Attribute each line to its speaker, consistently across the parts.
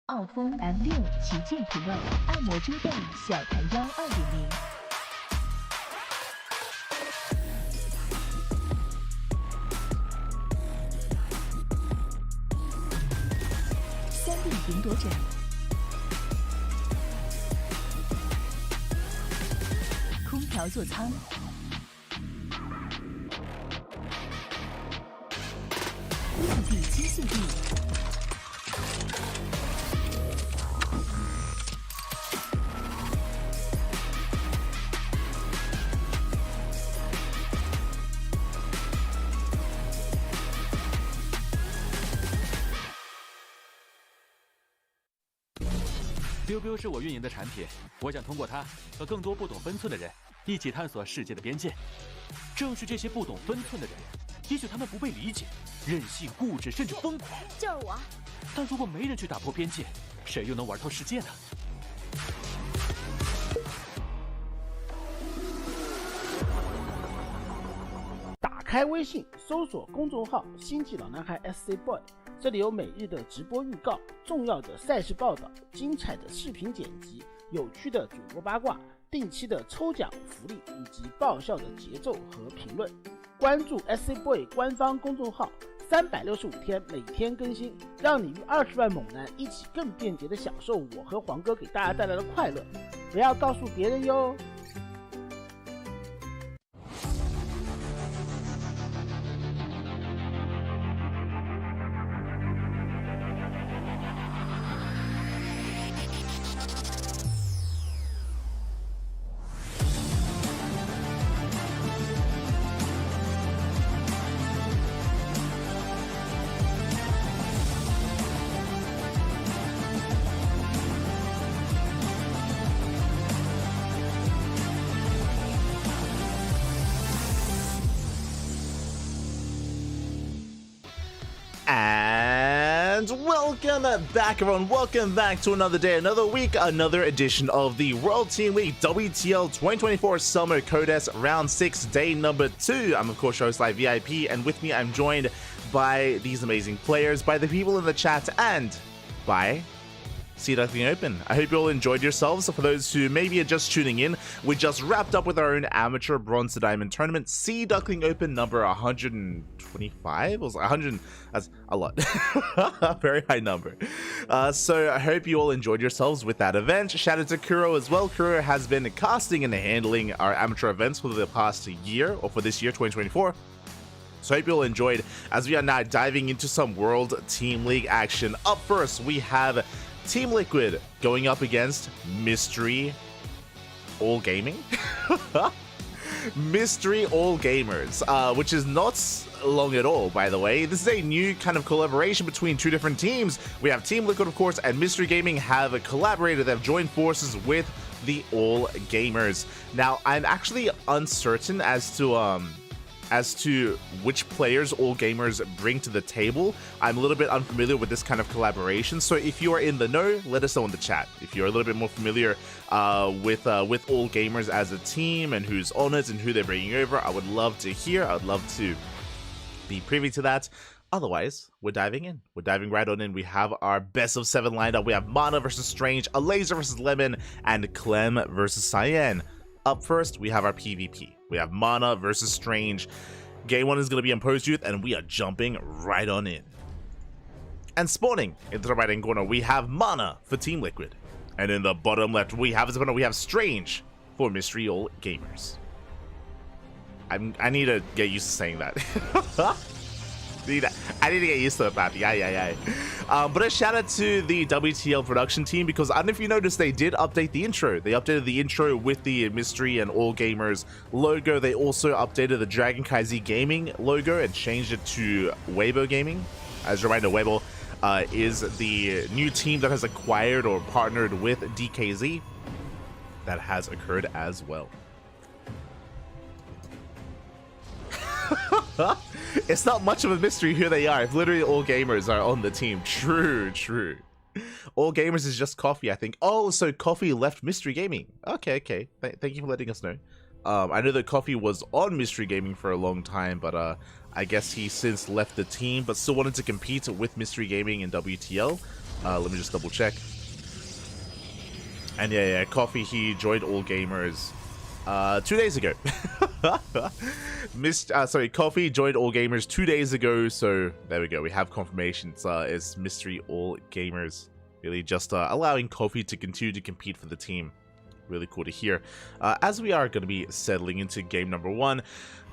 Speaker 1: 傲风 M6旗舰品味，按摩遮背小弹腰2.0。3D 云朵枕，空调座舱，立体机械臂。
Speaker 2: biu biu 是我运营的产品，我想通过它和更多不懂分寸的人一起探索世界的边界。正是这些不懂分寸的人，也许他们不被理解、任性、固执，甚至疯狂。
Speaker 3: 就是我。
Speaker 2: 但如果没人去打破边界，谁又能玩透世界呢？
Speaker 4: 打开微信，搜索公众号“星际老男孩 SC Boy”。这里有每日的直播预告、重要的赛事报道、精彩的视频剪辑、有趣的主播八卦、定期的抽奖福利以及爆笑的节奏和评论。关注 SC Boy 官方公众号，365天每天更新，让你与20万猛男一起更便捷的享受我和黄哥给大家带来的快乐。不要告诉别人哟。
Speaker 5: And welcome back, everyone. Welcome back to another day, another week, another edition of the World Team League WTL 2024 Summer Codes Round 6, day number 2. I'm, of course, your host Live VIP, and with me, I'm joined by these amazing players, by the people in the chat, and by Duckling Open. I hope you all enjoyed yourselves. For those who maybe are just tuning in, we just wrapped up with our own amateur bronze to diamond tournament, Duckling Open number 125. It was 100. That's a lot. A very high number. So I hope you all enjoyed yourselves with that event. Shout out to Kuro as well. Kuro has been casting and handling our amateur events for the past year, or for this year, 2024. So I hope you all enjoyed, as we are now diving into some World Team League action. Up first, we have Team Liquid going up against Mystery All Gaming. Mystery All Gamers, which is not long at all, by the way. This is a new kind of collaboration between two different teams. We have Team Liquid, of course, and Mystery Gaming have collaborated. They've joined forces with the All Gamers. Now, I'm actually uncertain as to which players All Gamers bring to the table. I'm a little bit unfamiliar with this kind of collaboration, so if you are in the know, let us know in the chat. If you're a little bit more familiar with All Gamers as a team and who's on it and who they're bringing over, I would love to hear. I'd love to be privy to that. Otherwise, we're diving in. We're diving right on in. We have our best of 7 lined up. We have Mana versus Strange, Alazer versus Lemon, and Clem versus Cyan. Up first, we have our PvP. We have Mana versus Strange. Game 1 is going to be Imposed Youth, and we are jumping right on in. And spawning into the right-hand corner, we have Mana for Team Liquid. And in the bottom left, we have Strange for Mystery All Gamers. I need to get used to saying that. I need to get used to it, Pappy. But a shout out to the WTL production team, because I don't know if you noticed, they did update the intro. They updated the intro with the Mystery and All Gamers logo. They also updated the CranKy Z Gaming logo and changed it to Weibo Gaming. As a reminder, Weibo is the new team that has acquired or partnered with DKZ. That has occurred as well. It's not much of a mystery who they are if literally All Gamers are on the team. True. All Gamers is just Coffee, I think. Oh, so Coffee left Mystery Gaming. Okay. Thank you for letting us know. I know that Coffee was on Mystery Gaming for a long time, but I guess he since left the team, but still wanted to compete with Mystery Gaming in WTL. Let me just double check. And yeah, Coffee, he joined All Gamers 2 days ago. Coffee joined All Gamers 2 days ago, so there we go. We have confirmation. It's Mystery All Gamers. Really just allowing Coffee to continue to compete for the team. Really cool to hear. As we are going to be settling into game number 1.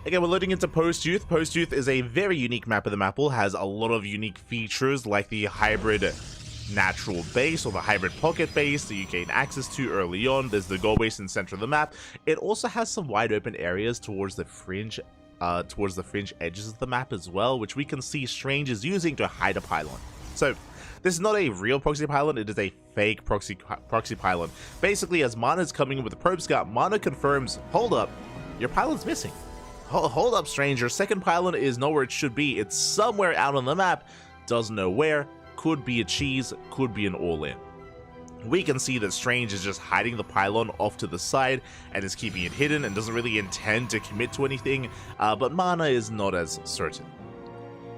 Speaker 5: Again, we're loading into Post Youth. Post Youth is a very unique map of the map. It has a lot of unique features like the hybrid natural base or the hybrid pocket base that you gain access to early on. There's the goal base in the center of the map. It also has some wide open areas towards the fringe edges of the map as well, which we can see Strange is using to hide a pylon. So this is not a real proxy pylon, it is a fake proxy pylon. Basically, as Mana's coming in with the probe scout, Mana confirms, hold up, your pylon's missing. Hold up, Stranger, second pylon is not where it should be. It's somewhere out on the map, doesn't know where. Could be a cheese, could be an all-in. We can see that Strange is just hiding the pylon off to the side and is keeping it hidden and doesn't really intend to commit to anything, but Mana is not as certain.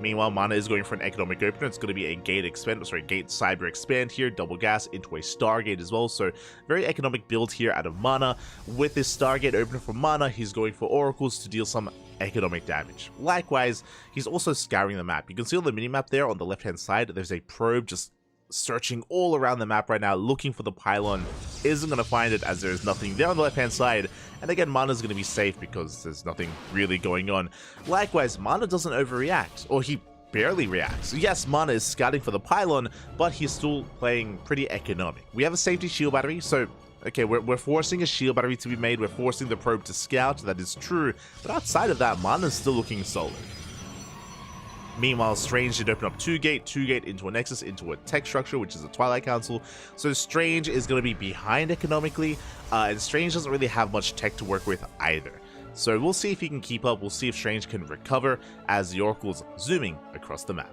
Speaker 5: Meanwhile, Mana is going for an economic opener. It's going to be a gate cyber expand here, double gas into a Stargate as well. So very economic build here out of Mana. With this Stargate opener for Mana, he's going for oracles to deal some economic damage. Likewise, he's also scouring the map. You can see on the minimap there on the left hand side, there's a probe just searching all around the map right now, looking for the pylon. Isn't going to find it as there's nothing there on the left hand side. And again, Mana's going to be safe because there's nothing really going on. Likewise, Mana doesn't overreact, or he barely reacts. Yes, Mana is scouting for the pylon, but he's still playing pretty economic. We have a safety shield battery, so okay, we're forcing a shield battery to be made, we're forcing the probe to scout, that is true, but outside of that, Mana's still looking solid. Meanwhile, Strange did open up 2-gate into a Nexus, into a tech structure, which is a Twilight Council. So Strange is going to be behind economically, and Strange doesn't really have much tech to work with either. So we'll see if he can keep up, we'll see if Strange can recover as the Oracle's zooming across the map.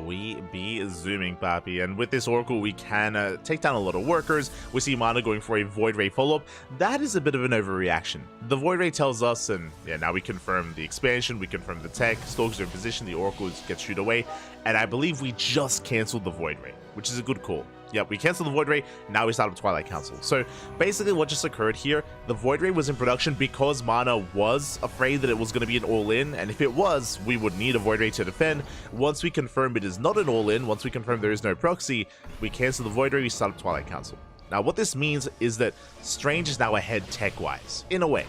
Speaker 5: We be zooming, papi, and with this Oracle we can take down a lot of workers. We see Mana going for a Void Ray follow-up. That is a bit of an overreaction. The Void Ray tells us, and yeah, now we confirm the expansion, we confirm the tech, Stalkers are in position, the Oracle gets shoot away, and I believe we just cancelled the Void Ray, which is a good call. Yep, we canceled the Void Ray, now we start up Twilight Council. So basically what just occurred here, the Void Ray was in production because Mana was afraid that it was going to be an all-in, and if it was, we would need a Void Ray to defend. Once we confirm it is not an all-in, once we confirm there is no proxy, we cancel the Void Ray, we start up Twilight Council. Now what this means is that Strange is now ahead tech-wise, in a way.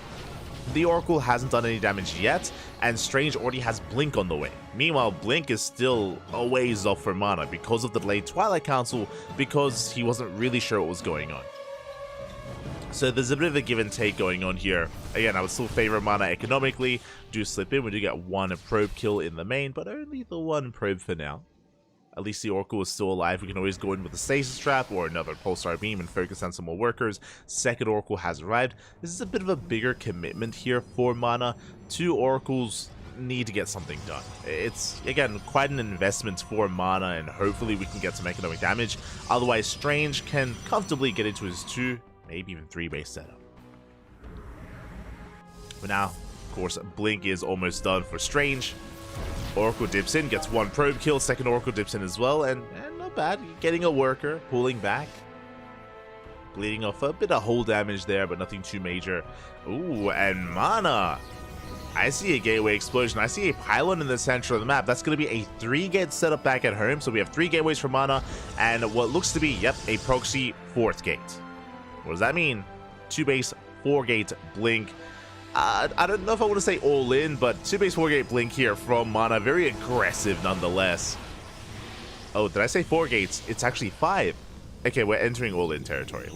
Speaker 5: The Oracle hasn't done any damage yet, and Strange already has Blink on the way. Meanwhile, Blink is still a ways off for Mana because of the delayed Twilight Council, because he wasn't really sure what was going on. So there's a bit of a give and take going on here. Again, I would still favor Mana economically. Do slip in, we do get one probe kill in the main, but only the one probe for now. At least the Oracle is still alive. We can always go in with a Stasis Trap or another Pulsar Beam and focus on some more workers. Second Oracle has arrived. This is a bit of a bigger commitment here for Mana. Two Oracles need to get something done. It's, again, quite an investment for Mana, and hopefully we can get some economic damage. Otherwise, Strange can comfortably get into his 2, maybe even 3 base setup. But now, of course, Blink is almost done for Strange. Oracle dips in, gets one probe kill, second Oracle dips in as well, and not bad, getting a worker, pulling back. Bleeding off a bit of hull damage there, but nothing too major. Ooh, and Mana! I see a gateway explosion, I see a pylon in the center of the map. That's going to be a 3-gate setup back at home, so we have 3 gateways for Mana, and what looks to be, yep, a proxy 4th gate. What does that mean? 2 base, 4-gate Blink. I don't know if I want to say all in, but 2 base 4-gate Blink here from Mana. Very aggressive nonetheless. Oh, did I say 4 gates? It's actually 5. Okay, we're entering all-in territory.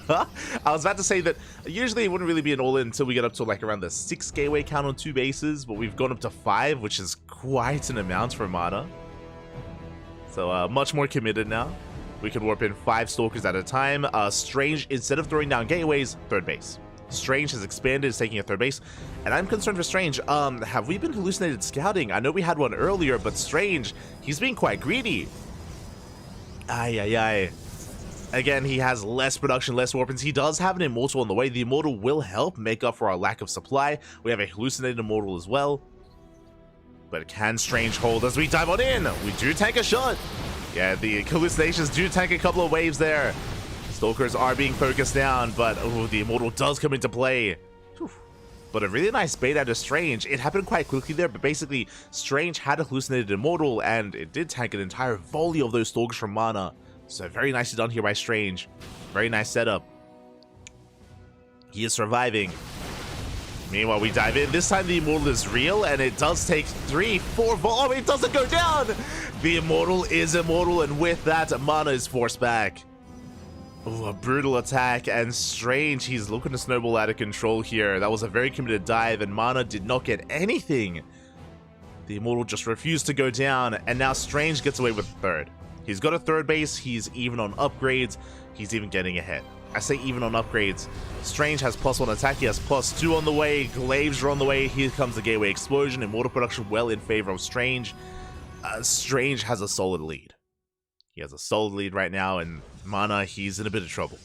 Speaker 5: I was about to say that usually it wouldn't really be an all-in until we get up to like around the 6 gateway count on 2 bases, but we've gone up to 5, which is quite an amount for Mana. So much more committed now. We can warp in 5 Stalkers at a time. Strange, instead of throwing down gateways, 3rd base. Strange has expanded, is taking a 3rd base, and I'm concerned for Strange. Have we been hallucinated scouting? I know we had one earlier, but Strange, he's being quite greedy. Ay. Again, he has less production, less weapons. He does have an Immortal on the way. The Immortal will help make up for our lack of supply. We have a hallucinated Immortal as well. But can Strange hold as we dive on in? We do tank a shot. Yeah, the hallucinations do tank a couple of waves there. Stalkers are being focused down, but the Immortal does come into play. Whew. But a really nice bait out of Strange. It happened quite quickly there, but basically Strange had a hallucinated Immortal, and it did tank an entire volley of those Stalkers from Mana. So very nicely done here by Strange. Very nice setup. He is surviving. Meanwhile, we dive in. This time the Immortal is real, and it does take 3, 4 oh, it doesn't go down! The Immortal is immortal, and with that, Mana is forced back. Oh, a brutal attack, and Strange, he's looking to snowball out of control here. That was a very committed dive, and Mana did not get anything. The Immortal just refused to go down, and now Strange gets away with third. He's got a third base, he's even on upgrades, he's even getting ahead. I say even on upgrades. Strange has +1 attack, he has +2 on the way, glaives are on the way, here comes the Gateway Explosion, Immortal production well in favor of Strange. Strange has a solid lead. He has a solid lead right now, and Mana, he's in a bit of trouble.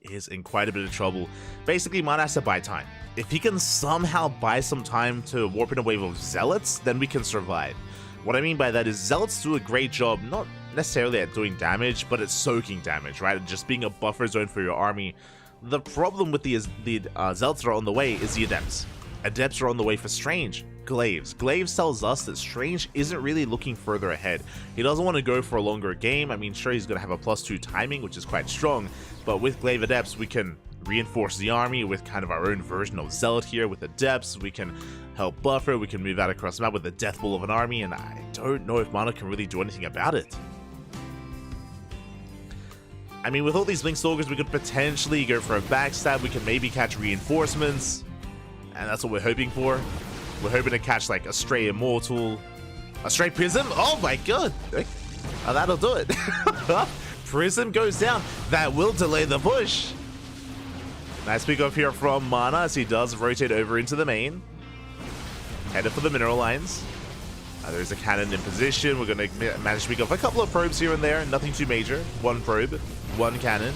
Speaker 5: He is in quite a bit of trouble. Basically, Mana has to buy time. If he can somehow buy some time to warp in a wave of Zealots, then we can survive. What I mean by that is Zealots do a great job, not necessarily at doing damage, but at soaking damage, right? Just being a buffer zone for your army. The problem with the Zealots that are on the way is the Adepts. Adepts are on the way for Strange. Glaives. Glaives tells us that Strange isn't really looking further ahead. He doesn't want to go for a longer game. I mean, sure, he's going to have a +2 timing, which is quite strong, but with Glaive Adepts, we can reinforce the army with kind of our own version of Zealot here. With Adepts, we can help buffer, we can move out across the map with the Death Ball of an army, and I don't know if Mana can really do anything about it. I mean, with all these Blink Stalkers, we could potentially go for a backstab, we can maybe catch reinforcements, and that's what we're hoping for. We're hoping to catch like a stray Immortal, a stray Prism. Oh my god! Oh, that'll do it. Prism goes down. That will delay the push. Nice pick up here from Mana as he does rotate over into the main. Headed for the mineral lines. There's a cannon in position. We're going to manage to pick up a couple of probes here and there. Nothing too major. One probe, one cannon.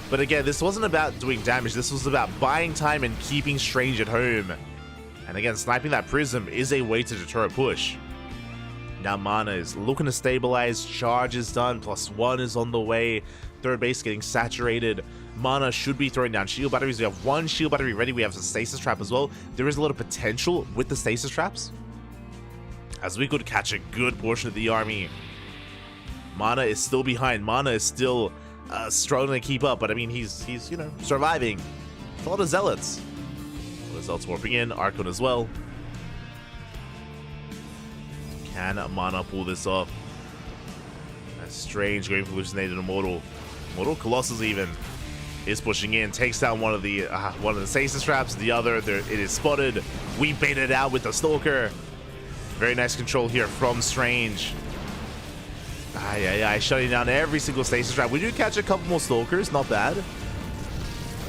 Speaker 5: But again, this wasn't about doing damage. This was about buying time and keeping Strange at home. And again, sniping that Prism is a way to deter a push. Now Mana is looking to stabilize. Charge is done. +1 is on the way. Third base getting saturated. Mana should be throwing down shield batteries. We have one shield battery ready. We have a stasis trap as well. There is a lot of potential with the stasis traps, as we could catch a good portion of the army. Mana is still behind. Mana is still struggling to keep up, but I mean, he's you know, surviving. A lot of Zealots. A lot of Zealots warping in. Archon as well. Can Mana pull this off? That's Strange going for Hallucinated Immortal. Immortal Colossus even is pushing in, takes down one of the stasis traps. The other, it is spotted. We bait it out with the Stalker. Very nice control here from Strange. Shutting down every single stasis trap. We do catch a couple more Stalkers, not bad.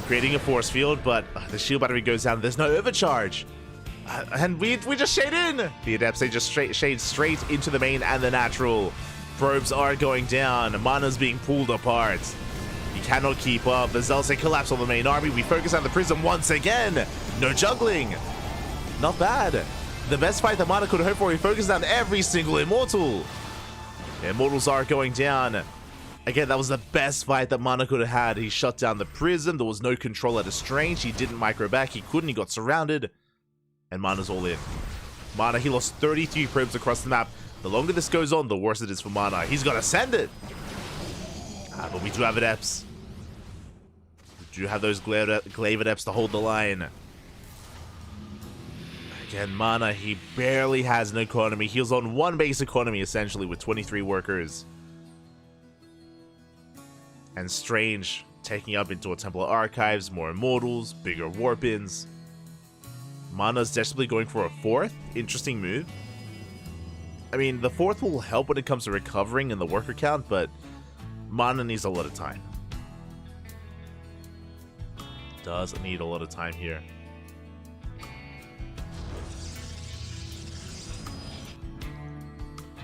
Speaker 5: Creating a force field, but the shield battery goes down. There's no overcharge. And we just shade in. The Adepts, they just shade straight into the main and the natural. Probes are going down. Mana's being pulled apart. He cannot keep up. The Zealots, they collapse on the main army. We focus on the Prism once again. No juggling. Not bad. The best fight that Mana could hope for. He focused on every single Immortal. The Immortals are going down. Again, that was the best fight that Mana could have had. He shut down the Prism. There was no control at a Strange. He didn't micro back. He couldn't. He got surrounded. And Mana's all in. Mana, he lost 33 probes across the map. The longer this goes on, the worse it is for Mana. He's got to send it. But we do have Adepts. We do have those Glaive Adepts to hold the line. Again, Mana, he barely has an economy. He's on one base economy, essentially, with 23 workers. And Strange taking up into a Temple of Archives, more Immortals, bigger Warp-ins. Mana's desperately going for a fourth. Interesting move. I mean, the fourth will help when it comes to recovering in the worker count, but Mana needs a lot of time. Does need a lot of time here.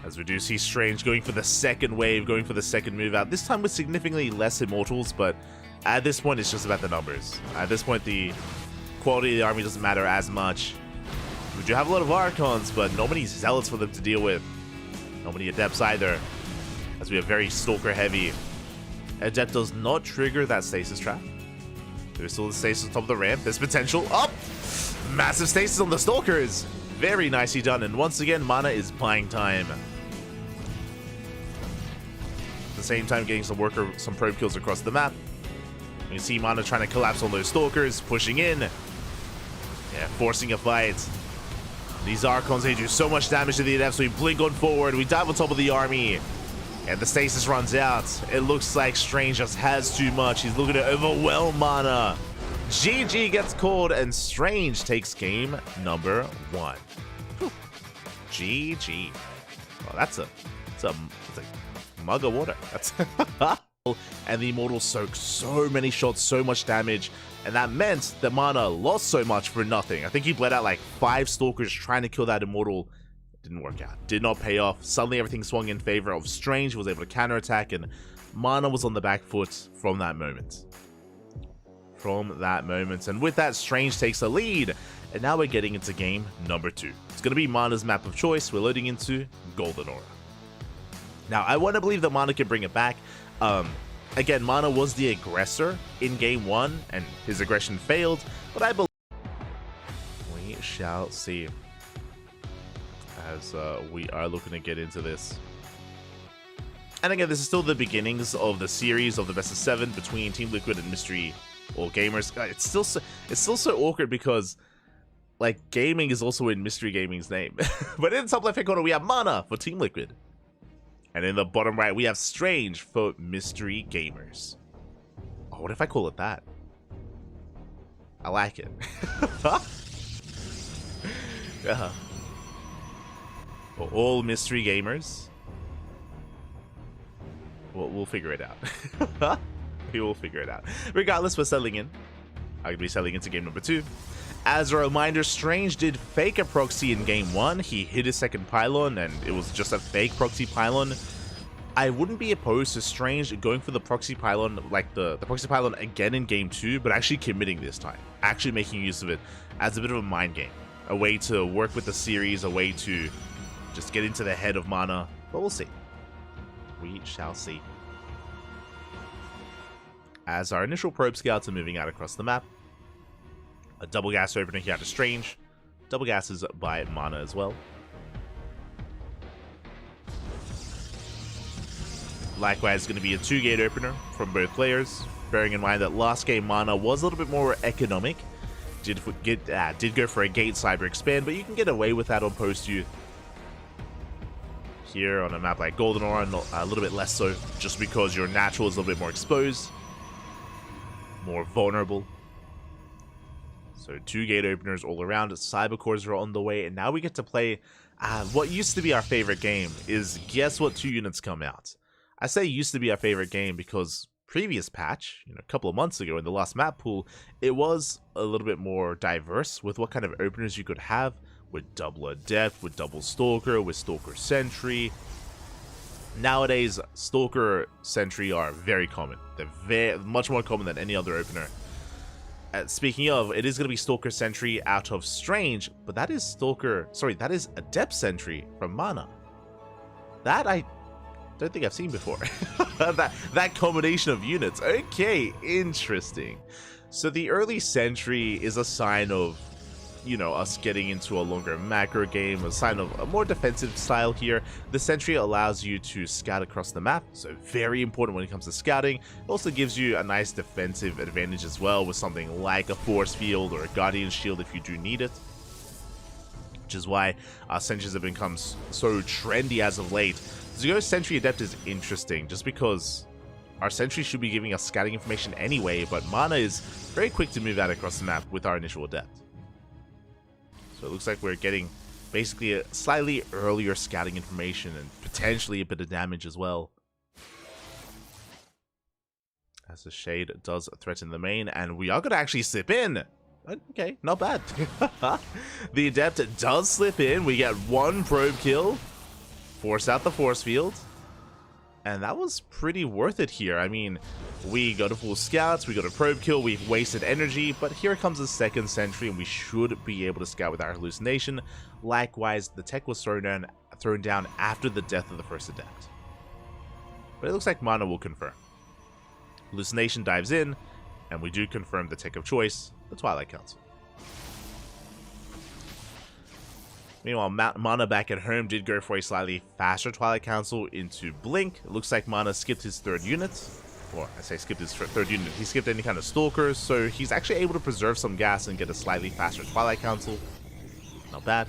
Speaker 5: As we do see Strange going for the second wave, going for the second move out. This time with significantly less Immortals, but at this point it's just about the numbers. At this point the quality of the army doesn't matter as much. We do have a lot of Archons, but not many Zealots for them to deal with. Not many Adepts either, as we are very Stalker heavy. Adept does not trigger that Stasis Trap. There's still the Stasis on top of the ramp. There's potential. Up! Massive Stasis on the Stalkers. Very nicely done, and once again, Mana is buying time. At the same time, getting some probe kills across the map. You can see Mana trying to collapse on those Stalkers, pushing in. Yeah, forcing a fight. These Archons, they do so much damage to the Adepts, so we blink on forward, we dive on top of the army. And the Stasis runs out. It looks like Strange just has too much. He's looking to overwhelm Mana. GG gets called, and Strange takes game number 1. Whew. GG. Well, that's a mug of water. That's and the Immortal soaked so many shots, so much damage, and that meant that Mana lost so much for nothing. I think he bled out like 5 Stalkers trying to kill that Immortal. Didn't work out. Did not pay off. Suddenly everything swung in favor of Strange, was able to counterattack, and Mana was on the back foot from that moment. And with that, Strange takes the lead, and now we're getting into game number 2. It's going to be Mana's map of choice. We're loading into Golden Aura. Now, I want to believe that Mana can bring it back. Again, Mana was the aggressor in game 1, and his aggression failed, but I believe we shall see, as we are looking to get into this. And again, this is still the beginnings of the series of the best of 7 between Team Liquid and Mystery All Gamers. It's still so awkward because, like, gaming is also in Mystery Gaming's name. But in the top left-hand corner, we have Mana for Team Liquid. And in the bottom right, we have Strange for Mystery Gamers. Oh, what if I call it that? I like it. Yeah. For all Mystery Gamers. We'll figure it out. We will figure it out. Regardless, we're settling in. I'm going to be settling into game number 2. As a reminder, Strange did fake a proxy in game 1. He hit his second pylon, and it was just a fake proxy pylon. I wouldn't be opposed to Strange going for the proxy pylon, like the proxy pylon again in game 2, but actually committing this time. Actually making use of it as a bit of a mind game. A way to work with the series, a way to just get into the head of Mana. But we'll see. We shall see. As our initial probe scouts are moving out across the map, a double gas opener here to Strange. Double gases by Mana as well. Likewise, going to be a 2-gate opener from both players. Bearing in mind that last game Mana was a little bit more economic. Did go for a gate cyber expand, but you can get away with that on post youth. Here on a map like Golden Aura, a little bit less so, just because your natural is a little bit more exposed, more vulnerable. So 2-gate openers all around. Cyber cores are on the way, and now we get to play what used to be our favorite game. Is guess what 2 units come out? I say used to be our favorite game because previous patch, a couple of months ago in the last map pool, it was a little bit more diverse with what kind of openers you could have, with double Adept, with double Stalker, with Stalker Sentry. Nowadays, Stalker Sentry are very common. They're much more common than any other opener. Speaking of, it is going to be Stalker Sentry out of Strange, but that is that is Adept Sentry from Mana. That I don't think I've seen before. that combination of units. Okay, interesting. So the early Sentry is a sign of, us getting into a longer macro game, a sign of a more defensive style here. The Sentry allows you to scout across the map, so very important when it comes to scouting. It also gives you a nice defensive advantage as well with something like a Force Field or a Guardian Shield if you do need it. Which is why Sentries have become so trendy as of late. To go Sentry Adept is interesting, just because our Sentry should be giving us scouting information anyway, but Mana is very quick to move out across the map with our initial Adept. So it looks like we're getting basically a slightly earlier scouting information and potentially a bit of damage as well. As the Shade does threaten the main, and we are going to actually slip in. Okay, not bad. The Adept does slip in. We get 1 probe kill. Force out the Force Field. And that was pretty worth it here. I mean, we go to full scouts, we go to probe kill, we've wasted energy, but here comes the second sentry and we should be able to scout with our hallucination. Likewise, the tech was thrown down after the death of the first adept. But it looks like Mana will confirm. Hallucination dives in, and we do confirm the tech of choice, the Twilight Council. Meanwhile, Mana back at home did go for a slightly faster Twilight Council into Blink. It looks like Mana skipped his third unit. Or, I say skipped his third unit. He skipped any kind of Stalkers, so he's actually able to preserve some gas and get a slightly faster Twilight Council. Not bad.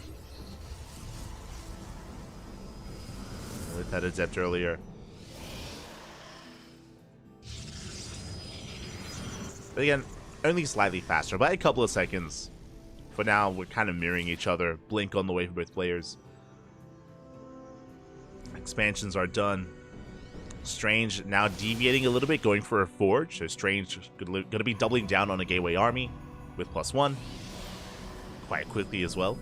Speaker 5: With that Adept earlier. But again, only slightly faster, by a couple of seconds. For now, we're kind of mirroring each other. Blink on the way for both players. Expansions are done. Strange now deviating a little bit, going for a Forge. So Strange going to be doubling down on a Gateway Army with +1. Quite quickly as well.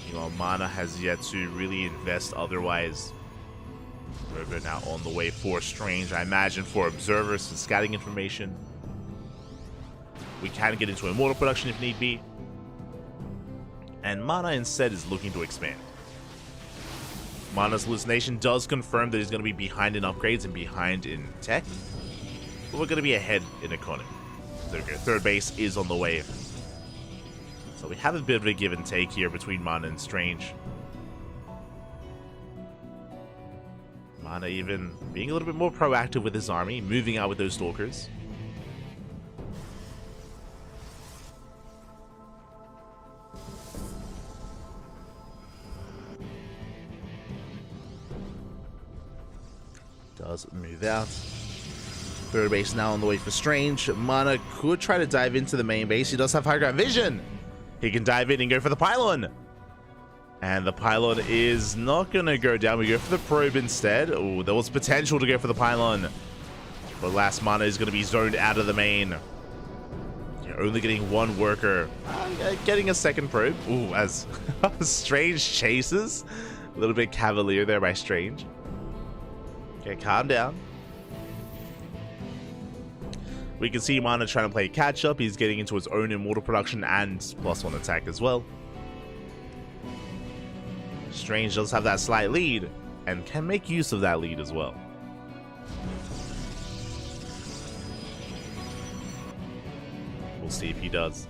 Speaker 5: Meanwhile, Mana has yet to really invest otherwise. Robo now on the way for Strange. I imagine for Observers and scouting information. We can get into Immortal production if need be. And Mana instead is looking to expand. Mana's hallucination does confirm that he's going to be behind in upgrades and behind in tech. But we're going to be ahead in economy. So third base is on the way. So we have a bit of a give and take here between Mana and Strange. Mana even being a little bit more proactive with his army, moving out with those Stalkers. Does move out. Third base now on the way for Strange. Mana could try to dive into the main base. He does have high ground vision. He can dive in and go for the pylon. And the pylon is not going to go down. We go for the probe instead. Oh, there was potential to go for the pylon. But last Mana is going to be zoned out of the main. You're only getting one worker. Getting a second probe. Ooh, as Strange chases. A little bit cavalier there by Strange. Okay, calm down. We can see Mana trying to play catch up. He's getting into his own immortal production and +1 attack as well. Strange does have that slight lead and can make use of that lead as well. We'll see if he does.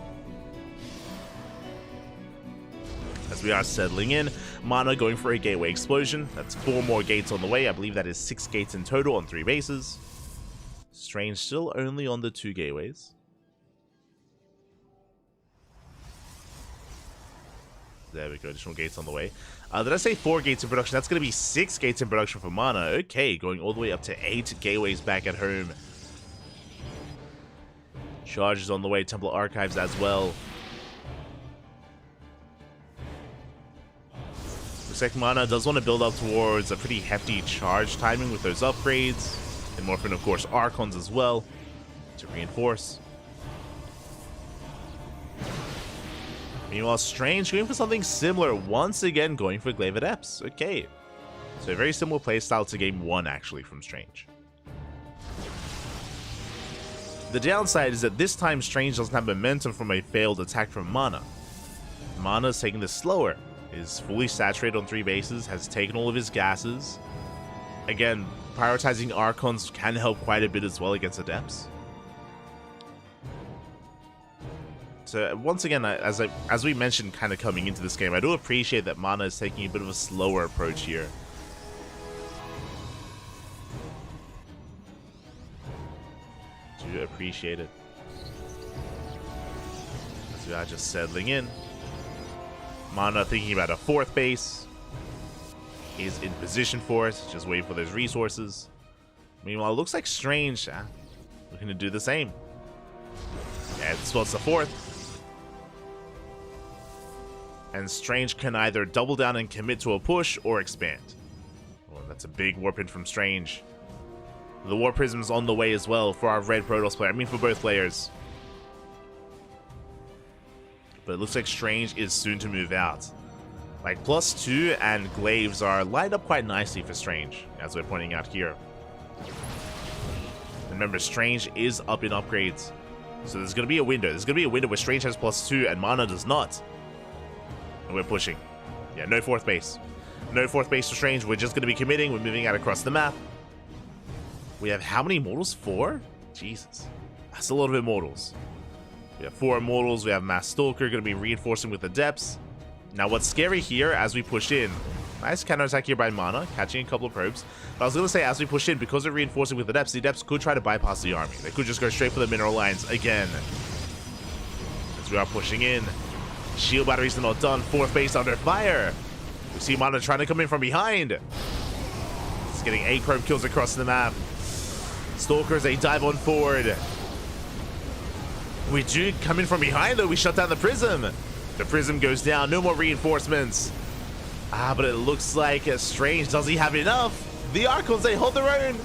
Speaker 5: As we are settling in, Mana going for a gateway explosion. That's 4 more gates on the way. I believe that is 6 gates in total on 3 bases. Strange still only on the 2 gateways. There we go, additional gates on the way. Did I say 4 gates in production? That's going to be 6 gates in production for Mana. Okay, going all the way up to 8 gateways back at home. Charges on the way, Temple Archives as well. Looks like Mana does want to build up towards a pretty hefty charge timing with those upgrades. And Morphin, of course, Archons as well to reinforce. Meanwhile, Strange going for something similar, once again going for Glaive Adepts. Okay, so a very similar playstyle to Game 1 actually from Strange. The downside is that this time Strange doesn't have momentum from a failed attack from Mana. Mana's taking this slower, is fully saturated on 3 bases, has taken all of his gases. Again, prioritizing Archons can help quite a bit as well against Adepts. So once again, as we mentioned kind of coming into this game, I do appreciate that Mana is taking a bit of a slower approach here. Do appreciate it. As we are just settling in. Mana thinking about a 4th base. Is in position for it, just waiting for those resources. Meanwhile, it looks like Strange looking to do the same. Yeah, it spots the 4th. And Strange can either double down and commit to a push or expand. Oh, that's a big warp in from Strange. The War Prism's on the way as well for our red Protoss player. I mean, for both players. But it looks like Strange is soon to move out. Like +2 and glaives are lined up quite nicely for Strange, as we're pointing out here. Remember, Strange is up in upgrades. So there's going to be a window. There's going to be a window where Strange has +2 and Mana does not. And we're pushing. Yeah, no fourth base. No fourth base for Strange. We're just going to be committing. We're moving out across the map. We have how many immortals? 4? Jesus. That's a lot of immortals. We have 4 immortals. We have Mass Stalker going to be reinforcing with Adepts. Now, what's scary here as we push in, nice counterattack here by Mana, catching a couple of probes. But I was going to say, as we push in, because we're reinforcing with the Adepts could try to bypass the army. They could just go straight for the mineral lines again. As we are pushing in. Shield batteries are not done. Fourth base under fire. We see Mana trying to come in from behind. He's getting 8 probe kills across the map. Stalkers, they dive on forward. We do come in from behind, though. We shut down the Prism. The Prism goes down. No more reinforcements. But it looks like Strange. Does he have enough? The Archons, they hold their own.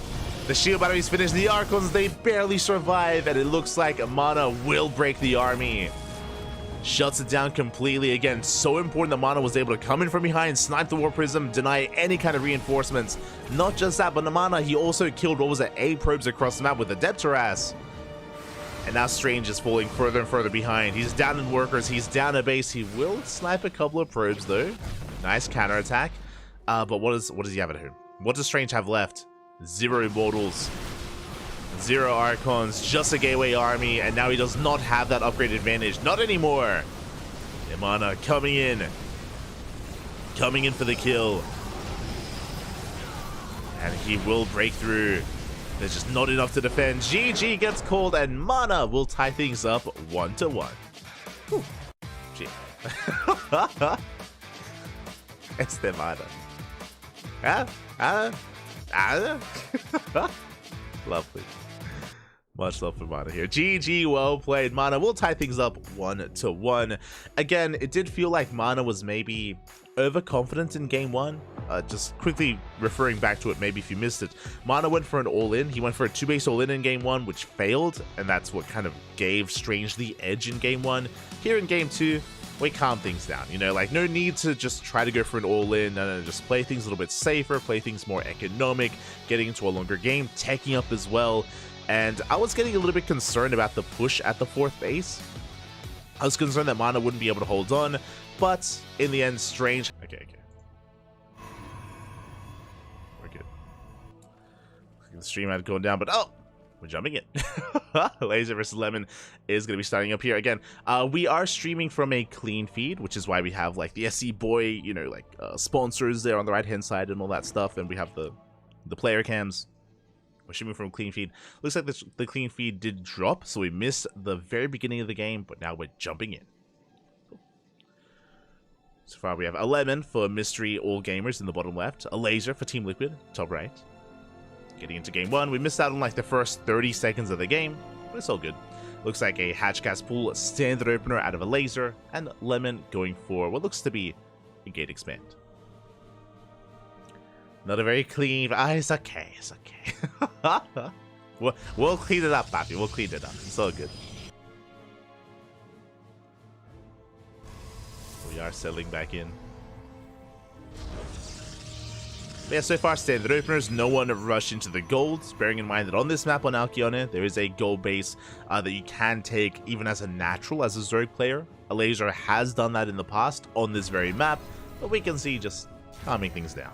Speaker 5: The shield batteries finish. The Archons, they barely survive. And it looks like Mana will break the army. Shuts it down completely. Again, so important that Mana was able to come in from behind, snipe the War Prism, deny any kind of reinforcements. Not just that, but Mana, he also killed, what was it, 8 probes across the map with the Adept Harass. And now Strange is falling further and further behind. He's down in workers. He's down a base. He will snipe a couple of probes, though. Nice counterattack. But what does he have at home? What does Strange have left? 0 immortals. 0 Archons. Just a gateway army. And now he does not have that upgrade advantage. Not anymore. Mana coming in. Coming in for the kill. And he will break through. There's just not enough to defend. GG gets called, and Mana will tie things up 1-1. Gee. It's the Mana. Lovely. Much love for Mana here. GG, well played. Mana will tie things up 1-1. Again, it did feel like Mana was maybe overconfident in game 1. Just quickly referring back to it, maybe if you missed it. Mana went for an all-in. He went for a 2-base all-in in game 1, which failed, and that's what kind of gave Strange the edge in game 1. Here in game 2, we calm things down. You know, like, no need to just try to go for an all-in. No, just play things a little bit safer, play things more economic, getting into a longer game, taking up as well. And I was getting a little bit concerned about the push at the 4th base. I was concerned that Mana wouldn't be able to hold on, but in the end, Strange... Okay. We're good. The stream had gone down, but oh! We're jumping in. Laser versus Lemon is going to be starting up here. Again, we are streaming from a clean feed, which is why we have, like, the SC Boy, you know, like, sponsors there on the right-hand side and all that stuff, and we have the player cams. We're streaming from a clean feed. Looks like the clean feed did drop, so we missed the very beginning of the game, but now we're jumping in. Cool. So far, we have a Lemon for Mystery All Gamers in the bottom left, a Laser for Team Liquid, top right. Getting into game 1, we missed out on like the first 30 seconds of the game, but it's all good. Looks like a Hatchcast Pool standard opener out of a Laser, and Lemon going for what looks to be a Gate Expand. Not a very clean... it's okay, it's okay. we'll clean it up, Papi, we'll clean it up. It's all good. We are settling back in. But yeah, so far, standard openers, no one rushed into the golds, bearing in mind that on this map on Alkione, there is a gold base that you can take even as a natural, as a Zerg player. A Laser has done that in the past on this very map, but we can see just calming things down.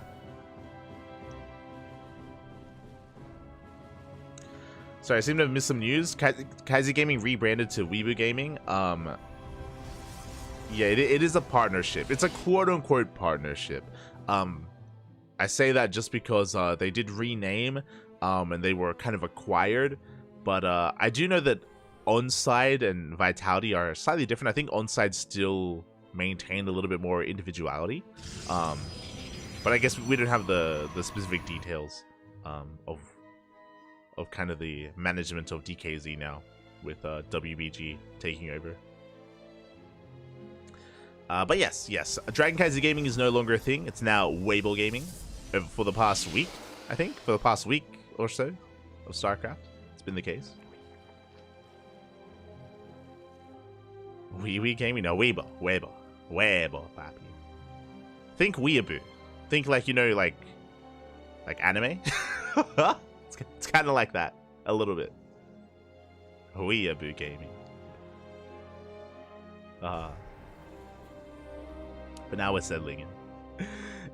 Speaker 5: Sorry, I seem to have missed some news. Kaiser Gaming rebranded to Weebu Gaming. Yeah, it is a partnership. It's a quote-unquote partnership. I say that just because they did rename and they were kind of acquired. But I do know that Onside and Vitality are slightly different. I think Onside still maintained a little bit more individuality. But I guess we don't have the specific details of kind of the management of DKZ now, with WBG taking over. But yes, Dragon Kaiser Gaming is no longer a thing. It's now Weibo Gaming. For the past week, I think. For the past week or so of StarCraft, it's been the case. Wee Gaming? No, Weibo, papi. Think weeaboo. Think like, you know, like anime. It's kind of like that a little bit. Weeaboo gaming. But now we're settling in.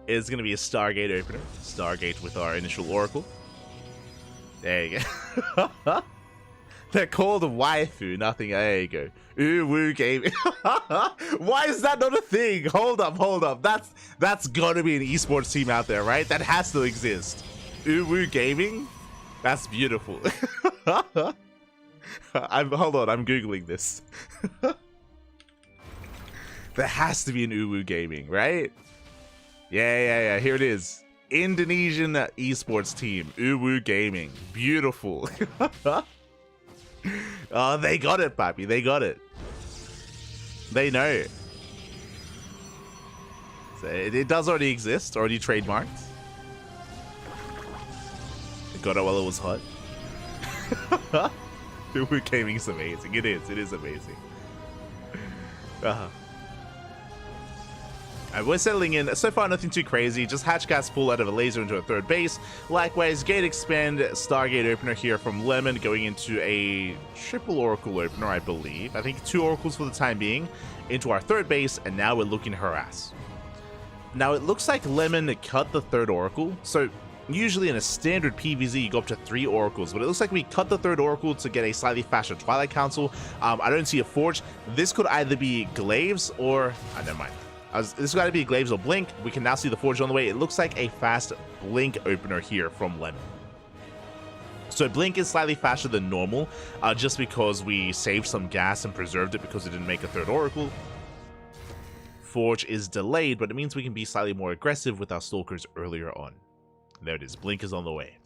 Speaker 5: It's gonna be a Stargate opener. Stargate with our initial Oracle. There you go. They're called waifu, nothing. There you go. Uwu gaming. Why is that not a thing? Hold up. That's gotta be an esports team out there, right? That has to exist. Uwu gaming? That's beautiful. Hold on, I'm googling this. There has to be an Uwu gaming, right? Yeah. Here it is. Indonesian esports team, Uwu Gaming. Beautiful. Oh, they got it, papi. They got it. They know. So it does already exist, already trademarked. Got it while it was hot. Uwu Gaming is amazing. It is amazing. We're settling in. So far, nothing too crazy. Just Hatchcats pull out of a laser into a third base. Likewise, Gate Expand, Stargate opener here from Lemon, going into a triple Oracle opener, I believe. I think 2 Oracles for the time being, into our third base, and now we're looking to harass. Now, it looks like Lemon cut the third Oracle. So, usually in a standard PvZ, you go up to 3 Oracles, but it looks like we cut the third Oracle to get a slightly faster Twilight Council. I don't see a Forge. This could either be Glaives or... never mind. This has got to be Glaives or Blink. We can now see the Forge on the way. It looks like a fast Blink opener here from Lemon. So Blink is slightly faster than normal, just because we saved some gas and preserved it because it didn't make a third Oracle. Forge is delayed, but it means we can be slightly more aggressive with our Stalkers earlier on. There it is. Blink is on the way.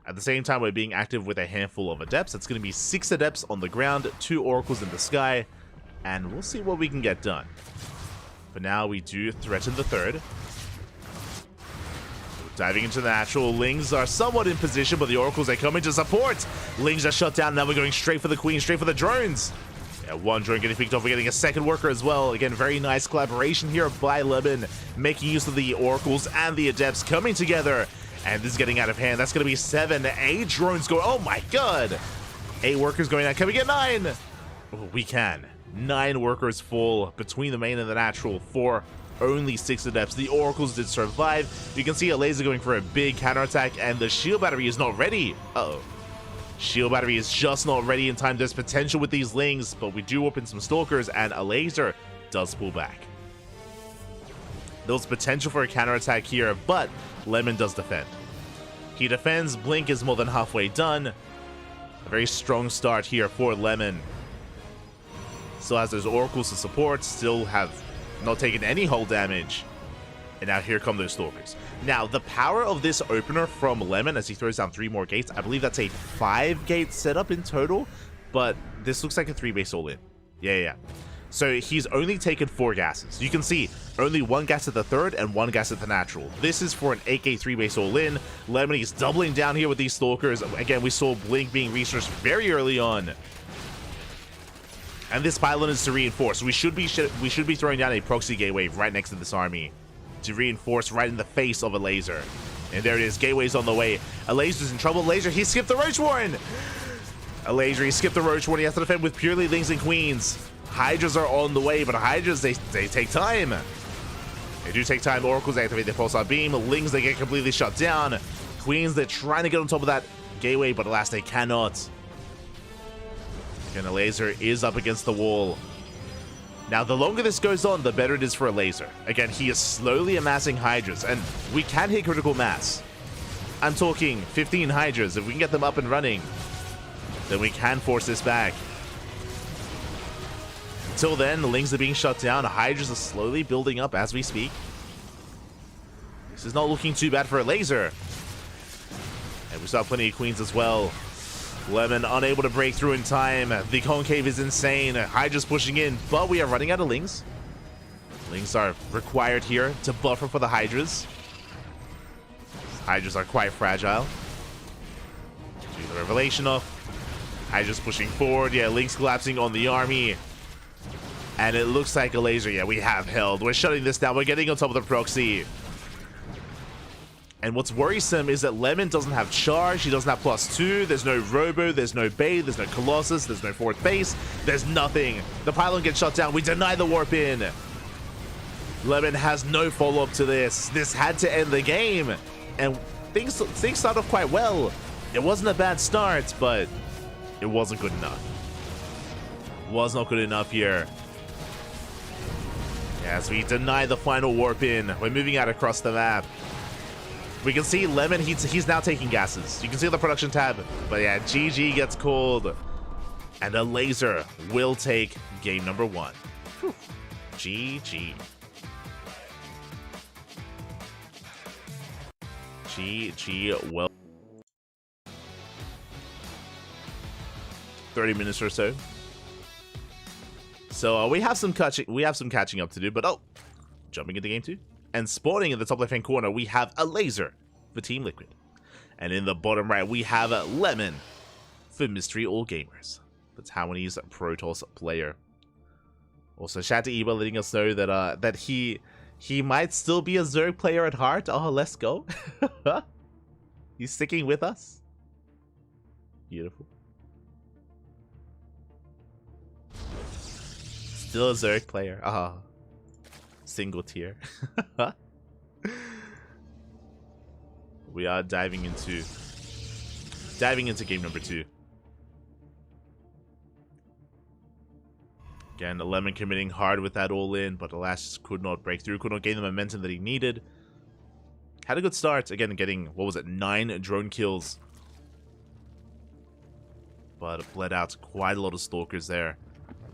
Speaker 5: At the same time, we're being active with a handful of Adepts. It's going to be 6 Adepts on the ground, 2 Oracles in the sky, and we'll see what we can get done. For now, we do threaten the third. Diving into the natural. Lings are somewhat in position, but the Oracles, they come in to support. Lings are shut down. Now we're going straight for the Queen, straight for the drones. Yeah, 1 drone getting picked off. We're getting a 2nd worker as well. Again, very nice collaboration here by Lemon, making use of the Oracles and the Adepts coming together. And this is getting out of hand. That's going to be 7. 8 drones going. Oh my god. 8 workers going out. Can we get 9? Oh, we can. 9 workers fall between the main and the natural for only 6 Adepts. The Oracles did survive. You can see a laser going for a big counterattack, and the shield battery is not ready. Uh-oh. Shield battery is just not ready in time. There's potential with these Lings, but we do open some Stalkers, and a laser does pull back. There's potential for a counterattack here, but Lemon does defend. He defends. Blink is more than halfway done. A very strong start here for Lemon. Still has those Oracles to support, still have not taken any hull damage. And now here come those Stalkers. Now, the power of this opener from Lemon as he throws down 3 more gates, I believe that's a 5-gate setup in total, but this looks like a 3-base all-in. Yeah. So he's only taken 4 gases. You can see only 1 gas at the third and 1 gas at the natural. This is for an 8-gate 3-base all-in. Lemon is doubling down here with these Stalkers. Again, we saw Blink being researched very early on. And this pylon is to reinforce. We should be throwing down a proxy gateway right next to this army to reinforce right in the face of a laser. And there it is. Gateway's on the way. A laser's in trouble. Laser, he skipped the Roach Warren. A laser, he skipped the Roach Warren. He has to defend with purely Lings and Queens. Hydras are on the way, but Hydras, they take time. They do take time. Oracles activate their pulsar beam. Lings, they get completely shut down. Queens, they're trying to get on top of that gateway, but alas, they cannot. And a laser is up against the wall. Now, the longer this goes on, the better it is for a laser. Again, he is slowly amassing Hydras, and we can hit critical mass. I'm talking 15 Hydras. If we can get them up and running, then we can force this back. Until then, the Lings are being shut down. Hydras are slowly building up as we speak. This is not looking too bad for a laser. And we still have plenty of Queens as well. Lemon unable to break through in time. The concave is insane. Hydra's pushing in, but we are running out of Lings. Lings are required here to buffer for the Hydras. Hydras are quite fragile. Do the revelation off. Hydra's pushing forward. Yeah, Lings collapsing on the army. And it looks like a laser. Yeah, we have held. We're shutting this down. We're getting on top of the proxy. And what's worrisome is that Lemon doesn't have charge. He doesn't have +2. There's no Robo. There's no Bait. There's no Colossus. There's no fourth base. There's nothing. The pylon gets shut down. We deny the warp in. Lemon has no follow-up to this. This had to end the game. And things started off quite well. It wasn't a bad start, but it wasn't good enough. Was not good enough here. As we deny the final warp in. We're moving out across the map. We can see Lemon, he's now taking gases. You can see the production tab. But yeah, GG gets called. And a laser will take game number 1. Whew. GG. GG, well. 30 minutes or so. So we have some catching up to do, but jumping into game 2. And spawning in the top left-hand corner, we have a laser for Team Liquid. And in the bottom right, we have a Lemon for Mystery All Gamers. The Taiwanese Protoss player. Also, shout out to Eba letting us know that that he might still be a Zerg player at heart. Oh, let's go. He's sticking with us. Beautiful. Still a Zerg player. Ah. Single tier. We are diving into game number 2. Again, Lemon committing hard with that all in, but alas just could not break through, could not gain the momentum that he needed. Had a good start, again getting, what was it, 9 drone kills. But bled out quite a lot of stalkers there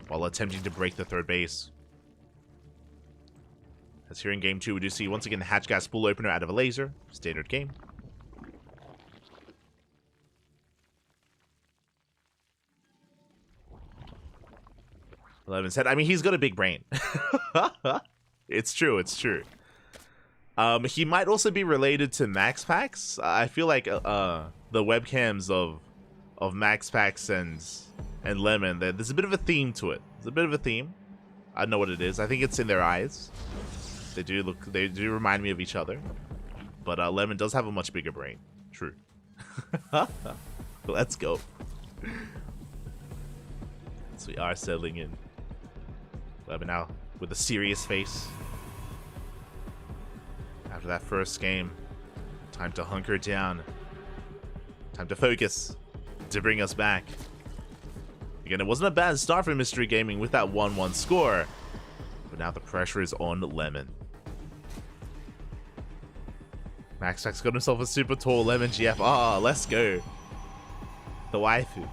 Speaker 5: while attempting to break the third base. As here in game 2, we do see once again the hatch gas full opener out of a laser. Standard game. Lemon said, I mean, he's got a big brain. It's true, it's true. He might also be related to Max Pax. I feel like the webcams of Max Pax and Lemon, there's a bit of a theme to it. There's a bit of a theme. I don't know what it is. I think it's in their eyes. They do remind me of each other. But Lemon does have a much bigger brain. True. Let's go. So we are settling in. Lemon now with a serious face. After that first game, time to hunker down. Time to focus. To bring us back. Again, it wasn't a bad start for Mystery Gaming with that 1-1 score. But now the pressure is on Lemon. Max Pax got himself a super tall Lemon GF. Ah, let's go. The waifu.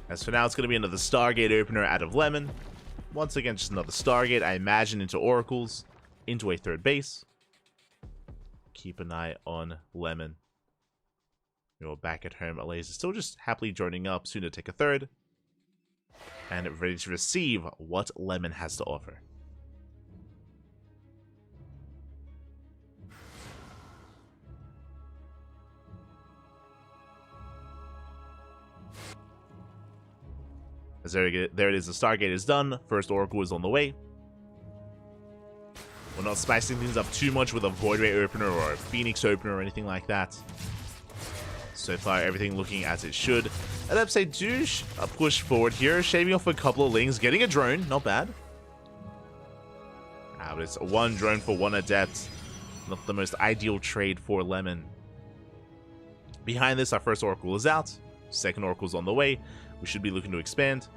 Speaker 5: As for now, it's going to be another Stargate opener out of Lemon. Once again, just another Stargate, I imagine, into Oracles, into a third base. Keep an eye on Lemon. You're back at home. Alaze is still just happily joining up, soon to take a third. And ready to receive what Lemon has to offer. As there it is, the Stargate is done. First Oracle is on the way. We're not spicing things up too much with a Void Ray opener or a Phoenix opener or anything like that. So far, everything looking as it should. Adepts do push forward here, shaving off a couple of lings, getting a drone, not bad. But it's 1 drone for 1 Adept. Not the most ideal trade for Lemon. Behind this, our first Oracle is out. Second Oracle's on the way. We should be looking to expand.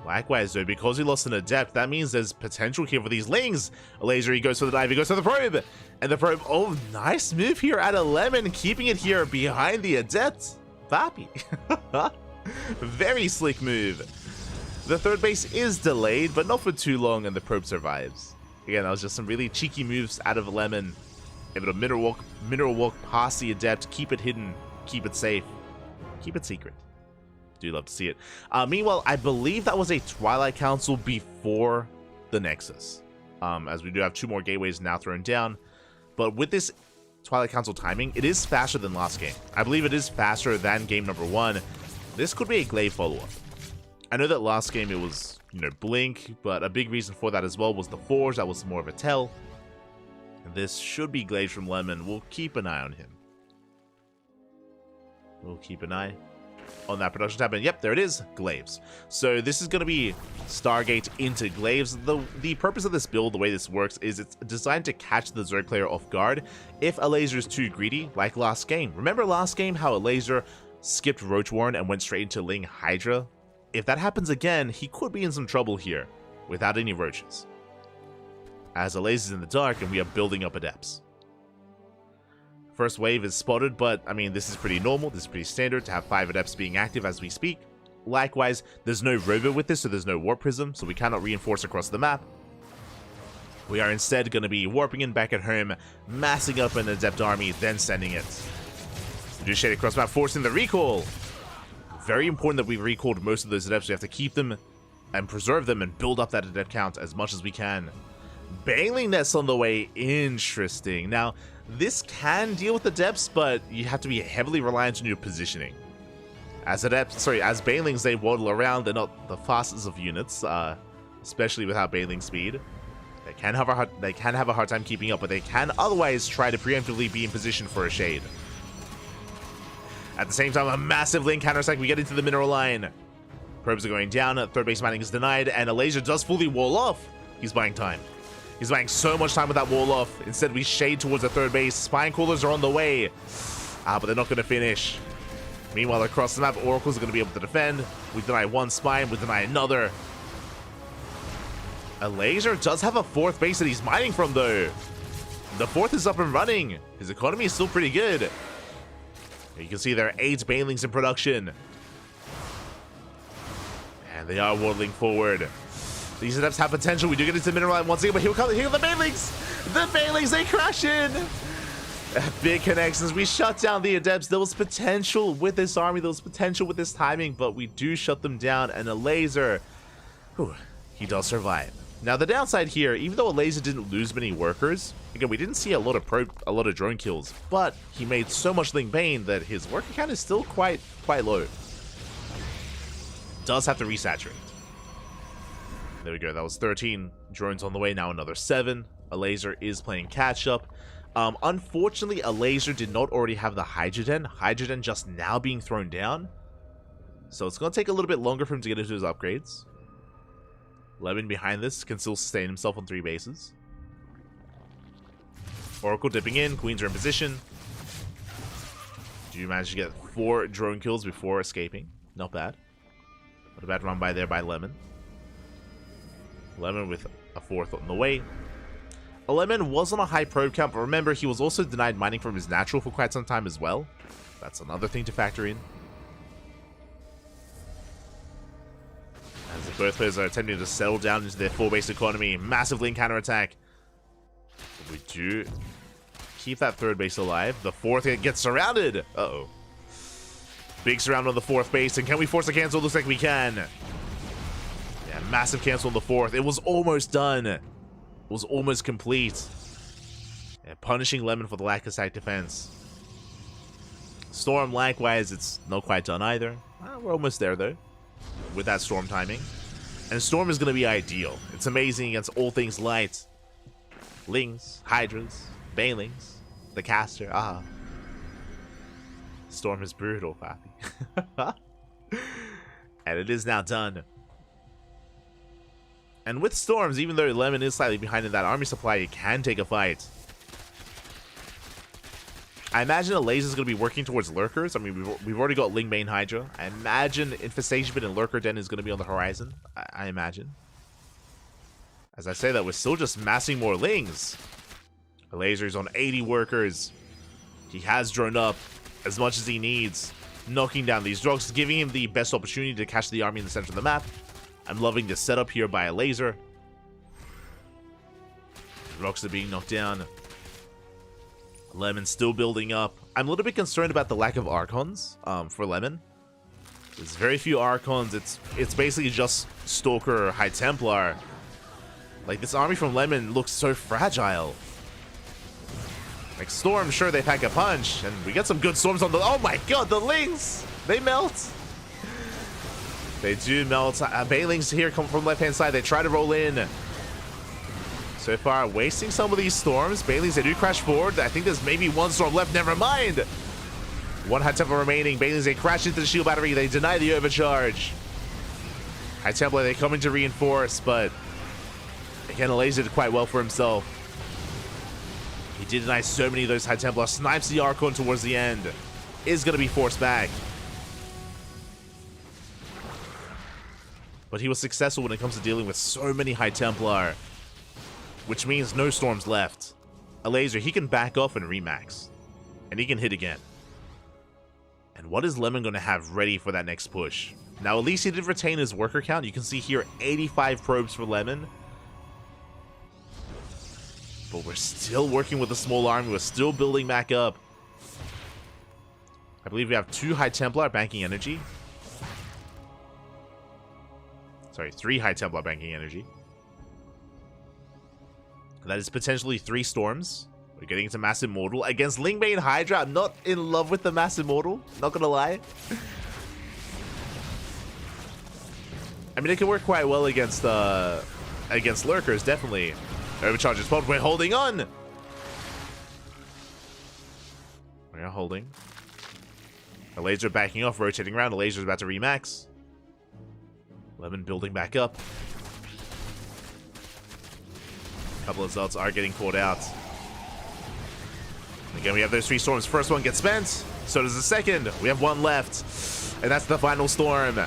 Speaker 5: Likewise, though, because we lost an Adept, that means there's potential here for these lings. A laser, he goes for the dive, he goes for the probe. And the probe, oh, nice move here out of Lemon, keeping it here behind the Adept. Vappy. Very slick move. The third base is delayed, but not for too long, and the probe survives. Again, that was just some really cheeky moves out of Lemon. Able to mineral walk past the Adept, keep it hidden, keep it safe, keep it secret. Do love to see it. Meanwhile, I believe that was a Twilight Council before the Nexus. as we do have 2 more gateways now thrown down. But with this Twilight Council timing, it is faster than last game. I believe it is faster than game number 1. This could be a Glaive follow-up. I know that last game it was, Blink, but a big reason for that as well was the Forge. That was more of a tell. And this should be Glaive from Lemon. We'll keep an eye on him. We'll keep an eye on that production tab, and yep, there it is, Glaives. So this is going to be Stargate into Glaives. The purpose of this build, the way this works, is it's designed to catch the Zerg player off guard if a laser is too greedy, like last game. Remember last game how a laser skipped Roach Warren and went straight into Ling Hydra? If that happens again, he could be in some trouble here, without any roaches. As a laser's in the dark and we are building up adepts. First wave is spotted, but I mean, this is pretty normal, this is pretty standard to have 5 adepts being active as we speak. Likewise, there's no rover with this, so there's no warp prism, so we cannot reinforce across the map. We are instead going to be warping in back at home, massing up an adept army, then sending it. Do shade across map, forcing the recall. Very important that we recalled most of those adepts. We have to keep them and preserve them and build up that adept count as much as we can. Baneling Nest on the way, interesting. Now, this can deal with adepts, but you have to be heavily reliant on your positioning. As banelings, they waddle around. They're not the fastest of units, especially without baneling speed. They can have a hard time keeping up, but they can otherwise try to preemptively be in position for a shade. At the same time, a massive link counterattack. We get into the mineral line. Probes are going down. Third base mining is denied, and a laser does fully wall off. He's buying time. He's buying so much time with that wall off. Instead, we shade towards the third base. Spine Crawlers are on the way. But they're not going to finish. Meanwhile, across the map, Oracles are going to be able to defend. We deny one spine. We deny another. A laser does have a 4th base that he's mining from, though. The 4th is up and running. His economy is still pretty good. You can see there are 8 banelings in production. And they are waddling forward. These adepts have potential. We do get into the mineral line once again, but here are the banelings! The banelings, they crash in! Big connections. We shut down the adepts. There was potential with this army. There was potential with this timing, but we do shut them down. And a laser, he does survive. Now, the downside here, even though a laser didn't lose many workers, again, we didn't see a lot of drone kills, but he made so much Ling Bane that his worker count is still quite low. Does have to resaturate. There we go. That was 13 drones on the way. Now another 7. A laser is playing catch up. Unfortunately, a laser did not already have the Hydrogen. Hydrogen just now being thrown down. So it's going to take a little bit longer for him to get into his upgrades. Lemon behind this can still sustain himself on 3 bases. Oracle dipping in. Queens are in position. Do you manage to get 4 drone kills before escaping? Not bad. Not a bad run by there by Lemon. Lemon with a 4th on the way. Lemon was on a high probe count, but remember, he was also denied mining from his natural for quite some time as well. That's another thing to factor in. As the both players are attempting to settle down into their 4-base economy. Massive link counterattack. We do keep that 3rd base alive. The 4th gets surrounded. Uh-oh. Big surround on the 4th base, and can we force a cancel? Looks like we can. Yeah, massive cancel on the 4th. It was almost done. It was almost complete. Yeah, punishing Lemon for the lack of side defense. Storm, likewise, it's not quite done either. We're almost there, though, with that Storm timing. And Storm is going to be ideal. It's amazing against all things light. Lings, Hydras, Banelings, the caster. Storm is brutal, Fathi. And it is now done. And with Storms, even though Lemon is slightly behind in that army supply, it can take a fight. I imagine a laser is going to be working towards Lurkers. I mean, we've already got Ling Bane Hydra. I imagine Infestation Pit and Lurker Den is going to be on the horizon. I imagine. As I say that, we're still just massing more Lings. The laser is on 80 workers. He has droned up as much as he needs, knocking down these drugs, giving him the best opportunity to catch the army in the center of the map. I'm loving the setup here by a laser. Rocks are being knocked down. Lemon still building up. I'm a little bit concerned about the lack of Archons for Lemon. There's very few Archons. It's basically just Stalker or High Templar. Like, this army from Lemon looks so fragile. Like, Storm, sure, they pack a punch, and we get some good storms on the... Oh my god, the Lings! They melt! They do melt. Bailings here come from left-hand side. They try to roll in. So far, wasting some of these storms. Bailings, they do crash forward. I think there's maybe one storm left. Never mind! One High Templar remaining. Bailings, they crash into the shield battery. They deny the overcharge. High Templar, they come in to reinforce, but... Again, Laser did quite well for himself. He did deny so many of those High Templar. Snipes the Archon towards the end. Is going to be forced back. But he was successful when it comes to dealing with so many High Templar. Which means no storms left. A Laser, he can back off and remax. And he can hit again. And what is Lemon going to have ready for that next push? Now, at least he did retain his worker count. You can see here 85 probes for Lemon. But we're still working with a small army. We're still building back up. I believe we have 2 High Templar banking energy. Sorry, 3 High Templar banking energy. That is potentially 3 storms. We're getting into Mass Immortal against Lingbane Hydra. I'm not in love with the Mass Immortal, not gonna lie. I mean, it can work quite well against lurkers, definitely. Overcharges pod, we're holding on. We are holding. The Laser backing off, rotating around. The Laser's about to remax. Lemon building back up. A couple of Zelts are getting caught out. Again, we have those 3 storms. First one gets spent. So does the second. We have 1 left. And that's the final storm.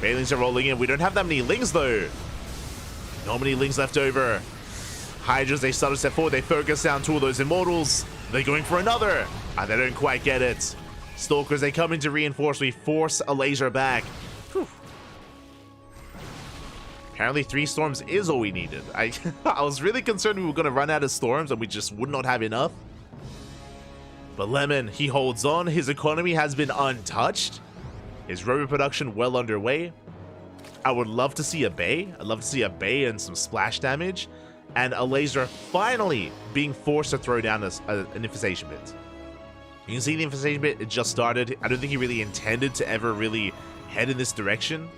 Speaker 5: Bailings are rolling in. We don't have that many Lings, though. Not many Lings left over. Hydras, they start to step forward. They focus down 2 of those Immortals. They're going for another. They don't quite get it. Stalkers, they come in to reinforce. We force a Laser back. Whew. Apparently 3 storms is all we needed. I was really concerned we were going to run out of storms and we just would not have enough. But Lemon, he holds on. His economy has been untouched. His robot production well underway. I would love to see a Bay. I'd love to see a Bay and some splash damage. And a Laser finally being forced to throw down an infestation bit. You can see the infestation bit, it just started. I don't think he really intended to ever really head in this direction.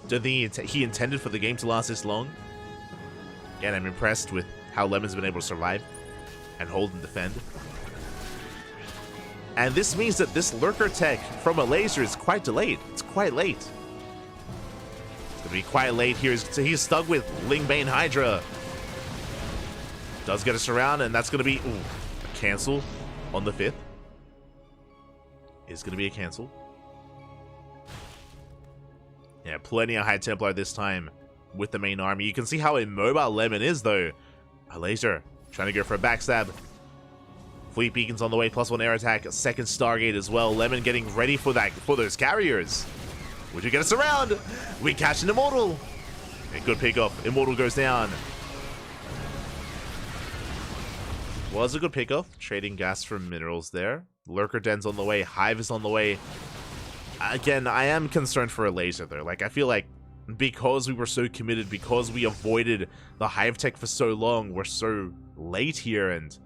Speaker 5: Don't think he intended for the game to last this long. Again, I'm impressed with how Lemon's been able to survive and hold and defend. And this means that this lurker tech from a Laser is quite delayed. It's quite late. It's gonna be quite late here. So he's stuck with Lingbane Hydra. Does get us around, and that's gonna be a cancel on the 5th. Is gonna be a cancel. Yeah, plenty of High Templar this time with the main army. You can see how immobile Lemon is, though. A Laser trying to go for a backstab. Fleet beacons on the way, +1 air attack, a second Stargate as well. Lemon getting ready for those carriers. Would you get us around? We catch an Immortal. A good pickoff. Immortal goes down. Was a good pickoff. Trading gas for minerals there. Lurker Den's on the way. Hive is on the way. Again, I am concerned for a Laser there. Like, I feel like because we were so committed, because we avoided the Hive tech for so long, we're so late here. And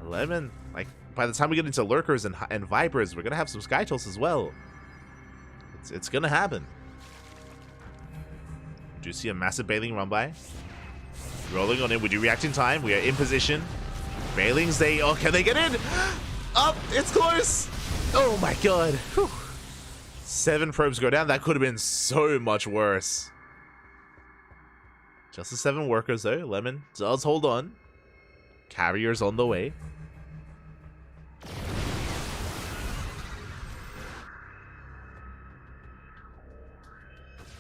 Speaker 5: Lemon, like, by the time we get into Lurkers and Vipers, we're going to have some Skytulls as well. It's going to happen. Do you see a massive Bailing run by? Rolling on in. Would you react in time? We are in position. Bailings, can they get in? Up! It's close! Oh my god. Whew. 7 probes go down. That could have been so much worse. Just the 7 workers, though. Lemon does hold on. Carriers on the way.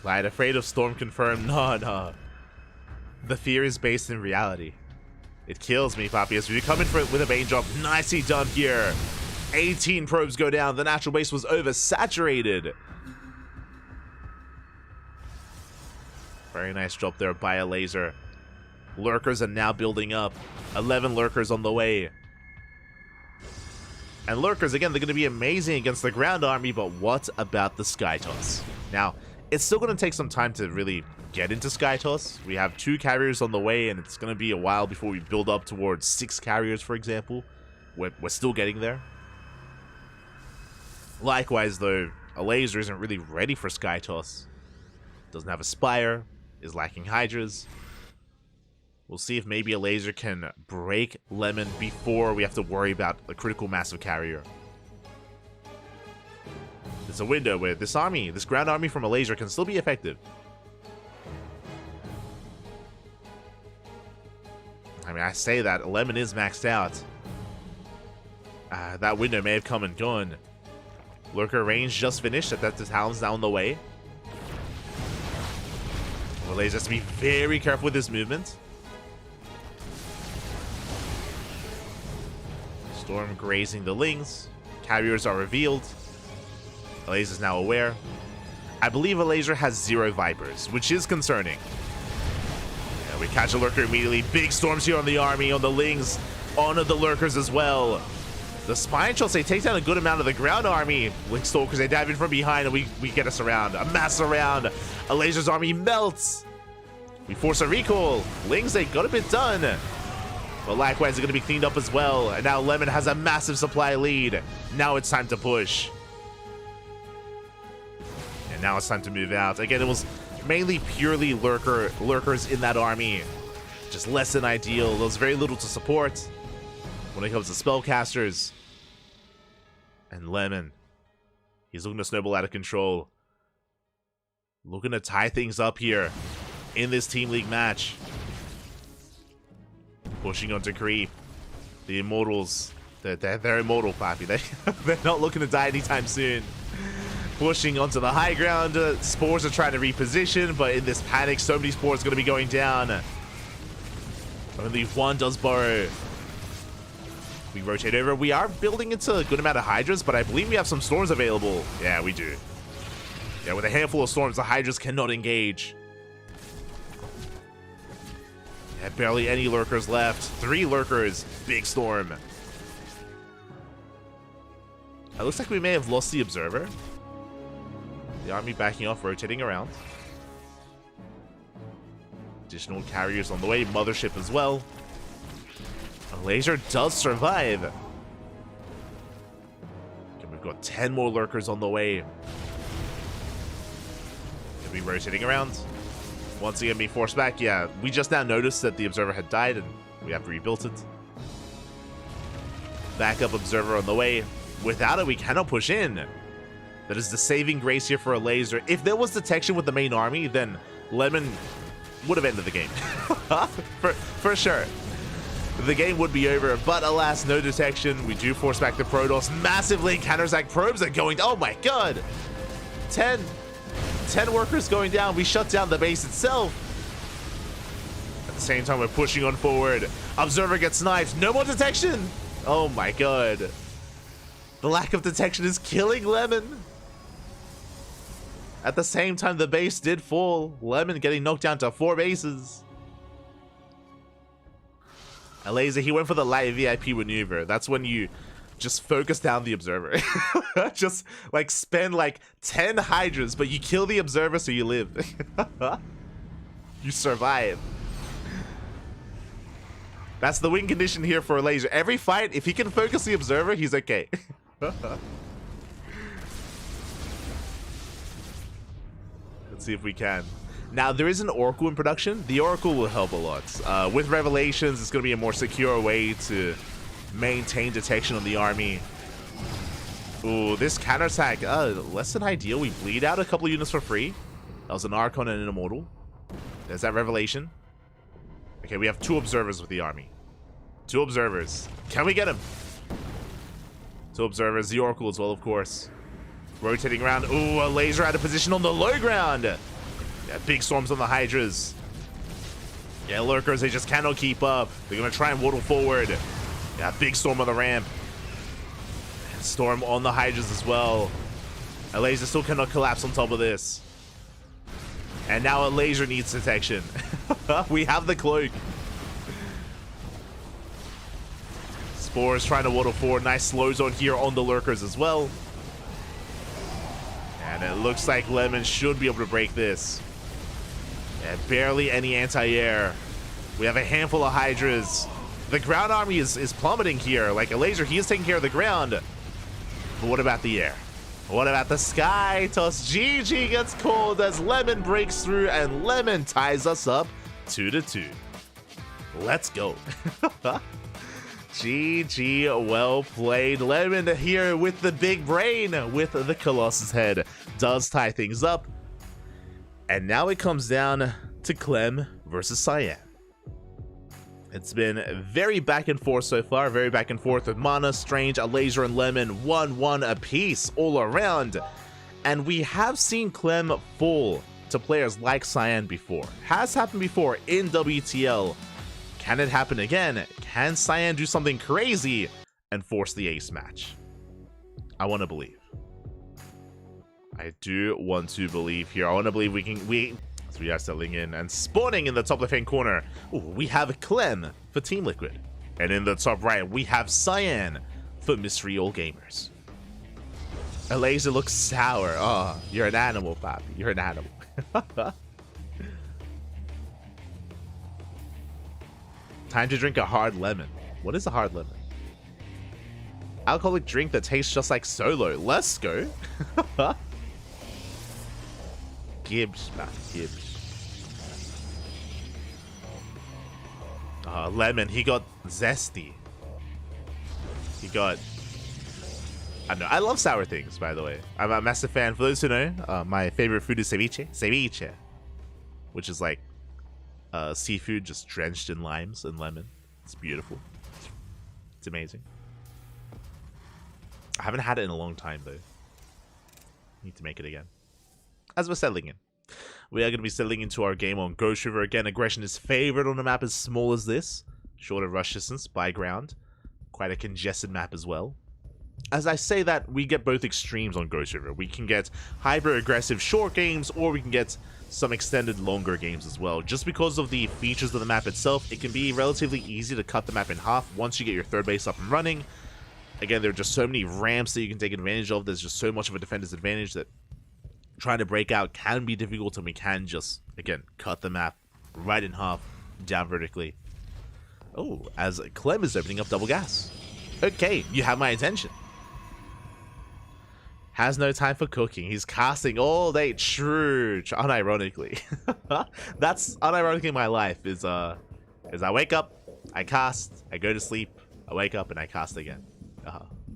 Speaker 5: Light, afraid of storm confirmed. No. The fear is based in reality. It kills me, Papi, as we come in with a Bane drop. Nicely done here. 18 probes go down. The natural base was oversaturated. Very nice drop there by a Laser. Lurkers are now building up. 11 Lurkers on the way. And Lurkers, again, they're going to be amazing against the ground army, but what about the Sky Toss? Now, it's still going to take some time to really get into Skytoss. We have 2 carriers on the way, and it's going to be a while before we build up towards 6 carriers, for example. We're still getting there. Likewise, though, a laser isn't really ready for Skytoss. Doesn't have a Spire, is lacking Hydras. We'll see if maybe a laser can break Lemon before we have to worry about a critical massive carrier. There's a window where this ground army from a laser can still be effective. I mean, I say that, Lemon is maxed out. That window may have come and gone. Lurker range just finished, that's the Talon's now on the way. Well, laser has to be very careful with his movement. Storm grazing the Lings. Carriers are revealed. Laser is now aware. I believe a laser has 0 Vipers, which is concerning. Yeah, we catch a Lurker immediately. Big storms here on the army, on the Lings, on the Lurkers as well. The Spine Shots, they take down a good amount of the ground army. Link Stalkers, they dive in from behind, and we get us around. A mass surround. A laser's army melts. We force a recall. Lings, they got a bit done. But likewise, they're going to be cleaned up as well. And now Lemon has a massive supply lead. Now it's time to push. And now it's time to move out. Again, it was mainly purely lurkers in that army. Just less than ideal. There was very little to support when it comes to spellcasters. And Lemon, he's looking to snowball out of control. Looking to tie things up here in this Team League match. Pushing onto creep. The Immortals, they're immortal, Pappy. They're not looking to die anytime soon. Pushing onto the high ground. Spores are trying to reposition, but in this panic, so many Spores are going to be going down. Only one does burrow. We rotate over. We are building into a good amount of Hydras, but I believe we have some Storms available. Yeah, we do. Yeah, with a handful of Storms, the Hydras cannot engage. Yeah, barely any Lurkers left. 3 Lurkers. Big Storm. It looks like we may have lost the Observer. The army backing off, rotating around. Additional carriers on the way. Mothership as well. A laser does survive. Okay, we've got 10 more Lurkers on the way. Gonna be rotating around. Once again, being forced back. Yeah, we just now noticed that the Observer had died, and we have rebuilt it. Backup Observer on the way. Without it, we cannot push in. That is the saving grace here for a laser. If there was detection with the main army, then Lemon would have ended the game. for sure. The game would be over, but alas, no detection. We do force back the Protoss. Massively counter-attack probes are going. Oh my god! 10 workers going down. We shut down the base itself. At the same time, we're pushing on forward. Observer gets sniped. No more detection! Oh my god. The lack of detection is killing Lemon. At the same time, the base did fall. Lemon getting knocked down to 4 bases. A laser, he went for the light VIP maneuver. That's when you just focus down the Observer. Just like spend like 10 Hydras, but you kill the Observer so you live. You survive. That's the win condition here for a laser. Every fight, if he can focus the Observer, he's okay. Let's see if we can. Now, there is an Oracle in production. The Oracle will help a lot. With Revelations, it's going to be a more secure way to maintain detection on the army. Ooh, this counterattack, less than ideal. We bleed out a couple of units for free. That was an Archon and an Immortal. There's that Revelation. Okay, we have 2 Observers with the army. 2 Observers. Can we get him? 2 Observers. The Oracle as well, of course. Rotating around. Ooh, a laser out of position on the low ground. Yeah, big storms on the Hydras. Yeah, Lurkers, they just cannot keep up. They're going to try and waddle forward. Yeah, big storm on the ramp. And storm on the Hydras as well. A laser still cannot collapse on top of this. And now a laser needs detection. We have the cloak. Spores trying to waddle forward. Nice slow zone here on the Lurkers as well. And it looks like Lemon should be able to break this. And barely any anti-air. We have a handful of Hydras. The ground army is plummeting here. Like a laser, he is taking care of the ground. But what about the air? What about the sky toss? GG gets called as Lemon breaks through, and Lemon ties us up 2-2. Let's go. GG, well played. Lemon here with the big brain, with the Colossus head. Does tie things up. And now it comes down to Clem versus Cyan. It's been very back and forth so far, very back and forth with Mana, Strange, Alazer, and Lemon 1-1 apiece all around. And we have seen Clem fall to players like Cyan before. Has happened before in WTL. Can it happen again? Can Cyan do something crazy and force the ace match? I want to believe. I do want to believe here. I want to believe we can... So we are settling in and spawning in the top left-hand corner. Ooh, we have Clem for Team Liquid. And in the top right, we have Cyan for Mystery All Gamers. Alazer looks sour. Oh, you're an animal, Papi. You're an animal. Time to drink a hard lemon. What is a hard lemon? Alcoholic drink that tastes just like Solo. Let's go. Gibbs, man. Gibbs. Lemon, he got zesty. He got... I don't know. I love sour things, by the way. I'm a massive fan. For those who know, my favorite food is ceviche. Ceviche. Which is like seafood just drenched in limes and lemon. It's beautiful. It's amazing. I haven't had it in a long time, though. Need to make it again. As we're settling in, we are going to be settling into our game on Ghost River. Again, aggression is favored on a map as small as this. Shorter rush distance by ground. Quite a congested map as well. As I say that, we get both extremes on Ghost River. We can get hyper-aggressive short games, or we can get some extended longer games as well. Just because of the features of the map itself, it can be relatively easy to cut the map in half once you get your third base up and running. Again, there are just so many ramps that you can take advantage of. There's just so much of a defender's advantage that trying to break out can be difficult, and we can just, again, cut the map right in half, down vertically. Oh, as Clem is opening up double gas. Okay, you have my attention. Has no time for cooking. He's casting all day. True, unironically. That's unironically my life, is I wake up, I cast, I go to sleep, I wake up, and I cast again.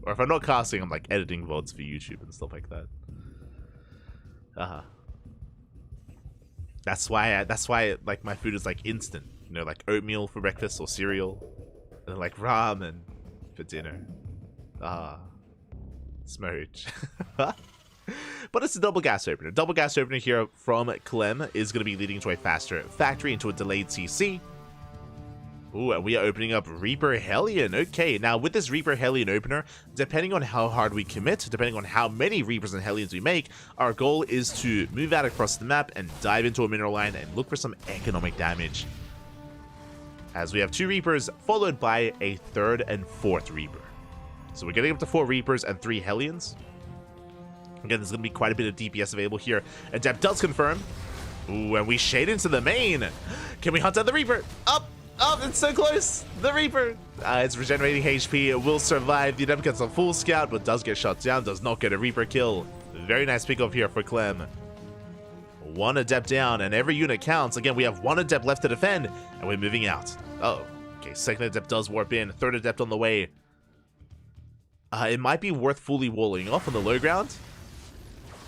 Speaker 5: Or if I'm not casting, I'm like editing VODs for YouTube and stuff like that. That's why like my food is like instant, you know, like oatmeal for breakfast or cereal, and like ramen for dinner. Smooch. But it's a double gas opener. Double gas opener here from Clem is going to be leading to a faster factory into a delayed CC. Ooh, and we are opening up Reaper Hellion. Okay, now with this Reaper Hellion opener, depending on how hard we commit, depending on how many Reapers and Hellions we make, our goal is to move out across the map and dive into a mineral line and look for some economic damage. As we have 2 Reapers, followed by a 3rd and 4th Reaper. So we're getting up to 4 Reapers and 3 Hellions. Again, there's going to be quite a bit of DPS available here. Adept does confirm. Ooh, and we shade into the main. Can we hunt down the Reaper? Up! Oh, it's so close! The Reaper! It's regenerating HP. It will survive. The Adept gets a full scout, but does get shot down. Does not get a Reaper kill. Very nice pick up here for Clem. 1 Adept down, and every unit counts. Again, we have 1 Adept left to defend, and we're moving out. Oh, okay. 2nd Adept does warp in. 3rd Adept on the way. It might be worth fully walling off on the low ground.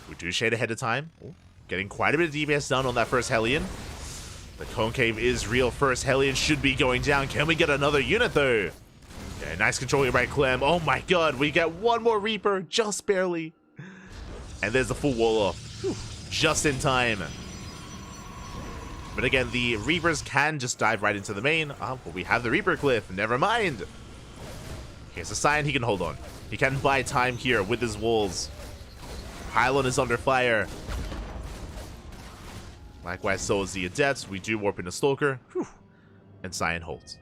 Speaker 5: We do shade ahead of time. Ooh, getting quite a bit of DPS done on that first Hellion. The concave is real. First Hellion should be going down. Can we get another unit, though? Okay, nice control here by Clem. Oh my god, we get 1 more Reaper, just barely. And there's the full wall off. Whew, just in time. But again, the Reapers can just dive right into the main. But we have the Reaper cliff. Never mind. Here's a sign he can hold on. He can buy time here with his walls. Pylon is under fire. Likewise, so is the Adept. We do warp into Stalker. Whew. And Cyan holds.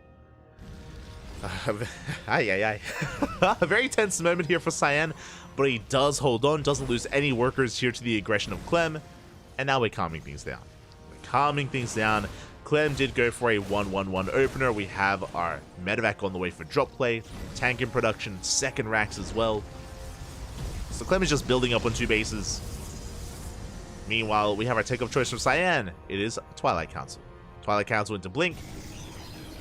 Speaker 5: A very tense moment here for Cyan, but he does hold on, doesn't lose any workers here to the aggression of Clem. And now we're calming things down. We're calming things down. Clem did go for a 1-1-1 opener. We have our medevac on the way for drop play. Tank in production, second racks as well. So Clem is just building up on 2 bases. Meanwhile, we have our take-off choice from Cyan. It is Twilight Council. Twilight Council into Blink.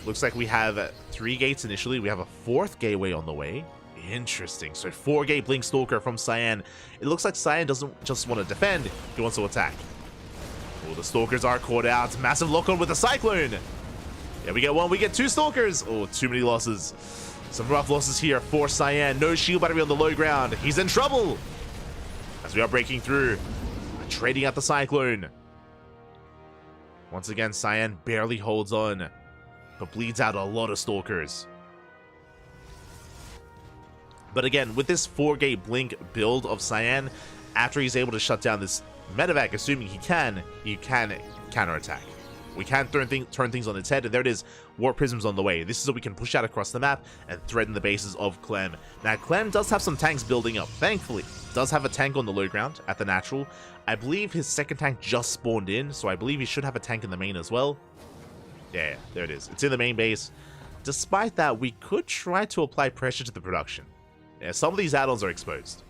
Speaker 5: Looks like we have 3 gates initially. We have a 4th gateway on the way. Interesting. So 4-gate Blink Stalker from Cyan. It looks like Cyan doesn't just want to defend, he wants to attack. Oh, the Stalkers are caught out. Massive lock-on with the Cyclone. Yeah, we get 1, we get 2 Stalkers. Oh, too many losses. Some rough losses here for Cyan. No shield battery on the low ground. He's in trouble. As we are breaking through. Trading out the Cyclone. Once again, Cyan barely holds on. But bleeds out a lot of Stalkers. But again, with this 4-gate Blink build of Cyan, after he's able to shut down this medevac, assuming he can counterattack. We can turn things on its head, and there it is, Warp Prisms on the way. This is so we can push out across the map and threaten the bases of Clem. Now, Clem does have some tanks building up, thankfully. Does have a tank on the low ground at the natural. I believe his second tank just spawned in, so I believe he should have a tank in the main as well. Yeah, there it is. It's in the main base. Despite that, we could try to apply pressure to the production. Yeah, some of these add-ons are exposed.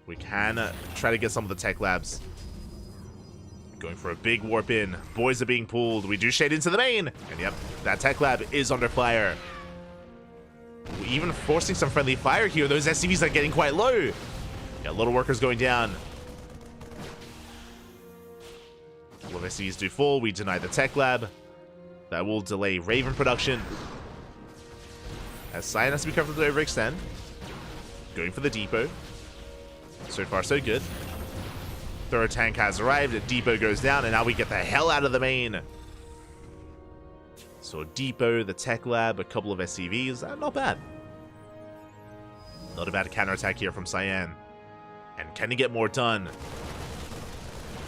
Speaker 5: We can try to get some of the tech labs. Going for a big warp in. Boys are being pulled. We do shade into the main. And yep, that tech lab is under fire. We're even forcing some friendly fire here. Those SCVs are getting quite low. Yeah, a lot of workers going down. A lot of SCVs do fall. We deny the tech lab. That will delay Raven production. As Cyan has to be careful to overextend. Going for the depot. So far, so good. Third tank has arrived, a depot goes down, and now we get the hell out of the main. So depot, the tech lab, a couple of SCVs, not bad. Not a bad counterattack here from Cyan. And can he get more done?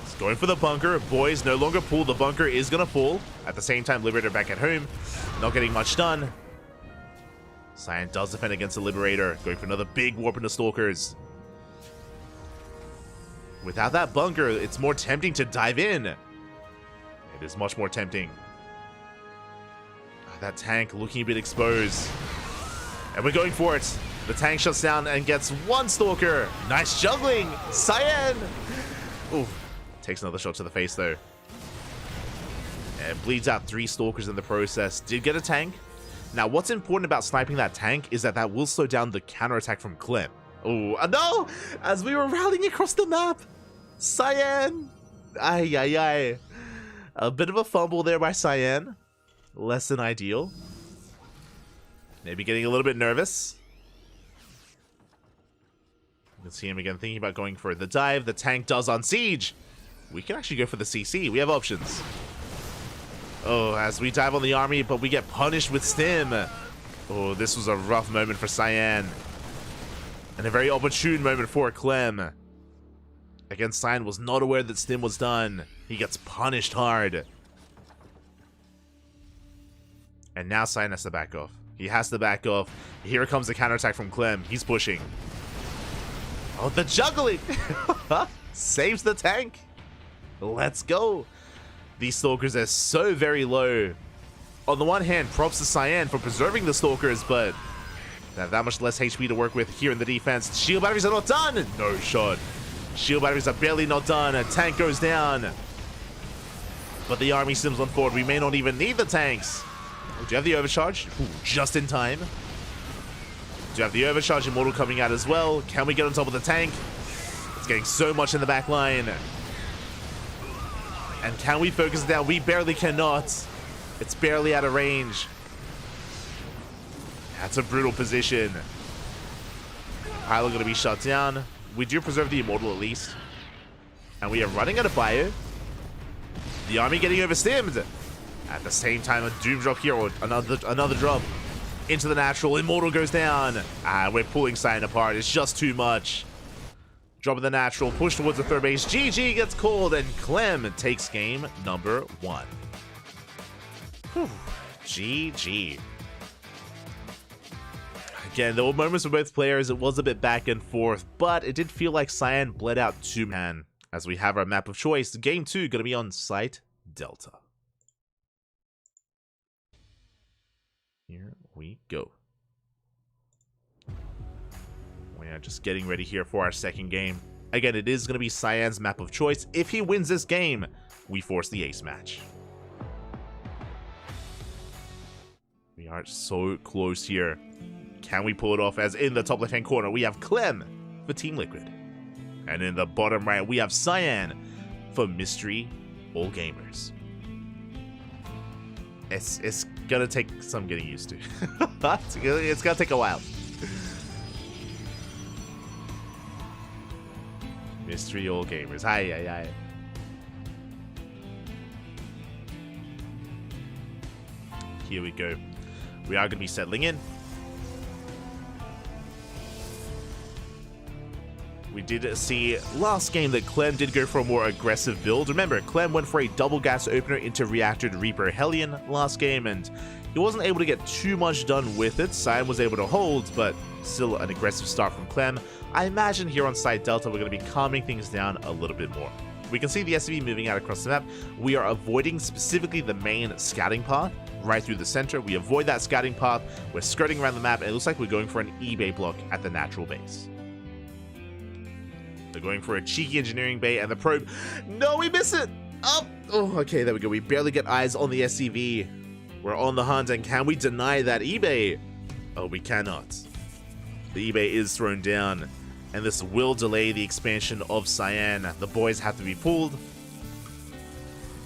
Speaker 5: He's going for the bunker. Boys no longer pull. The bunker is going to fall. At the same time, Liberator back at home. Not getting much done. Cyan does defend against the Liberator. Going for another big warp into Stalkers. Without that bunker, it's more tempting to dive in. It is much more tempting. That tank looking a bit exposed. And we're going for it. The tank shuts down and gets 1 Stalker. Nice juggling. Cyan. Ooh. Takes another shot to the face, though. And bleeds out 3 Stalkers in the process. Did get a tank. Now, what's important about sniping that tank is that will slow down the counterattack from Clem. Oh, no! As we were rallying across the map. Cyan! Ay, ay, ay. A bit of a fumble there by Cyan. Less than ideal. Maybe getting a little bit nervous. You can see him again thinking about going for the dive. The tank does on siege. We can actually go for the CC. We have options. Oh, as we dive on the army, but we get punished with stim. Oh, this was a rough moment for Cyan. And a very opportune moment for Clem. Again, Cyan was not aware that stim was done. He gets punished hard. And now Cyan has to back off. He has to back off. Here comes the counterattack from Clem. He's pushing. Oh, the juggling! Saves the tank. Let's go. These Stalkers are so very low. On the one hand, props to Cyan for preserving the Stalkers, but they have that much less HP to work with here in the defense. Shield batteries are not done. No shot. Shield batteries are barely not done. A tank goes down. But the army sims on forward. We may not even need the tanks. Do you have the overcharge? Ooh, just in time. Do you have the overcharge immortal coming out as well? Can we get on top of the tank? It's getting so much in the back line. And can we focus it down? We barely cannot. It's barely out of range. That's a brutal position. Pilot going to be shut down. We do preserve the immortal at least. And we are running out of bio. The army getting overstimmed. At the same time, a doom drop here, or another drop into the natural. Immortal goes down. We're pulling Cyan apart. It's just too much. Drop in the natural, push towards the third base. GG gets called, and Clem takes game number 1. Whew. GG. Again, there were moments for both players. It was a bit back and forth, but it did feel like Cyan bled out 2 man. as we have our map of choice. Game 2 going to be on Site Delta. Here we go. We are just getting ready here for our second game. Again, it is going to be Cyan's map of choice. If he wins this game, we force the ace match. We are so close here. Can we pull it off? As in the top left-hand corner, we have Clem for Team Liquid. And in the bottom right, we have Cyan for Mystery All Gamers. It's gonna take some getting used to. It's gonna take a while. Mystery All Gamers. Hi. Here we go. We are going to be settling in. We did see last game that Clem did go for a more aggressive build. Remember, Clem went for a double gas opener into Reactored Reaper Hellion last game, and he wasn't able to get too much done with it. Cyan was able to hold, but still an aggressive start from Clem. I imagine here on Site Delta, we're going to be calming things down a little bit more. We can see the SCV moving out across the map. We are avoiding specifically the main scouting path right through the center. We avoid that scouting path. We're skirting around the map, and it looks like we're going for an eBay block at the natural base. They're going for a cheeky engineering bay, and the probe. No, we miss it! Oh, okay, there we go. We barely get eyes on the SCV. We're on the hunt, and can we deny that eBay? Oh, we cannot. The eBay is thrown down, and this will delay the expansion of Cyan. The boys have to be pulled.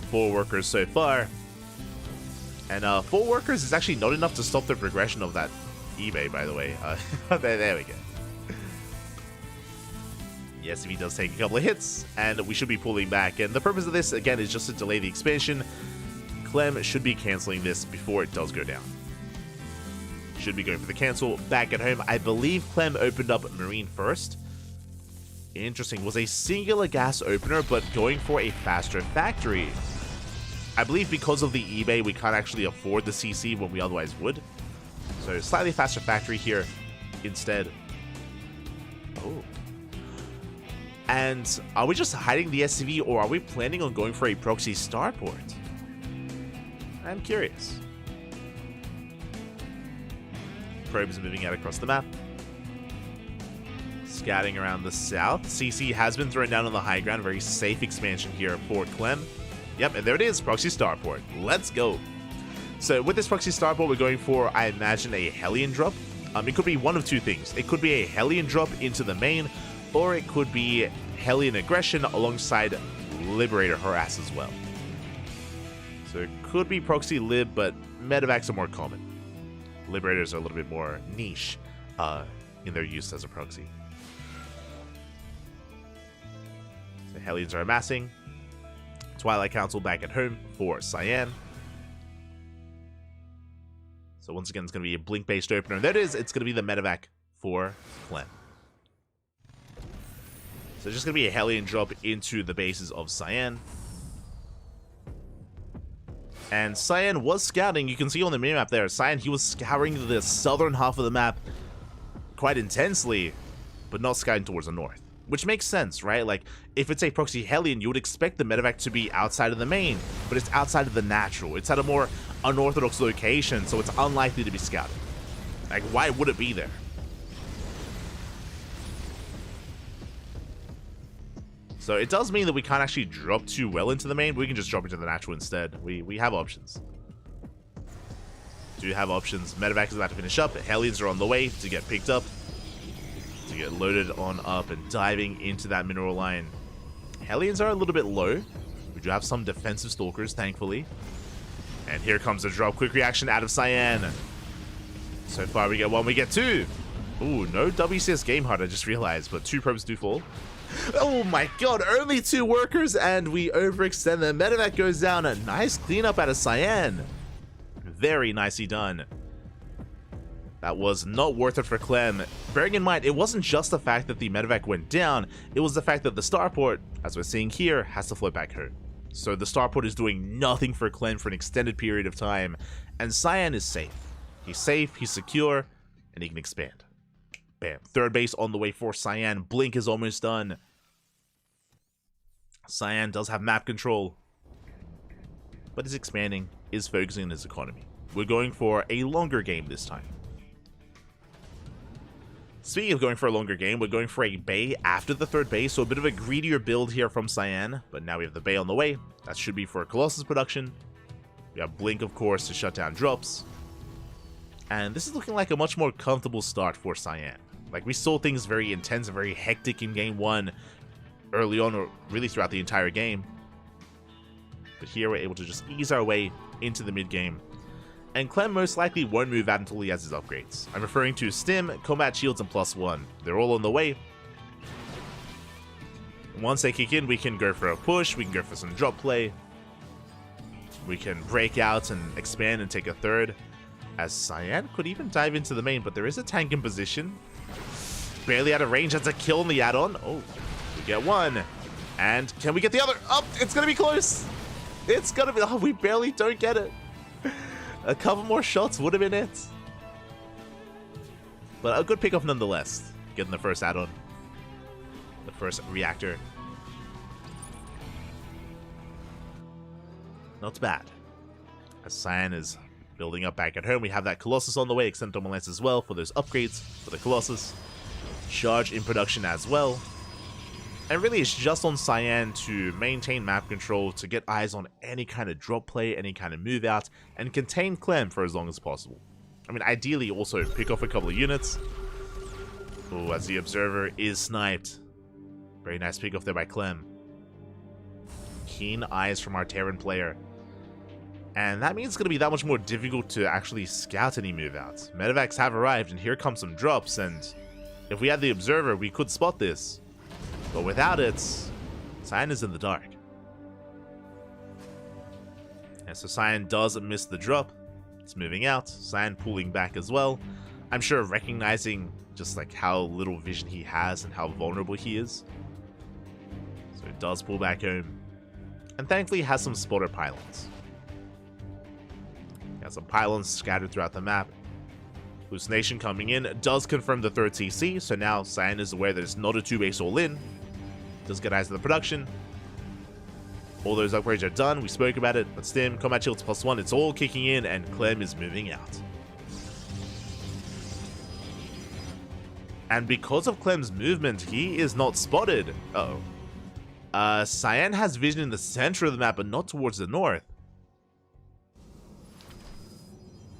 Speaker 5: 4 workers so far. And 4 workers is actually not enough to stop the progression of that eBay, by the way. There we go. Yes, if he does take a couple of hits, and we should be pulling back. And the purpose of this, again, is just to delay the expansion. Clem should be canceling this before it does go down. Should be going for the cancel back at home. I believe Clem opened up Marine first. Interesting. Was a singular gas opener, but going for a faster factory. I believe because of the eBay, we can't actually afford the CC when we otherwise would. So slightly faster factory here instead. Oh. And are we just hiding the SCV, or are we planning on going for a proxy starport? I'm curious. Probes moving out across the map. Scouting around the south. CC has been thrown down on the high ground. Very safe expansion here for Clem. Yep, and there it is, proxy starport. Let's go. So with this proxy starport, we're going for, I imagine, a Hellion drop. It could be one of two things. It could be a Hellion drop into the main, or it could be Hellion aggression alongside Liberator harass as well. So it could be proxy lib, but medevacs are more common. Liberators are a little bit more niche in their use as a proxy. So Hellions are amassing. Twilight Council back at home for Cyan. So once again, it's going to be a blink-based opener. And there it is. It's going to be the medevac for Clem. So just going to be a Hellion drop into the bases of Cyan. And Cyan was scouting. You can see on the minimap there, Cyan, he was scouring the southern half of the map quite intensely, but not scouting towards the north. Which makes sense, right? Like, if it's a proxy Hellion, you would expect the medevac to be outside of the main, but it's outside of the natural. It's at a more unorthodox location, so it's unlikely to be scouted. Like, why would it be there? So it does mean that we can't actually drop too well into the main, but we can just drop into the natural instead. We have options. Do have options. Medevac is about to finish up. Hellions are on the way to get picked up, to get loaded on up and diving into that mineral line. Hellions are a little bit low. We do have some defensive stalkers, thankfully. And here comes the drop. Quick reaction out of Cyan. So far we get 1, we get 2. Ooh, no WCS game hard, I just realized, but 2 probes do fall. Oh my god, only 2 workers, and we overextend them. Medevac goes down. A nice cleanup out of Cyan. Very nicely done. That was not worth it for Clem. Bearing in mind, it wasn't just the fact that the medevac went down, it was the fact that the starport, as we're seeing here, has to float back home. So the starport is doing nothing for Clem for an extended period of time, and Cyan is safe. He's safe, he's secure, and he can expand. Bam. Third base on the way for Cyan. Blink is almost done. Cyan does have map control, but is expanding, is focusing on his economy. We're going for a longer game this time. Speaking of going for a longer game, we're going for a Bay after the third Bay, so a bit of a greedier build here from Cyan, but now we have the Bay on the way. That should be for Colossus production. We have Blink, of course, to shut down drops. And this is looking like a much more comfortable start for Cyan. Like, we saw things very intense and very hectic in game 1 early on, or really throughout the entire game. But here we're able to just ease our way into the mid-game. And Clem most likely won't move out until he has his upgrades. I'm referring to Stim, Combat Shields, and +1. They're all on the way. Once they kick in, we can go for a push, we can go for some drop play. We can break out and expand and take a third. As Cyan could even dive into the main, but there is a tank in position. Barely out of range, that's a kill on the add-on. Oh, we get one. And can we get the other? Oh, it's gonna be close. It's gonna be, oh, we barely don't get it. A couple more shots would have been it. But a good pickoff nonetheless. Getting the first add-on. The first reactor. Not bad. As Cyan is building up back at home, we have that Colossus on the way. Extended Lance as well for those upgrades for the Colossus. Charge in production as well. And really it's just on Cyan to maintain map control, to get eyes on any kind of drop play, any kind of move out, and contain Clem for as long as possible. I mean, ideally also pick off a couple of units. Oh, as the Observer is sniped. Very nice pick off there by Clem. Keen eyes from our Terran player. And that means it's going to be that much more difficult to actually scout any move outs. Medevacs have arrived, and here come some drops, and if we had the Observer, we could spot this. But without it, Cyan is in the dark. And so Cyan does miss the drop. It's moving out. Cyan pulling back as well. I'm sure recognizing just like how little vision he has and how vulnerable he is. So it does pull back home. And thankfully has some spotter pylons. He has some pylons scattered throughout the map. Hallucination coming in does confirm the third CC, so now Cyan is aware that it's not a 2-base all-in. Does get eyes of the production. All those upgrades are done, we spoke about it, but Stim, Combat Shields +1, it's all kicking in, and Clem is moving out. And because of Clem's movement, he is not spotted. Uh-oh. Cyan has vision in the center of the map, but not towards the north.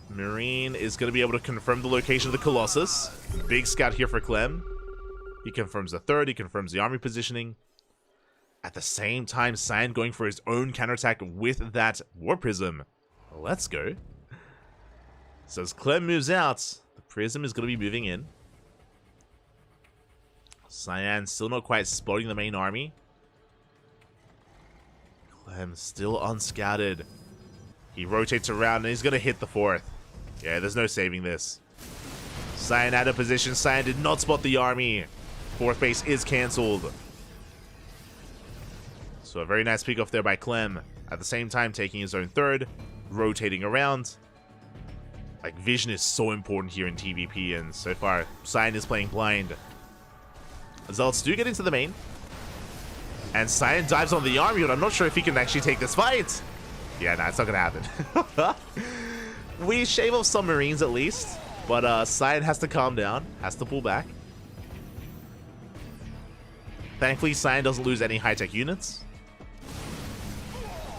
Speaker 5: Marine is going to be able to confirm the location of the Colossus. Big scout here for Clem. He confirms the third, he confirms the army positioning. At the same time, Cyan going for his own counterattack with that War Prism. Let's go. So as Clem moves out, the Prism is going to be moving in. Cyan still not quite spotting the main army. Clem still unscouted. He rotates around and he's going to hit the fourth. Yeah, there's no saving this. Cyan out of position. Cyan did not spot the army. Fourth base is cancelled. So a very nice pick off there by Clem. At the same time, taking his own third, rotating around. Like, vision is so important here in TVP, and so far, Cyan is playing blind. Zealots do get into the main. And Cyan dives on the army, but I'm not sure if he can actually take this fight. Yeah, nah, it's not gonna happen. We shave off some Marines at least, but Cyan has to calm down, has to pull back. Thankfully, Cyan doesn't lose any high-tech units.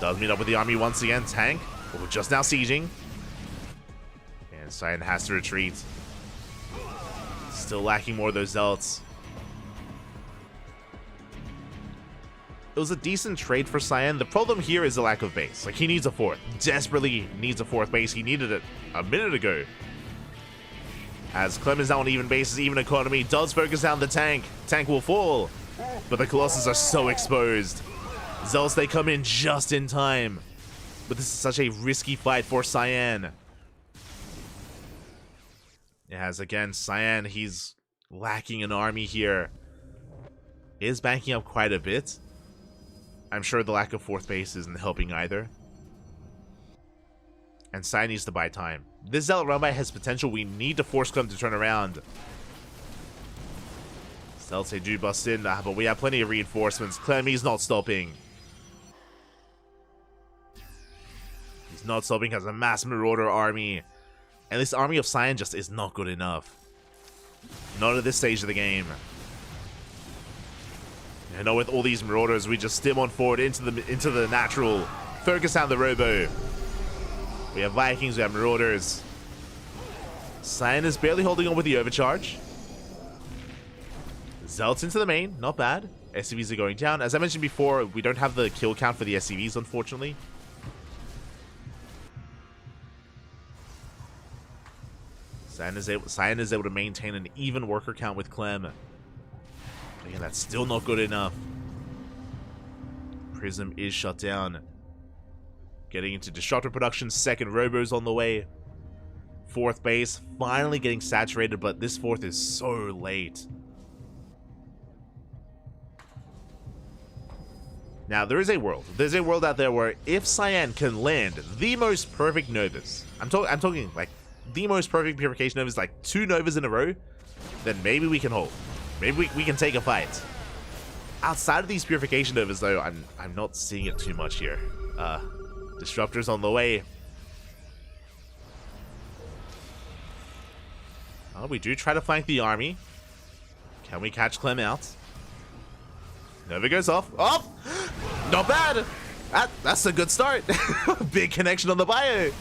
Speaker 5: Does meet up with the army once again. Tank, oh, just now sieging. And Cyan has to retreat. Still lacking more of those zealots. It was a decent trade for Cyan. The problem here is the lack of base. Like, he needs a fourth. Desperately needs a fourth base. He needed it a minute ago. As Clem is now on even bases, even economy, does focus down the tank. Tank will fall. But the Colossus are so exposed. Zealots, they come in just in time. But this is such a risky fight for Cyan. As again, Cyan, he's lacking an army here. Is banking up quite a bit. I'm sure the lack of fourth base isn't helping either. And Cyan needs to buy time. This Zealot run by has potential. We need to force Clem to turn around. Zeltse do bust in, but we have plenty of reinforcements. Clemmy's not stopping. He's not stopping, has a mass Marauder army. And this army of Cyan just is not good enough. Not at this stage of the game. You know, with all these Marauders, we just stim on forward into the natural. Focus down the Robo. We have Vikings, we have Marauders. Cyan is barely holding on with the overcharge. Zelts into the main, not bad. SCVs are going down. As I mentioned before, we don't have the kill count for the SCVs, unfortunately. Cyan is able to maintain an even worker count with Clem. Again, that's still not good enough. Prism is shut down. Getting into Disruptor production. Second Robo's on the way. Fourth base finally getting saturated, but this fourth is so late. Now, there's a world out there where if Cyan can land the most perfect Novas, I'm talking like the most perfect Purification Novas, like 2 Novas in a row, then maybe we can hold. Maybe we can take a fight. Outside of these Purification Novas, though, I'm not seeing it too much here. Disruptors on the way. We do try to flank the army. Can we catch Clem out? Nova goes off. Oh! Not bad! That's a good start. Big connection on the bio.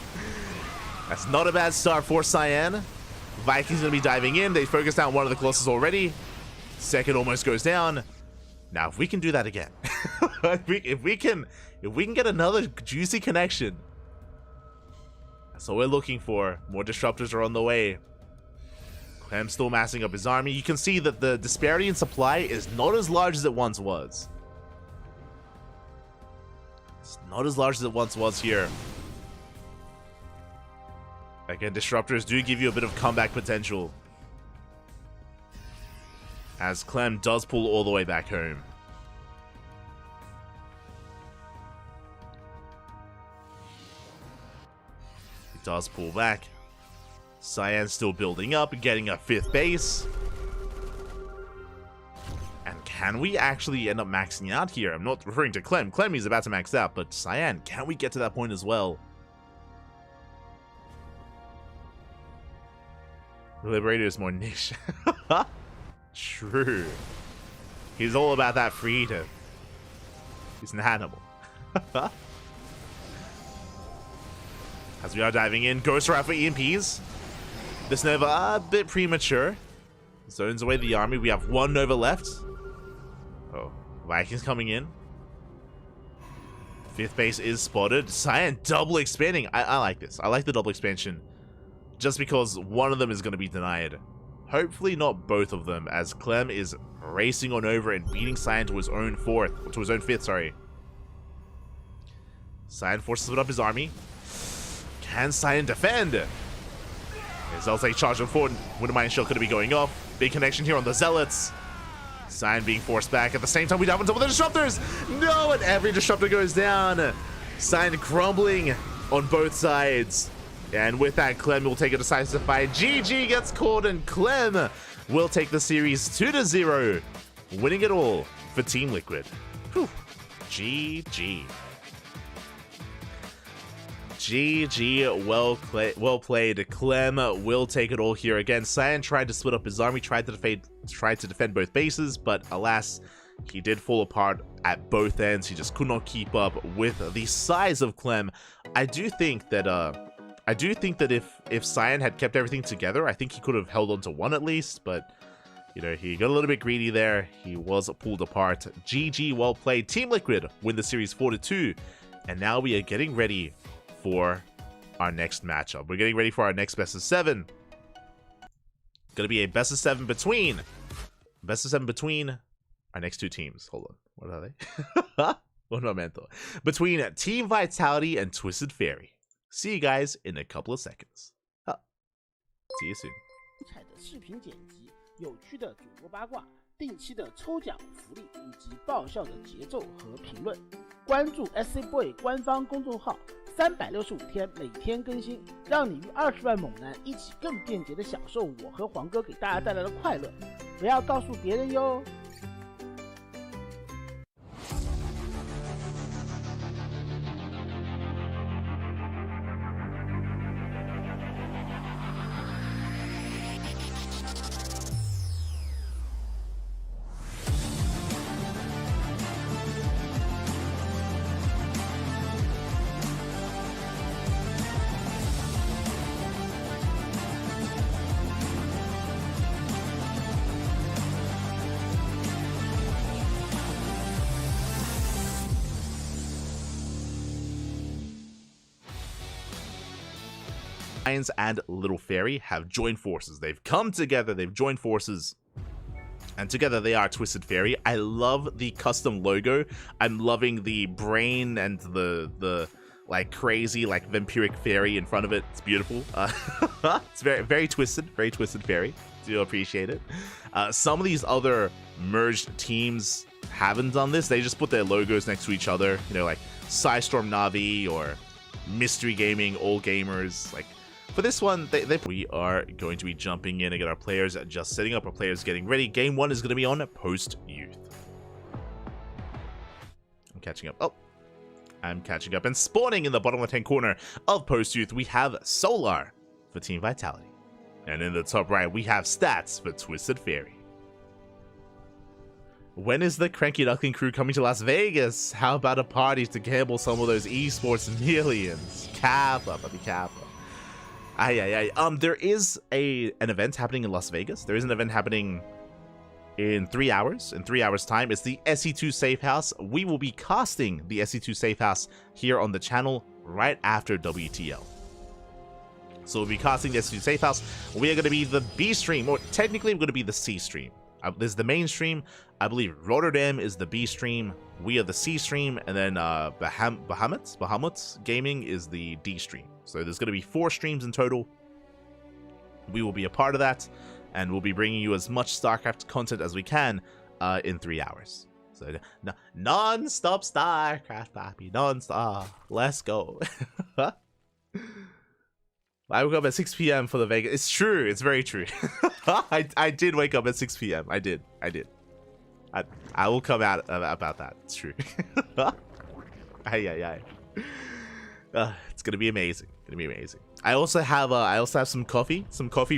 Speaker 5: That's not a bad start for Cyan. Vikings gonna be diving in. They focus down one of the Colossus already. Second almost goes down. Now, if we can do that again, if we can get another juicy connection, that's what we're looking for. More disruptors are on the way. Clem's still massing up his army. You can see that the disparity in supply is not as large as it once was. It's not as large as it once was here. Again, disruptors do give you a bit of comeback potential, as Clem does pull all the way back home. He does pull back. Cyan's still building up, getting a 5th base. And can we actually end up maxing out here? I'm not referring to Clem. Clem is about to max out, but Cyan, can we get to that point as well? The Liberator is more niche. True. He's all about that freedom. He's an animal. As we are diving in, Ghost Rider for EMPs. This Nova a bit premature. Zones away the army. We have 1 Nova left. Oh, Vikings coming in. 5th base is spotted. Cyan double expanding. I like this. I like the double expansion. Just because one of them is going to be denied. Hopefully not both of them, as Clem is racing on over and beating Cyan to his own 5th, sorry. Cyan forces to split up his army. Can Cyan defend? Zeltse charging forward. Wouldn't mind shell could be going off. Big connection here on the Zealots. Cyan being forced back. At the same time, we dive on top of the disruptors. No, and every disruptor goes down. Cyan crumbling on both sides. And with that, Clem will take a decisive fight. GG gets called, and Clem will take the series 2-0, winning it all for Team Liquid. Whew. GG. GG, well played. Clem will take it all here. Again, Cyan tried to split up his army, tried to defend both bases, but alas, he did fall apart at both ends. He just could not keep up with the size of Clem. I do think that if Cyan had kept everything together, I think he could have held on to 1 at least, but you know, he got a little bit greedy there. He was pulled apart. GG, well played. Team Liquid win the series 4-2, and now we are getting ready for our next matchup. We're getting ready for our next best of 7. Gonna be a best of 7 between our next 2 teams. Hold on, what are they? Un momento. Between Team Vitality and Twisted Fairy. See you guys in a couple of seconds. See you soon.
Speaker 4: 精彩的视频剪辑，有趣的主播八卦，定期的抽奖福利以及爆笑的节奏和评论。关注 SC Boy 官方公众号，365天每天更新，让你与20万猛男一起更便捷的享受我和黄哥给大家带来的快乐。不要告诉别人哟。
Speaker 5: Lions and Little Fairy have joined forces. They've come together, they've joined forces, and together they are Twisted Fairy. I love the custom logo. I'm loving the brain and the like crazy like vampiric fairy in front of it. It's beautiful. It's very twisted fairy. Do appreciate it. Some of these other merged teams haven't done this. They just put their logos next to each other, you know, like Psystorm Navi or Mystery Gaming, All Gamers. Like for this one, we are going to be jumping in and get our players just setting up, our players getting ready. Game 1 is going to be on Post Youth. I'm catching up. Oh, I'm catching up and spawning in the bottom left-hand corner of Post Youth. We have Solar for Team Vitality. And in the top right, we have Stats for Twisted Fairy. When is the CranKy Duckling crew coming to Las Vegas? How about a party to gamble some of those esports millions? Kappa, puppy Kappa. There is an event happening in Las Vegas. There is an event happening in 3 hours. In 3 hours time, it's the SE2 Safe House. We will be casting the SE2 Safe House here on the channel right after WTL. So we'll be casting the SE2 Safe House. We are going to be the B stream, or technically we're going to be the C stream. This is the main stream. I believe Rotterdam is the B stream. We are the C stream, and then Bahamut Gaming is the D stream. So there's going to be 4 streams in total. We will be a part of that, and we'll be bringing you as much StarCraft content as we can in 3 hours. So non-stop StarCraft, papi, non-stop. Let's go. I woke up at 6 p.m. for the Vegas. It's true. It's very true. I did wake up at 6 p.m. I did. I will come out about that. It's true. It's gonna be amazing. I also have some coffee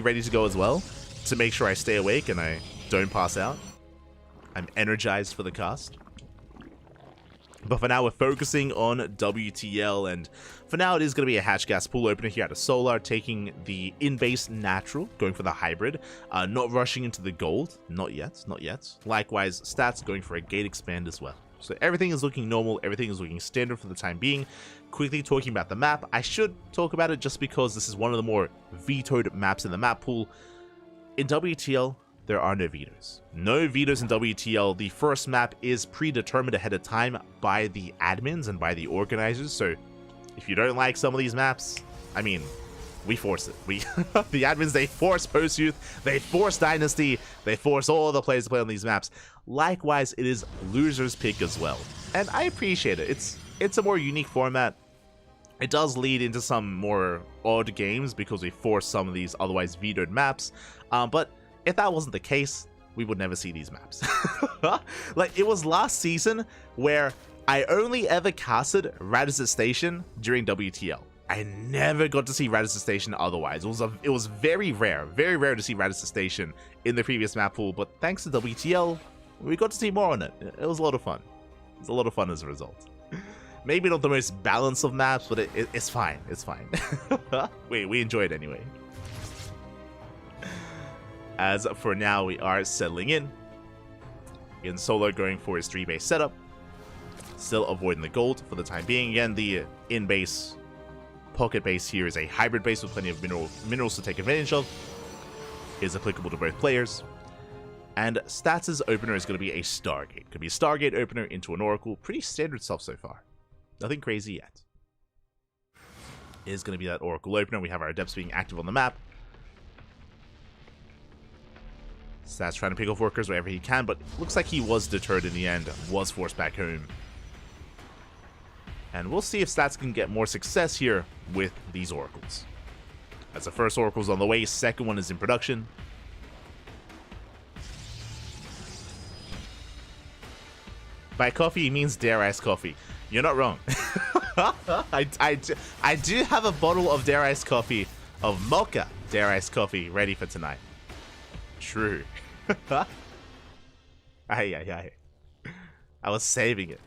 Speaker 5: ready to go as well, to make sure I stay awake and I don't pass out. I'm energized for the cast. But for now, we're focusing on WTL, and for now, it is going to be a hatch gas pool opener here out of Solar, taking the in-base natural, going for the hybrid, not rushing into the gold, not yet. Likewise, Stats going for a gate expand as well. So everything is looking normal, everything is looking standard for the time being. Quickly talking about the map, I should talk about it just because this is one of the more vetoed maps in the map pool. In WTL, there are no vetoes. No vetoes in WTL. The first map is predetermined ahead of time by the admins and by the organizers. So if you don't like some of these maps, I mean, we force it. The admins, they force Post Youth, they force Dynasty, they force all the players to play on these maps. Likewise, it is losers pick as well. And I appreciate it. It's a more unique format. It does lead into some more odd games because we force some of these otherwise vetoed maps. But if that wasn't the case, we would never see these maps. Like, it was last season where I only ever casted Radisson Station during WTL. I never got to see Radisson Station otherwise. It was very rare to see Radisson Station in the previous map pool, but thanks to WTL, we got to see more on it. It was a lot of fun. It was a lot of fun as a result. Maybe not the most balanced of maps, but it's fine. It's fine. we enjoy it anyway. As for now, we are settling in. Again, Solo going for his 3-base setup. Still avoiding the gold for the time being. Again, the in-base pocket base here is a hybrid base with plenty of minerals to take advantage of. Is applicable to both players. And Stats' opener is going to be a Stargate. Could be a Stargate opener into an Oracle. Pretty standard stuff so far. Nothing crazy yet. It is going to be that Oracle opener. We have our Adepts being active on the map. Stats trying to pick off workers wherever he can, but looks like he was deterred in the end, was forced back home. And we'll see if Stats can get more success here with these Oracles. As the first Oracle's on the way, second one is in production. By coffee, he means Dare Ice coffee. You're not wrong. I do have a bottle of Dare Ice coffee, of mocha Dare Ice coffee, ready for tonight. True. I was saving it.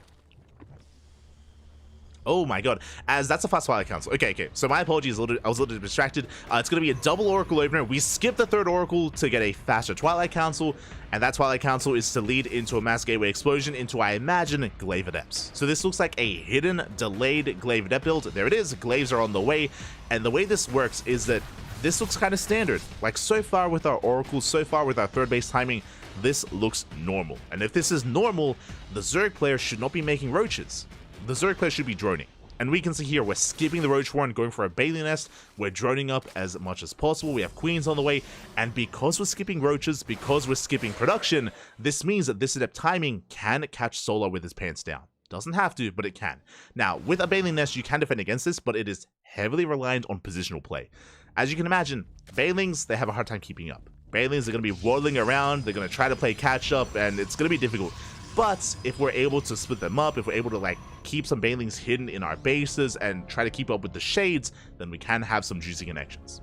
Speaker 5: Oh my god, as that's a fast Twilight Council. Okay, so my apologies, I was a little distracted. It's going to be a double Oracle opener. We skipped the third Oracle to get a faster Twilight Council, and that Twilight Council is to lead into a Mass Gateway Explosion into, I imagine, Glaive Adepts. So this looks like a hidden, delayed Glaive Adept build. There it is, Glaives are on the way, and the way this works is that this looks kind of standard. Like, so far with our Oracles, so far with our third base timing, this looks normal. And if this is normal, the Zerg player should not be making roaches. The Zerg player should be droning. And we can see here, we're skipping the Roach Warren, going for a Bailey Nest. We're droning up as much as possible. We have Queens on the way. And because we're skipping roaches, because we're skipping production, this means that this Adept timing can catch Solar with his pants down. Doesn't have to, but it can. Now, with a Bailey Nest, you can defend against this, but it is heavily reliant on positional play. As you can imagine, Bailings, they have a hard time keeping up. Bailings are going to be whirling around, they're going to try to play catch up, and it's going to be difficult. But if we're able to split them up, if we're able to like keep some Bailings hidden in our bases and try to keep up with the shades, then we can have some juicy connections.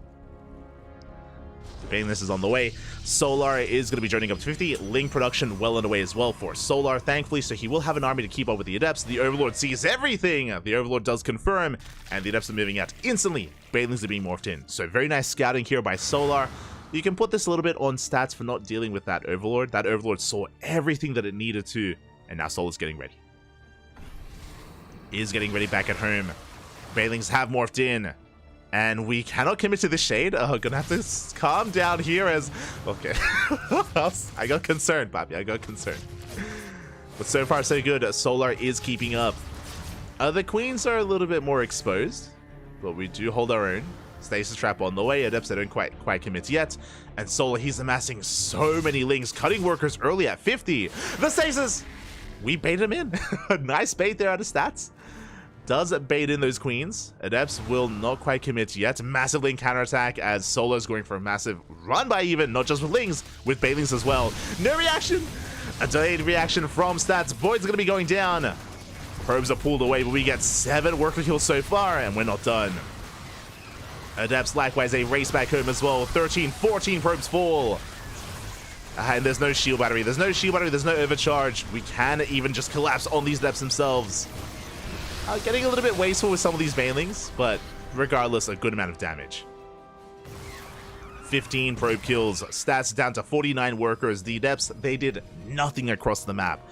Speaker 5: The Bailings is on the way. Solar is going to be joining up to 50. Ling production well underway as well for Solar, thankfully, so he will have an army to keep up with the Adepts. The Overlord sees everything. The Overlord does confirm, and the Adepts are moving out instantly. Bailings are being morphed in. So very nice scouting here by Solar. You can put this a little bit on stats for not dealing with that Overlord. That Overlord saw everything that it needed to, and now Solar's getting ready. Is getting ready back at home. Bailings have morphed in, and we cannot commit to the shade. Gonna have to calm down here as... Okay. I got concerned, Bobby. I got concerned. But so far, so good. Solar is keeping up. The Queens are a little bit more exposed, but we do hold our own. Stasis Trap on the way. Adepts, they don't quite commit yet. And Solar, he's amassing so many Lings, cutting workers early at 50. The Stasis! We bait him in. Nice bait there out of stats. Does bait in those Queens. Adepts will not quite commit yet. Massive Ling counterattack as Solar's going for a massive run by even, not just with Lings, with Bailings as well. No reaction! A delayed reaction from stats. Void's going to be going down. Probes are pulled away, but we get 7 worker kills so far, and we're not done. Adepts likewise a race back home as well. 13, 14 probes fall. And there's no shield battery. There's no shield battery. There's no overcharge. We can even just collapse on these Adepts themselves. Getting a little bit wasteful with some of these Bailings, but regardless, a good amount of damage. 15 probe kills. Stats down to 49 workers. The Adepts, they did nothing across the map.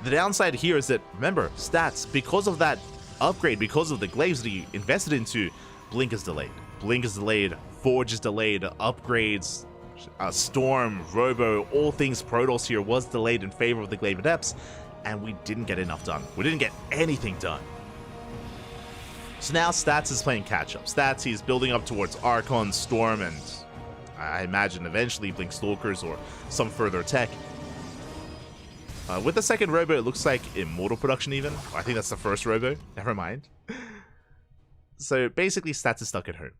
Speaker 5: The downside here is that, remember, stats, because of that upgrade, because of the glaives that you invested into, Blink is delayed. Blink is delayed, Forge is delayed, upgrades, Storm, Robo, all things Protoss here was delayed in favor of the Glaive Adepts, and we didn't get enough done. We didn't get anything done. So now Stats is playing catch-up. Stats, he's building up towards Archon, Storm, and I imagine eventually Blink Stalkers or some further tech. With the second Robo, it looks like Immortal production even. I think that's the first Robo. Never mind. So basically, Stats is stuck at home.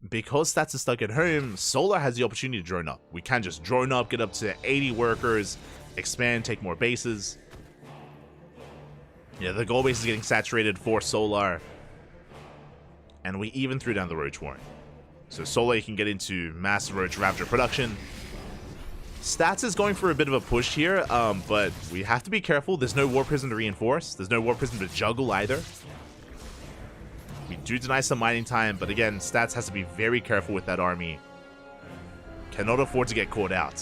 Speaker 5: Because Stats is stuck at home, Solar has the opportunity to drone up. We can just drone up, get up to 80 workers, expand, take more bases. Yeah, the goal base is getting saturated for Solar. And we even threw down the Roach Warren. So Solar can get into massive Roach Raptor production. Stats is going for a bit of a push here, but we have to be careful. There's no War Prism to reinforce. There's no War Prism to juggle either. We do deny some mining time, but again, Stats has to be very careful with that army. Cannot afford to get caught out.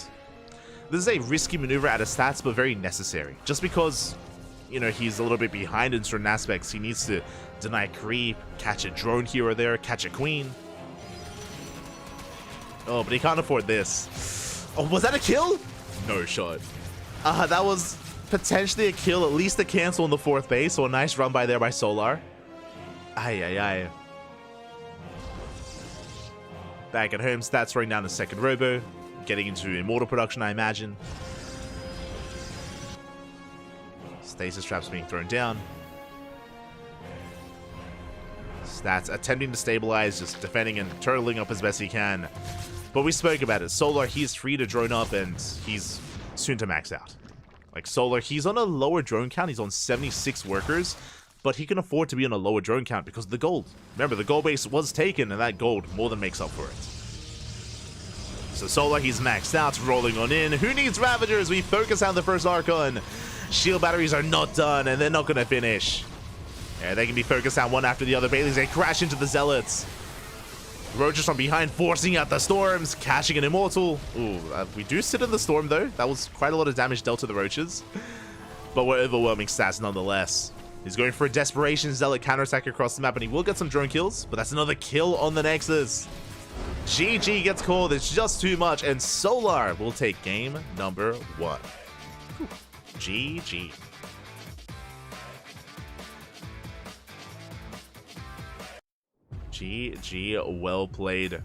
Speaker 5: This is a risky maneuver out of Stats, but very necessary. Just because, you know, he's a little bit behind in certain aspects, he needs to deny creep, catch a drone here or there, catch a queen. Oh, but he can't afford this. Oh, was that a kill? No shot. That was potentially a kill, at least a cancel on the 4th base, so a nice run by there by Solar. Aye. Back at home, Stats throwing down the second Robo, getting into Immortal production, I imagine. Stasis traps being thrown down. Stats attempting to stabilize, just defending and turtling up as best he can. But we spoke about it. Solar, he's free to drone up, and he's soon to max out. Like Solar, he's on a lower drone count. He's on 76 workers, but he can afford to be on a lower drone count because of the gold. Remember, the gold base was taken, and that gold more than makes up for it. So Solar, he's maxed out, rolling on in. Who needs Ravagers? We focus on the first Archon. Shield batteries are not done, and they're not going to finish. Yeah, they can be focused on one after the other. Baileys, they crash into the Zealots. Roaches from behind, forcing out the Storms, catching an Immortal. Ooh, we do sit in the Storm, though. That was quite a lot of damage dealt to the Roaches. But we're overwhelming stats nonetheless. He's going for a Desperation Zealot counterattack across the map, and he will get some drone kills, but that's another kill on the Nexus. GG gets called. It's just too much, and Solar will take game number 1. Whew. GG. GG, well played.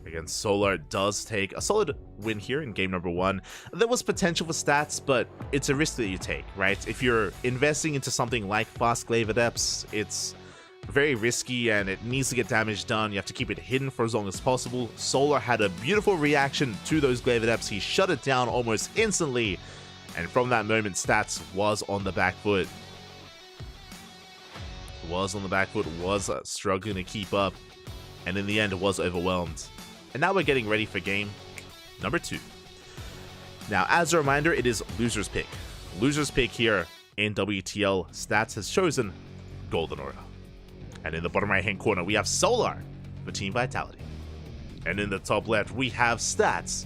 Speaker 5: Again, Solar does take a solid win here in game number 1. There was potential for stats, but it's a risk that you take, right? If you're investing into something like Fast Glaive Adepts, it's very risky and it needs to get damage done. You have to keep it hidden for as long as possible. Solar had a beautiful reaction to those Glaive Adepts. He shut it down almost instantly, and from that moment, stats was on the back foot. Was struggling to keep up, and in the end, was overwhelmed. And now we're getting ready for game number 2. Now, as a reminder, it is loser's pick. Loser's pick here in WTL Stats has chosen Golden Aura. And in the bottom right hand corner, we have Solar for Team Vitality. And in the top left, we have Stats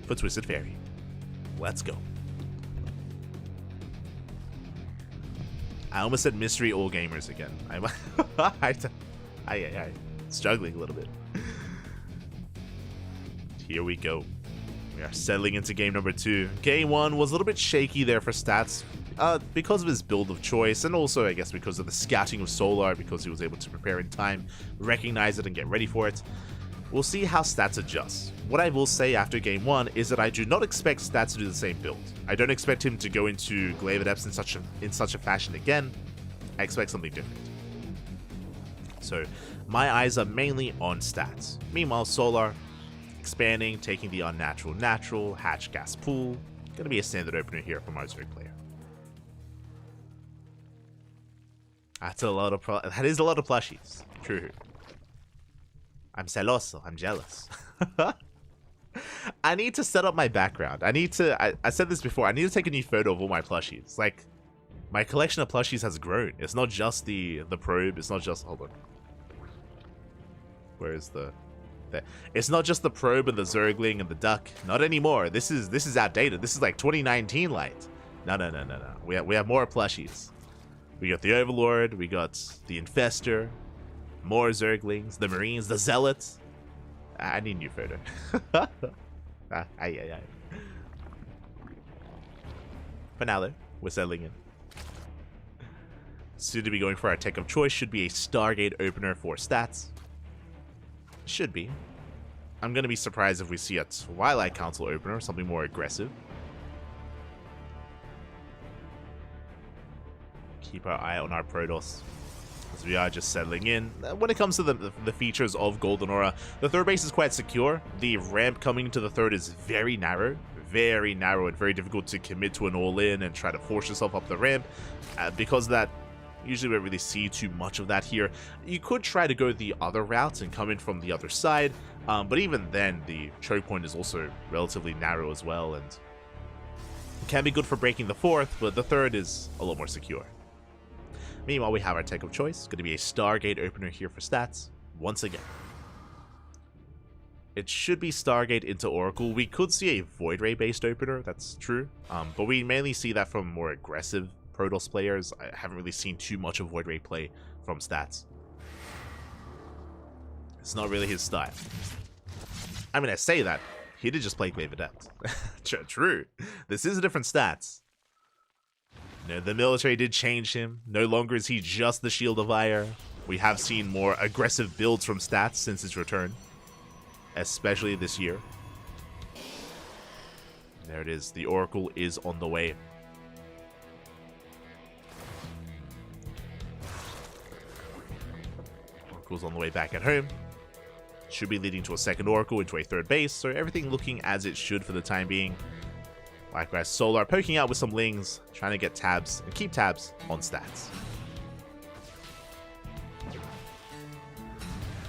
Speaker 5: for Twisted Fairy. Let's go. I almost said Mystery All Gamers again. I'm struggling a little bit. Here we go. We are settling into game number 2. Game 1 was a little bit shaky there for Stats because of his build of choice, and also I guess because of the scouting of Solar, because he was able to prepare in time, recognize it, and get ready for it. We'll see how Stats adjusts. What I will say after game 1 is that I do not expect Stats to do the same build. I don't expect him to go into Glaive Adepts in such a fashion again. I expect something different. So my eyes are mainly on Stats. Meanwhile, Solar expanding, taking the unnatural natural, hatch gas pool. Gonna be a standard opener here from our Zerg player. That is a lot of plushies. True. I'm celoso. I'm jealous. I need to set up my background. I said this before. I need to take a new photo of all my plushies. Like, my collection of plushies has grown. It's not just the probe. It's not just... Hold on. Where is the... There. It's not just the probe and the Zergling and the duck. Not anymore. This is outdated. This is like 2019 light. No. We have more plushies. We got the Overlord. We got the Infestor. More Zerglings, the Marines, the Zealots. I need a new photo. For now, though, we're settling in. Soon to be going for our tech of choice should be a Stargate opener for Stats. Should be. I'm going to be surprised if we see a Twilight Council opener, something more aggressive. Keep our eye on our Protoss, as we are just settling in. When it comes to the features of Golden Aura, the third base is quite secure. The ramp coming into the third is very narrow, and very difficult to commit to an all-in and try to force yourself up the ramp. Because of that, usually we don't really see too much of that here. You could try to go the other route and come in from the other side, but even then, the choke point is also relatively narrow as well, and can be good for breaking the fourth, but the third is a lot more secure. Meanwhile, we have our tech of choice. Going to be a Stargate opener here for Stats, once again. It should be Stargate into Oracle. We could see a Void Ray based opener, that's true. But we mainly see that from more aggressive Protoss players. I haven't really seen too much of Void Ray play from Stats. It's not really his style. I mean, I say that. He did just play Glaive Adept. True. This is a different Stats. You know, the military did change him. No longer is he just the Shield of Ire. We have seen more aggressive builds from Stats since his return, especially this year. There it is. The Oracle is on the way. Oracle's on the way back at home. Should be leading to a second Oracle into a third base, so everything looking as it should for the time being. Likewise, Solar poking out with some Lings, trying to get tabs and keep tabs on stats.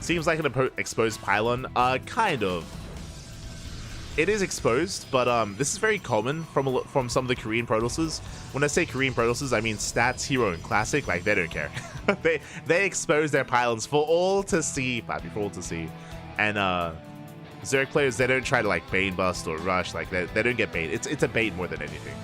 Speaker 5: Seems like an exposed pylon. Kind of. It is exposed, but this is very common from some of the Korean Protosses. When I say Korean Protosses, I mean Stats, Hero, and Classic. Like, they don't care. they expose their pylons for all to see, for all to see. And Zerg players, they don't try to like bait bust or rush. Like, they don't get bait. It's a bait more than anything.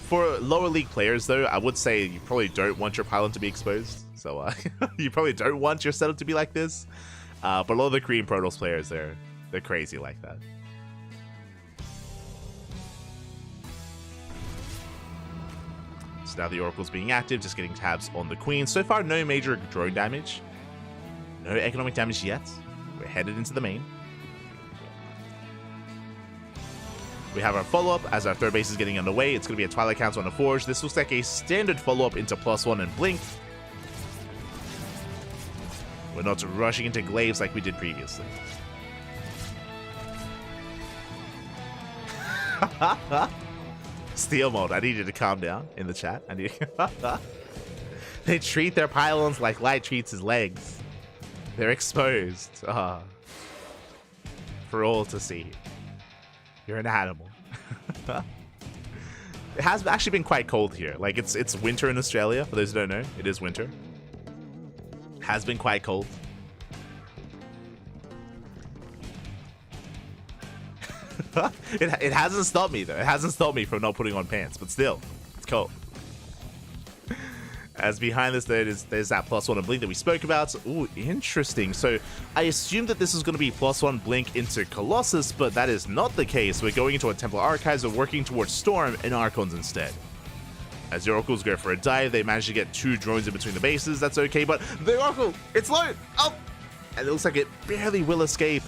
Speaker 5: For lower league players, though, I would say you probably don't want your pylon to be exposed. So you probably don't want your setup to be like this. But a lot of the Korean Protoss players, they're crazy like that. So now the Oracle's being active, just getting tabs on the Queen. So far, no major drone damage. No economic damage yet. We're headed into the main. We have our follow-up as our third base is getting underway. It's going to be a Twilight Council on a Forge. This looks like a standard follow-up into +1 and Blink. We're not rushing into Glaives like we did previously. Steel mode. I need you to calm down in the chat. They treat their pylons like Light treats his legs. They're exposed. For all to see. You're an animal. It has actually been quite cold here. Like, it's winter in Australia. For those who don't know, it is winter. Has been quite cold. It hasn't stopped me, though. It hasn't stopped me from not putting on pants, but still, it's cold. As behind this, there's that +1 and Blink that we spoke about. Ooh, interesting. So I assumed that this was going to be +1 Blink into Colossus, but that is not the case. We're going into a Templar Archives. We're working towards Storm and Archons instead. As the Oracles go for a dive, they manage to get 2 drones in between the bases. That's okay, but the Oracle, it's low. Oh! And it looks like it barely will escape.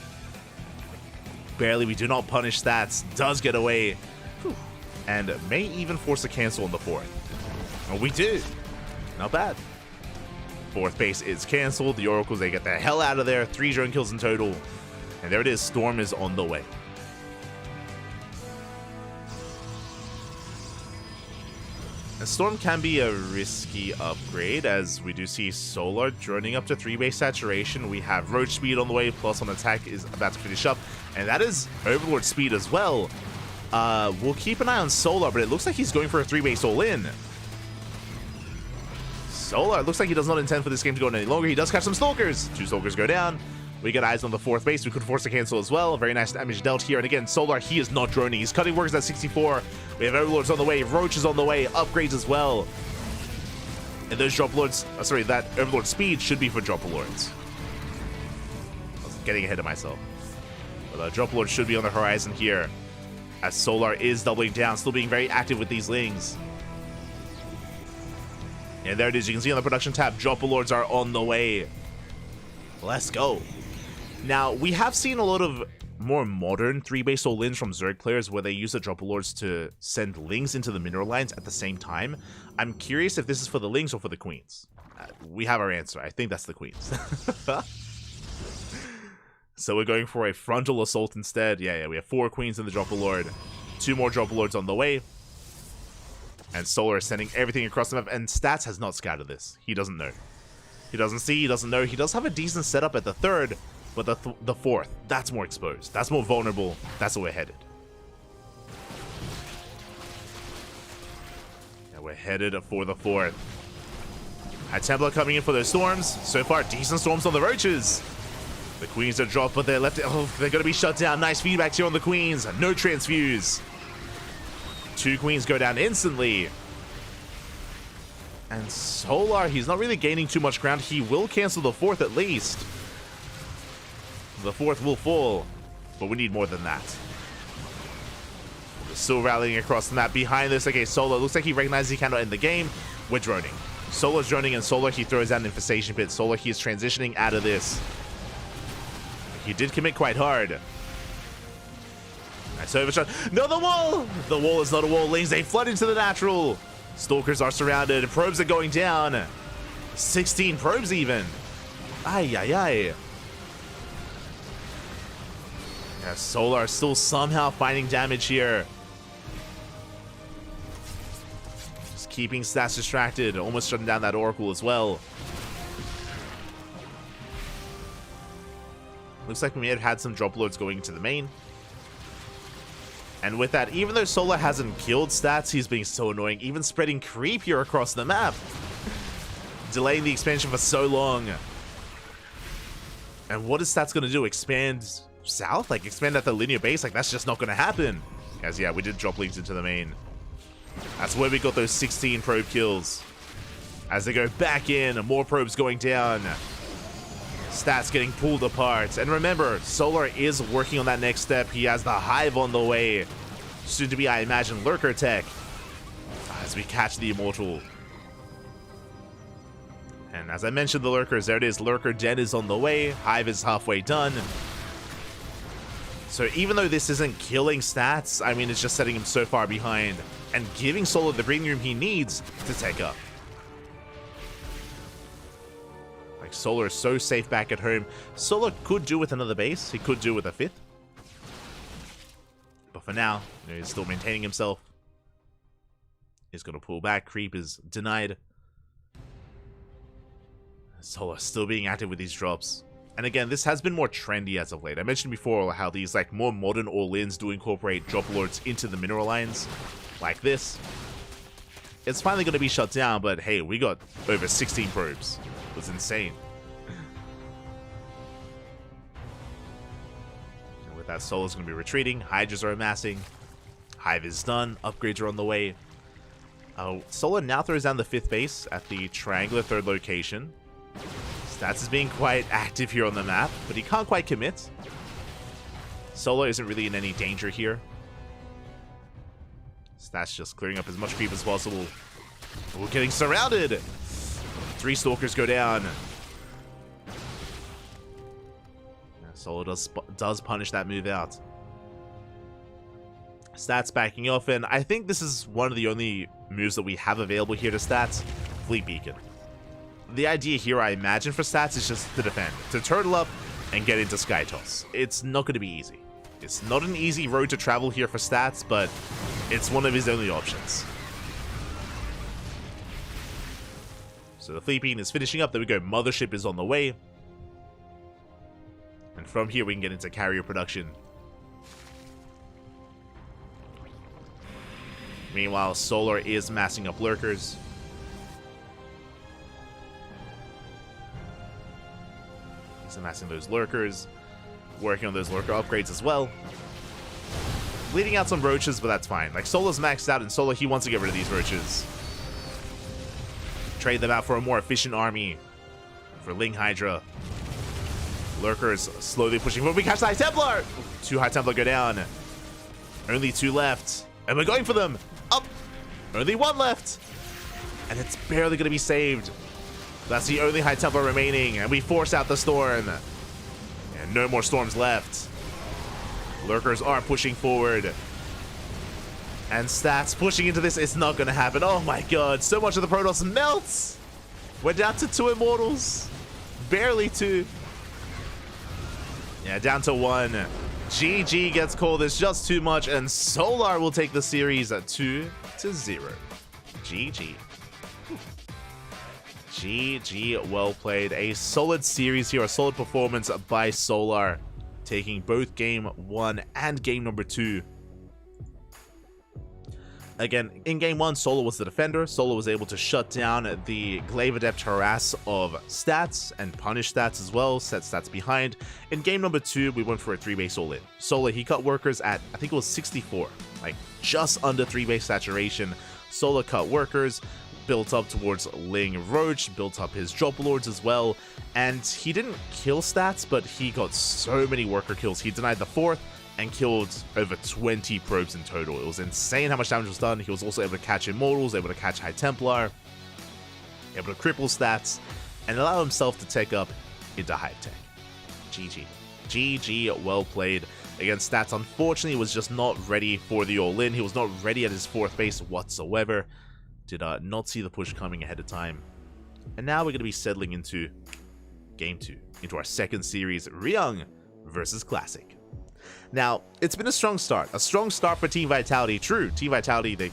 Speaker 5: Barely. We do not punish stats. Does get away. Whew. And may even force a cancel on the 4th. Oh, we do. Not bad. 4th base is canceled. The Oracles, they get the hell out of there. 3 drone kills in total. And there it is. Storm is on the way. And Storm can be a risky upgrade, as we do see Solar droning up to 3 base saturation. We have Roach speed on the way, +1 attack is about to finish up. And that is Overlord speed as well. We'll keep an eye on Solar, but it looks like he's going for a 3 base all-in. Solar, looks like he does not intend for this game to go on any longer. He does catch some Stalkers. 2 Stalkers go down. We got eyes on the 4th base. We could force a cancel as well. Very nice damage dealt here. And again, Solar, he is not droning. He's cutting workers at 64. We have Overlords on the way. Roach is on the way. Upgrades as well. And those Drop Lords, that Overlord speed should be for Drop Lords. I was getting ahead of myself. But Drop Lord should be on the horizon here, as Solar is doubling down, still being very active with these Lings. And there it is. You can see on the production tab, Drop Lords are on the way. Let's go. Now, we have seen a lot of more modern 3-base all-ins from Zerg players where they use the Drop Lords to send Lings into the mineral lines at the same time. I'm curious if this is for the Lings or for the Queens. We have our answer. I think that's the Queens. So we're going for a frontal assault instead. Yeah, we have 4 Queens in the Drop Lord. 2 more Drop Lords on the way. And Solar is sending everything across the map. And Stats has not scouted this. He doesn't know. He doesn't see, he doesn't know. He does have a decent setup at the 3rd, but the 4th, that's more exposed. That's more vulnerable. That's where we're headed. Yeah, we're headed for the 4th. High Templar coming in for their storms. So far, decent storms on the Roaches. The Queens are dropped, but they're left. Oh, they're going to be shut down. Nice feedbacks here on the Queens. No transfuse. 2 Queens go down instantly. And Solar, he's not really gaining too much ground. He will cancel the 4th at least. The 4th will fall, but we need more than that. We're still rallying across the map. Behind this, okay, Solar, looks like he recognizes he cannot end the game. We're droning. Solar's droning, and Solar, he throws out an Infestation Pit. Solar, he is transitioning out of this. He did commit quite hard. Nice overshot. No, the wall! The wall is not a wall. Lings, they flood into the natural. Stalkers are surrounded. Probes are going down. 16 probes even. Ay. Yeah, Solar still somehow finding damage here. Just keeping Stats distracted, almost shutting down that Oracle as well. Looks like we may have had some drop loads going into the main. And with that, even though Solar hasn't killed Stats, he's being so annoying, even spreading creep here across the map. Delaying the expansion for so long. And what is Stats going to do? Expand south? Like, expand at the linear base? Like, that's just not going to happen. Guys, yeah, we did drop links into the main. That's where we got those 16 probe kills. As they go back in, more probes going down. Stats getting pulled apart. And remember, Solar is working on that next step. He has the Hive on the way. Soon to be, I imagine, Lurker Tech. As we catch the Immortal. And as I mentioned, the Lurkers, there it is. Lurker Den is on the way. Hive is halfway done. So even though this isn't killing Stats, I mean, it's just setting him so far behind. And giving Solar the breathing room he needs to take up. Like, Solar is so safe back at home. Solar could do with another base. He could do with a 5th. But for now, you know, he's still maintaining himself. He's going to pull back. Creep is denied. Solar still being active with these drops. And again, this has been more trendy as of late. I mentioned before how these like more modern all-ins do incorporate drop lords into the mineral lines. Like this. It's finally going to be shut down, but hey, we got over 16 probes. It was insane. And with that, Solar's going to be retreating. Hydras are amassing. Hive is done. Upgrades are on the way. Solar now throws down the 5th base at the triangular 3rd location. Stats is being quite active here on the map, but he can't quite commit. Solar isn't really in any danger here. Stats just clearing up as much creep as possible. We're getting surrounded! 3 Stalkers go down. Solar does punish that move out. Stats backing off, and I think this is one of the only moves that we have available here to Stats. Fleet Beacon. The idea here, I imagine, for Stats is just to defend. To turtle up and get into Sky Toss. It's not going to be easy. It's not an easy road to travel here for Stats, but it's one of his only options. So the Fleet Beacon is finishing up. There we go. Mothership is on the way. And from here, we can get into carrier production. Meanwhile, Solar is massing up Lurkers. He's amassing those Lurkers. Working on those Lurker upgrades as well. Bleeding out some Roaches, but that's fine. Like, Solar's maxed out, and Solar, he wants to get rid of these Roaches. Trade them out for a more efficient army. For Ling Hydra. Lurkers slowly pushing forward. We catch the High Templar! 2 High Templar go down. Only 2 left. And we're going for them. Up. Only 1 left. And it's barely going to be saved. That's the only High Templar remaining. And we force out the storm. And no more storms left. Lurkers are pushing forward. And Stats pushing into this. It's not going to happen. Oh my god. So much of the Protoss melts. We're down to 2 Immortals. Barely 2. Yeah, down to 1. GG gets called. It's just too much. And Solar will take the series at 2-0. GG. GG, well played. A solid series here, a solid performance by Solar, taking both game 1 and game number 2. Again, in game 1, Solar was the defender. Solar was able to shut down the Glaive Adept harass of Stats and punish Stats as well, set Stats behind. In game number 2, we went for a 3-base all-in. Solar, he cut workers at, I think it was 64, like just under 3-base saturation. Solar cut workers, built up towards Ling Roach, built up his drop lords as well, and he didn't kill Stats, but he got so many worker kills. He denied the 4th and killed over 20 probes in total. It was insane how much damage was done. He was also able to catch Immortals, able to catch High Templar, able to cripple Stats, and allow himself to take up into Hive Tech. GG. GG, well played. Again, Stats unfortunately was just not ready for the all-in. He was not ready at his 4th base whatsoever. Did not see the push coming ahead of time. And now we're going to be settling into Game 2, into our second series, Ryung versus Classic. Now, it's been a strong start for Team Vitality. True, Team Vitality, they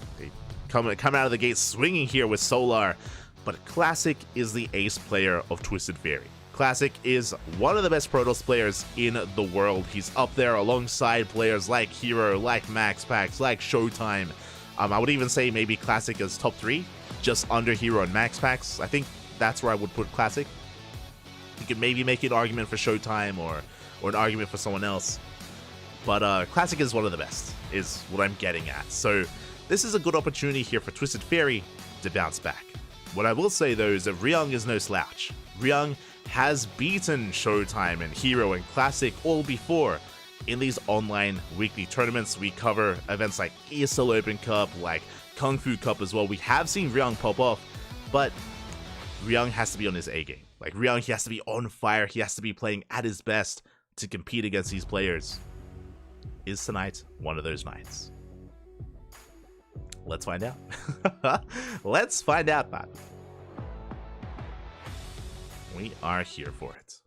Speaker 5: come out of the gate swinging here with Solar, but Classic is the ace player of Twisted Fairy. Classic is one of the best Protoss players in the world. He's up there alongside players like Hero, like MaxPax, like Showtime. I would even say maybe Classic is top 3, just under Hero and MaxPax. I think that's where I would put Classic. You could maybe make an argument for Showtime or an argument for someone else. But Classic is one of the best, is what I'm getting at. So this is a good opportunity here for Twisted Fairy to bounce back. What I will say though is that Ryung is no slouch. Ryung has beaten Showtime and Hero and Classic all before. In these online weekly tournaments, we cover events like ESL Open Cup, like Kung Fu Cup as well. We have seen Ryung pop off, but Ryung has to be on his A game. Like Ryung, he has to be on fire. He has to be playing at his best to compete against these players. Is tonight one of those nights? Let's find out. Let's find out, man. We are here for it.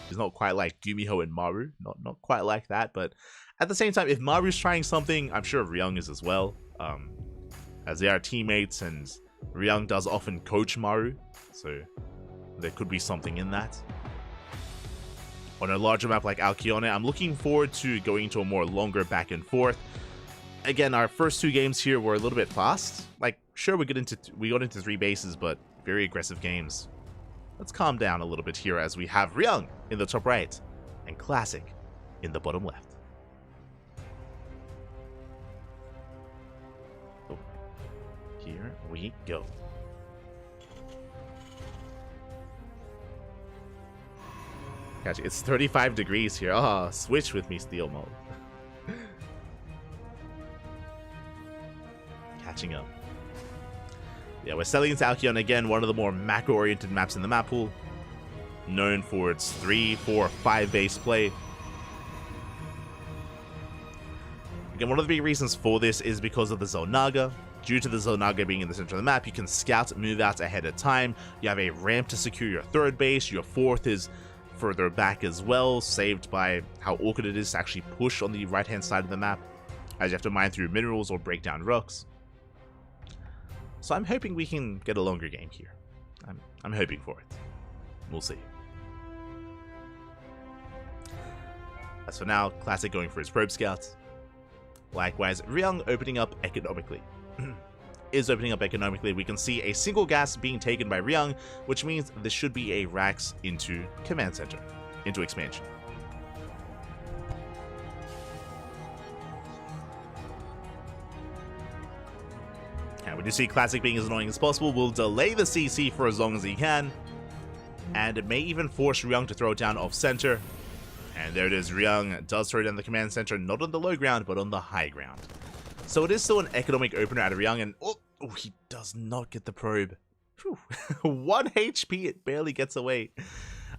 Speaker 5: He's not quite like Gumiho and Maru. Not quite like that, but at the same time, if Maru's trying something, I'm sure Ryung is as well. As they are teammates, and Ryung does often coach Maru, so there could be something in that. On a larger map like Alkione, I'm looking forward to going to a more longer back and forth. Again, our first 2 games here were a little bit fast. Like, sure, we got into 3 bases, but very aggressive games. Let's calm down a little bit here as we have Ryung in the top right and Classic in the bottom left. Oh, here we go. Gotcha. It's 35 degrees here. Oh, switch with me, Steel Mode. Catching up. Yeah, we're selling into Alkion again, one of the more macro-oriented maps in the map pool. Known for its 3, 4, 5 base play. Again, one of the big reasons for this is because of the Zonaga. Due to the Zonaga being in the center of the map, you can scout move out ahead of time. You have a ramp to secure your 3rd base. Your 4th is further back as well, saved by how awkward it is to actually push on the right-hand side of the map, as you have to mine through minerals or break down rocks. So I'm hoping we can get a longer game here. I'm hoping for it. We'll see. As for now, Classic going for his probe scouts. Likewise, Ryung opening up economically. Is opening up economically. We can see a single gas being taken by Ryung, which means this should be a Rax into Command Center, into expansion. And we do see Classic being as annoying as possible. We'll delay the CC for as long as he can, and it may even force Ryung to throw it down off center. And there it is. Ryung does throw down the Command Center, not on the low ground, but on the high ground. So it is still an economic opener out of Ryung, and oh, he does not get the probe. 1 HP, it barely gets away.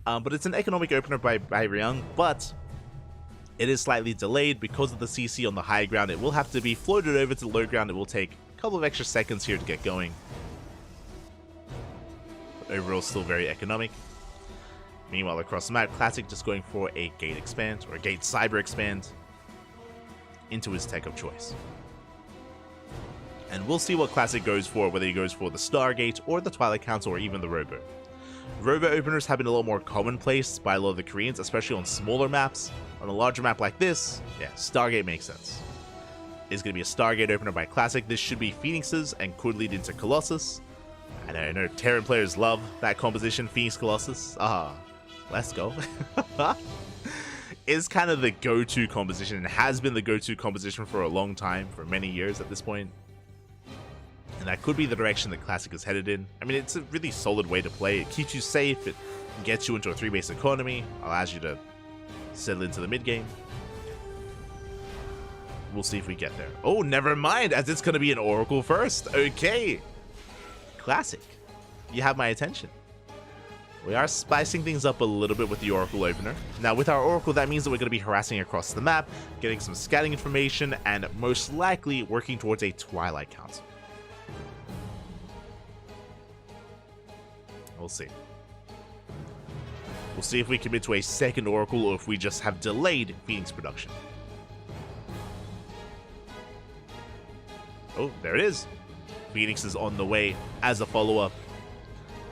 Speaker 5: But it's an economic opener by Ryung, but it is slightly delayed because of the CC on the high ground. It will have to be floated over to the low ground. It will take a couple of extra seconds here to get going. But overall, still very economic. Meanwhile, across the map, Classic just going for a gate expand, or a gate cyber expand, into his tech of choice. And we'll see what Classic goes for, whether he goes for the Stargate or the Twilight Council or even the Robo. Robo openers have been a lot more commonplace by a lot of the Koreans, especially on smaller maps. On a larger map like this, yeah, Stargate makes sense. It's going to be a Stargate opener by Classic. This should be Phoenixes and could lead into Colossus. And I know Terran players love that composition, Phoenix Colossus. Let's go. Is kind of the go-to composition, and has been the go-to composition for a long time, for many years at this point. And that could be the direction that Classic is headed in. I mean, it's a really solid way to play. It keeps you safe, it gets you into a 3-base economy, allows you to settle into the mid-game. We'll see if we get there. Oh, never mind, as it's going to be an Oracle first. Okay. Classic. You have my attention. We are spicing things up a little bit with the Oracle opener. Now, with our Oracle, that means that we're going to be harassing across the map, getting some scouting information, and most likely working towards a Twilight Council. We'll see. We'll see if we commit to a second Oracle or if we just have delayed Phoenix production. Oh, there it is. Phoenix is on the way as a follow-up.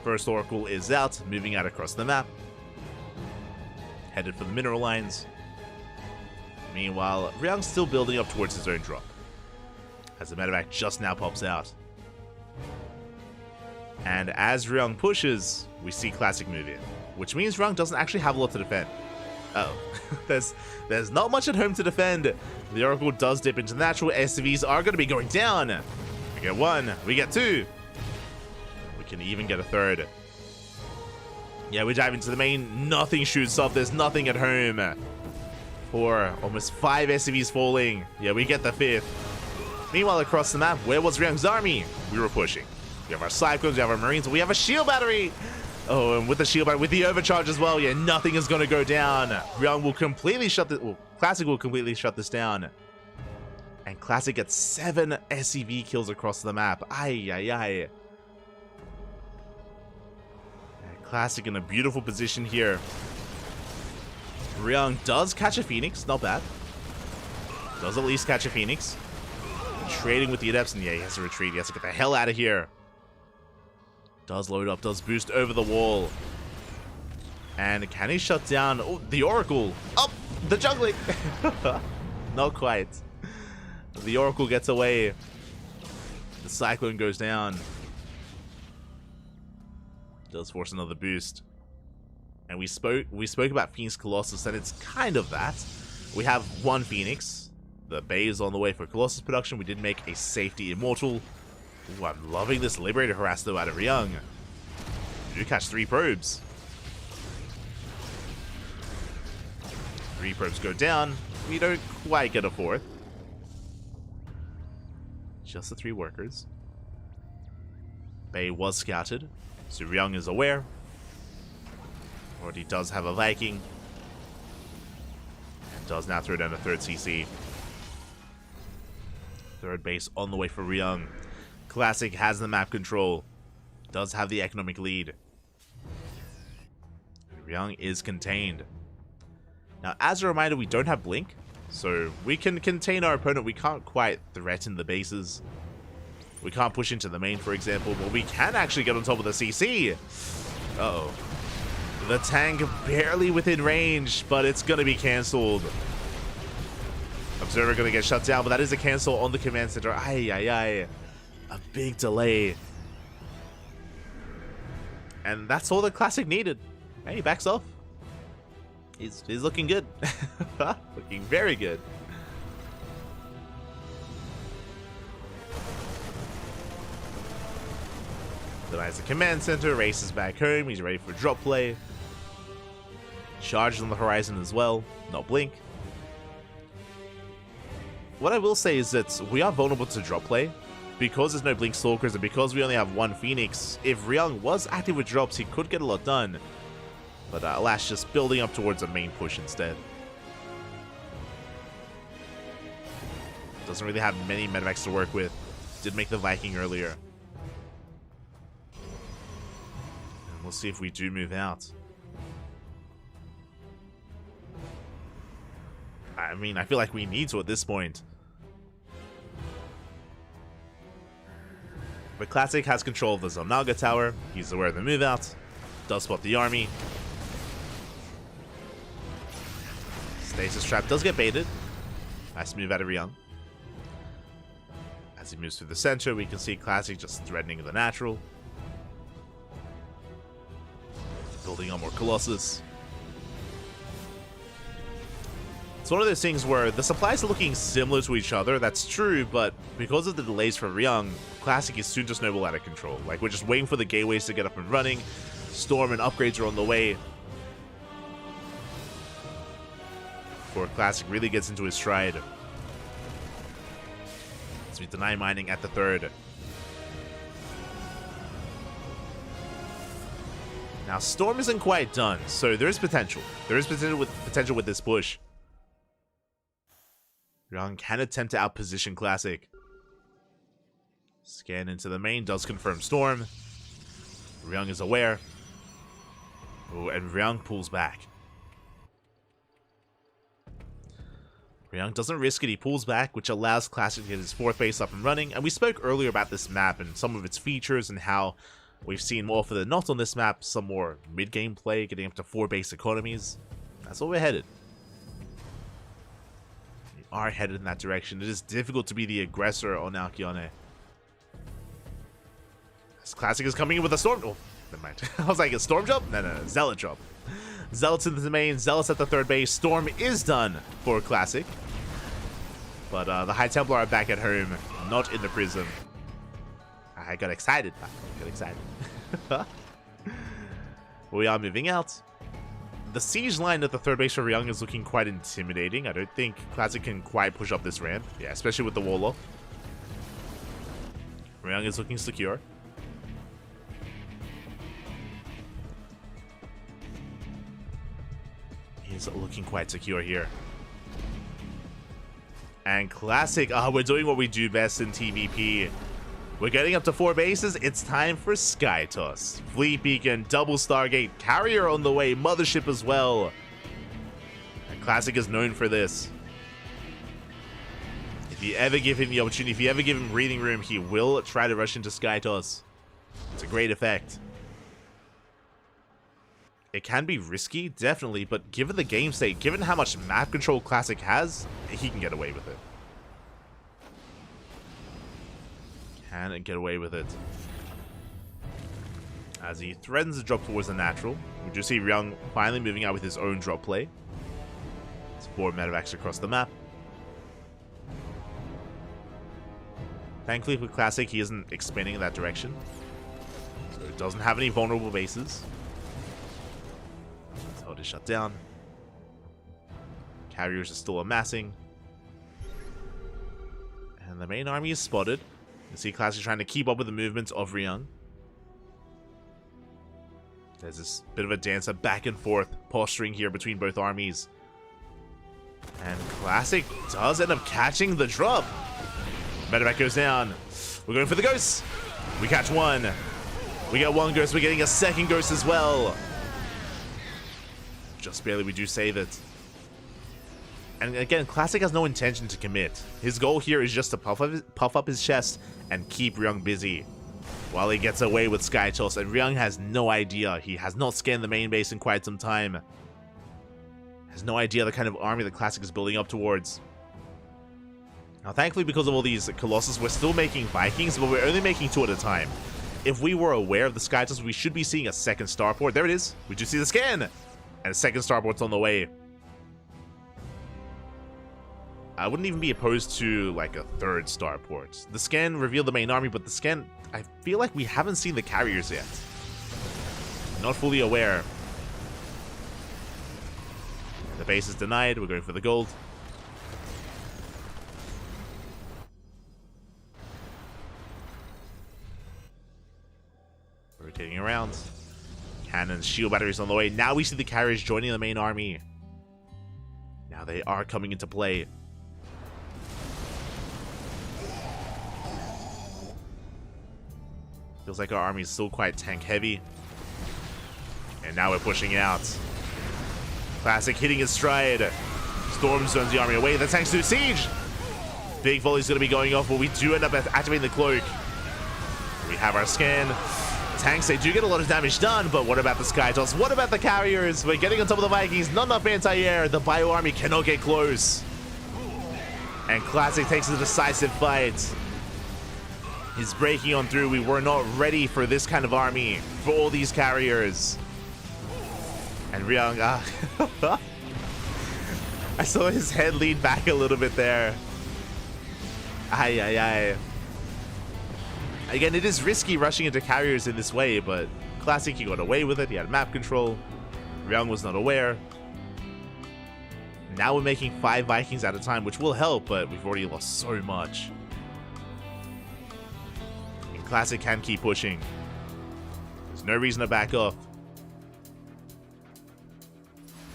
Speaker 5: First Oracle is out, moving out across the map. Headed for the mineral lines. Meanwhile, Ryung's still building up towards his own drop. As the medevac just now pops out. And as Ryung pushes, we see Classic move in. Which means Ryung doesn't actually have a lot to defend. Uh-oh. there's not much at home to defend. The Oracle does dip into natural. SCVs are going to be going down. We get one. We get two. We can even get a third. Yeah, we dive into the main. Nothing shoots up. There's nothing at home. 4, almost 5 SCVs falling. Yeah, we get the 5th. Meanwhile, across the map, where was Ryung's army? We were pushing. We have our Cyclones, we have our Marines, we have a shield battery! Oh, and with the shield battery, with the overcharge as well, yeah, nothing is going to go down. Ryung will completely shut this... Well, Classic will completely shut this down. And Classic gets 7 SCV kills across the map. Ay, ay, ay. Classic in a beautiful position here. Ryung does catch a Phoenix, not bad. Does at least catch a Phoenix. Trading with the Adepts, and yeah, he has to retreat. He has to get the hell out of here. Does load up, does boost over the wall. And can he shut down the Oracle? Up the juggling. Not quite. The Oracle gets away. The Cyclone goes down. Does force another boost. And we spoke about Phoenix Colossus, and it's kind of that. We have one Phoenix. The Bay is on the way for Colossus production. We did make a safety Immortal. Ooh, I'm loving this Liberator harass though out of Ryung. We do catch 3 probes. 3 probes go down. We don't quite get a 4th. Just the 3 workers. Bay was scouted, so Ryung is aware. Already does have a Viking. And does now throw down a 3rd CC. 3rd base on the way for Ryung. Classic has the map control. Does have the economic lead. Ryung is contained. Now, as a reminder, we don't have Blink. So we can contain our opponent. We can't quite threaten the bases. We can't push into the main, for example. But we can actually get on top of the CC. Uh-oh. The tank barely within range, but it's going to be cancelled. Observer going to get shut down, but that is a cancel on the command center. Ay, ay, ay. A big delay. And that's all the Classic needed. Hey, he backs off. He's looking good. Looking very good. Denies the command center, races back home. He's ready for drop play. Charges on the horizon as well. No blink. What I will say is that we are vulnerable to drop play. Because there's no Blink Stalkers and because we only have one Phoenix, if Ryung was active with drops, he could get a lot done. But alas, just building up towards a main push instead. Doesn't really have many medevacs to work with. Did make the Viking earlier. And we'll see if we do move out. I mean, I feel like we need to at this point. But Classic has control of the Zelnaga Tower. He's aware of the move out. Does spot the army. Stasis Trap does get baited. Nice move out of Ryung. As he moves through the center, we can see Classic just threatening the natural. Building on more Colossus. It's one of those things where the supplies are looking similar to each other, that's true, but because of the delays for Ryung, Classic is soon to snowball out of control. Like, we're just waiting for the gateways to get up and running. Storm and upgrades are on the way. Before Classic really gets into his stride. So we deny mining at the 3rd. Now, Storm isn't quite done, so there is potential. There is potential with this push. Ryung can attempt to outposition Classic. Scan into the main, does confirm Storm. Ryung is aware. Oh, and Ryung pulls back. Ryung doesn't risk it, he pulls back, which allows Classic to get his 4th base up and running. And we spoke earlier about this map and some of its features and how we've seen more often than not on this map some more mid-game play, getting up to 4 base economies. That's where we're headed. We are headed in that direction. It is difficult to be the aggressor on Alkyone. This Classic is coming in with a storm. Oh, never mind. I was like, a storm jump? No. Zealot jump. Zealot's in the main. Zealot's at the 3rd base. Storm is done for Classic. But the High Templar are back at home, not in the prison. I got excited. We are moving out. The siege line at the 3rd base for Ryung is looking quite intimidating. I don't think Classic can quite push up this ramp. Yeah, especially with the wall off. Ryung is looking secure. He's looking quite secure here. And Classic, we're doing what we do best in TVP. We're getting up to 4 bases. It's time for Sky Toss. Fleet Beacon, Double Stargate, Carrier on the way, Mothership as well. And Classic is known for this. If you ever give him the opportunity, if you ever give him breathing room, he will try to rush into Sky Toss. It's a great effect. It can be risky, definitely, but given the game state, given how much map control Classic has, he can get away with it. Can get away with it. As he threatens to drop towards the natural, we do see Ryung finally moving out with his own drop play. It's 4 medevacs across the map. Thankfully for Classic, he isn't expanding in that direction. So it doesn't have any vulnerable bases. Hold it shut down. Carriers are still amassing. And the main army is spotted. You see Classic trying to keep up with the movements of Ryung. There's this bit of a dancer back and forth posturing here between both armies. And Classic does end up catching the drop. Medevac goes down. We're going for the ghosts. We catch 1. We get 1 ghost. We're getting a 2nd ghost as well. Just barely, we do save it. And again, Classic has no intention to commit. His goal here is just to puff up his chest and keep Ryung busy while he gets away with Sky Toss. And Ryung has no idea. He has not scanned the main base in quite some time. Has no idea the kind of army that Classic is building up towards. Now, thankfully, because of all these Colossus, we're still making Vikings, but we're only making 2 at a time. If we were aware of the Sky Toss, we should be seeing a 2nd starport. There it is. We do see the scan. And a 2nd starport's on the way. I wouldn't even be opposed to like a 3rd starport. The scan revealed the main army, but the scan, I feel like we haven't seen the carriers yet. Not fully aware. The base is denied. We're going for the gold. Rotating around. Cannons, shield batteries on the way. Now we see the carriers joining the main army. Now they are coming into play. Feels like our army is still quite tank heavy. And now we're pushing out. Classic hitting his stride. Storm zones the army away. The tanks do siege. Big volley's going to be going off, but we do end up activating the cloak. We have our scan. Tanks, they do get a lot of damage done, but what about the Sky Toss? What about the carriers? We're getting on top of the Vikings. Not enough anti-air. The Bio army cannot get close. And Classic takes a decisive fight. He's breaking on through. We were not ready for this kind of army, for all these carriers. And Ryung, I saw his head lean back a little bit there. Ay, ay, ay. Again, it is risky rushing into carriers in this way, but Classic, he got away with it. He had map control. Ryung was not aware. Now we're making 5 Vikings at a time, which will help, but we've already lost so much. And Classic can keep pushing. There's no reason to back off.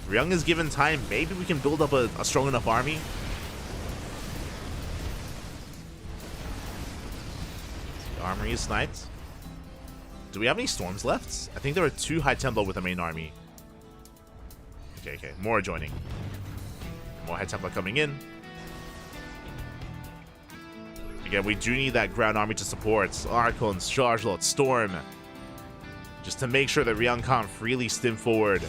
Speaker 5: Ryung is given time. Maybe we can build up a strong enough army. The armory is sniped. Do we have any storms left? I think there are 2 High Templar with the main army. Okay. More joining. More Head Templar coming in. Again, we do need that ground army to support Archons, Charge Lord, Storm. Just to make sure that Ryung can't freely stim forward.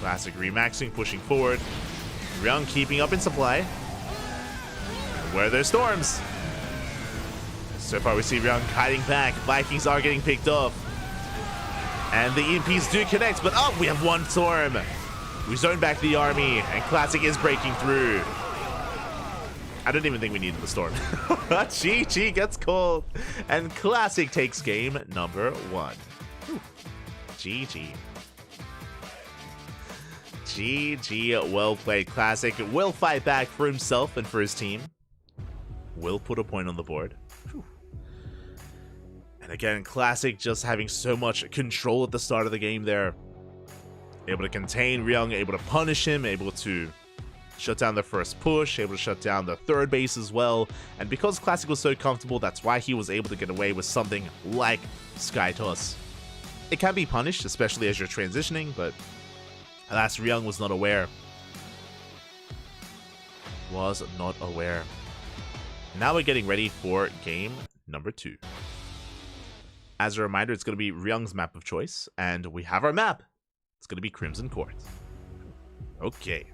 Speaker 5: Classic remaxing, pushing forward. Ryung keeping up in supply. Where are their storms? So far we see Ryung kiting back. Vikings are getting picked off. And the EMPs do connect, but we have one storm. We zone back the army, and Classic is breaking through. I don't even think we needed the storm. GG gets called, and Classic takes game number 1. Whew. GG. GG, well played. Classic will fight back for himself and for his team. Will put a point on the board. Whew. And again, Classic just having so much control at the start of the game there. Able to contain Ryung, able to punish him, able to shut down the first push, able to shut down the third base as well. And because Classic was so comfortable, that's why he was able to get away with something like Sky Toss. It can be punished, especially as you're transitioning, but alas, Ryung was not aware. Was not aware. Now we're getting ready for game number 2. As a reminder, it's going to be Ryung's map of choice, and we have our map. It's going to be Crimson Court. Okay.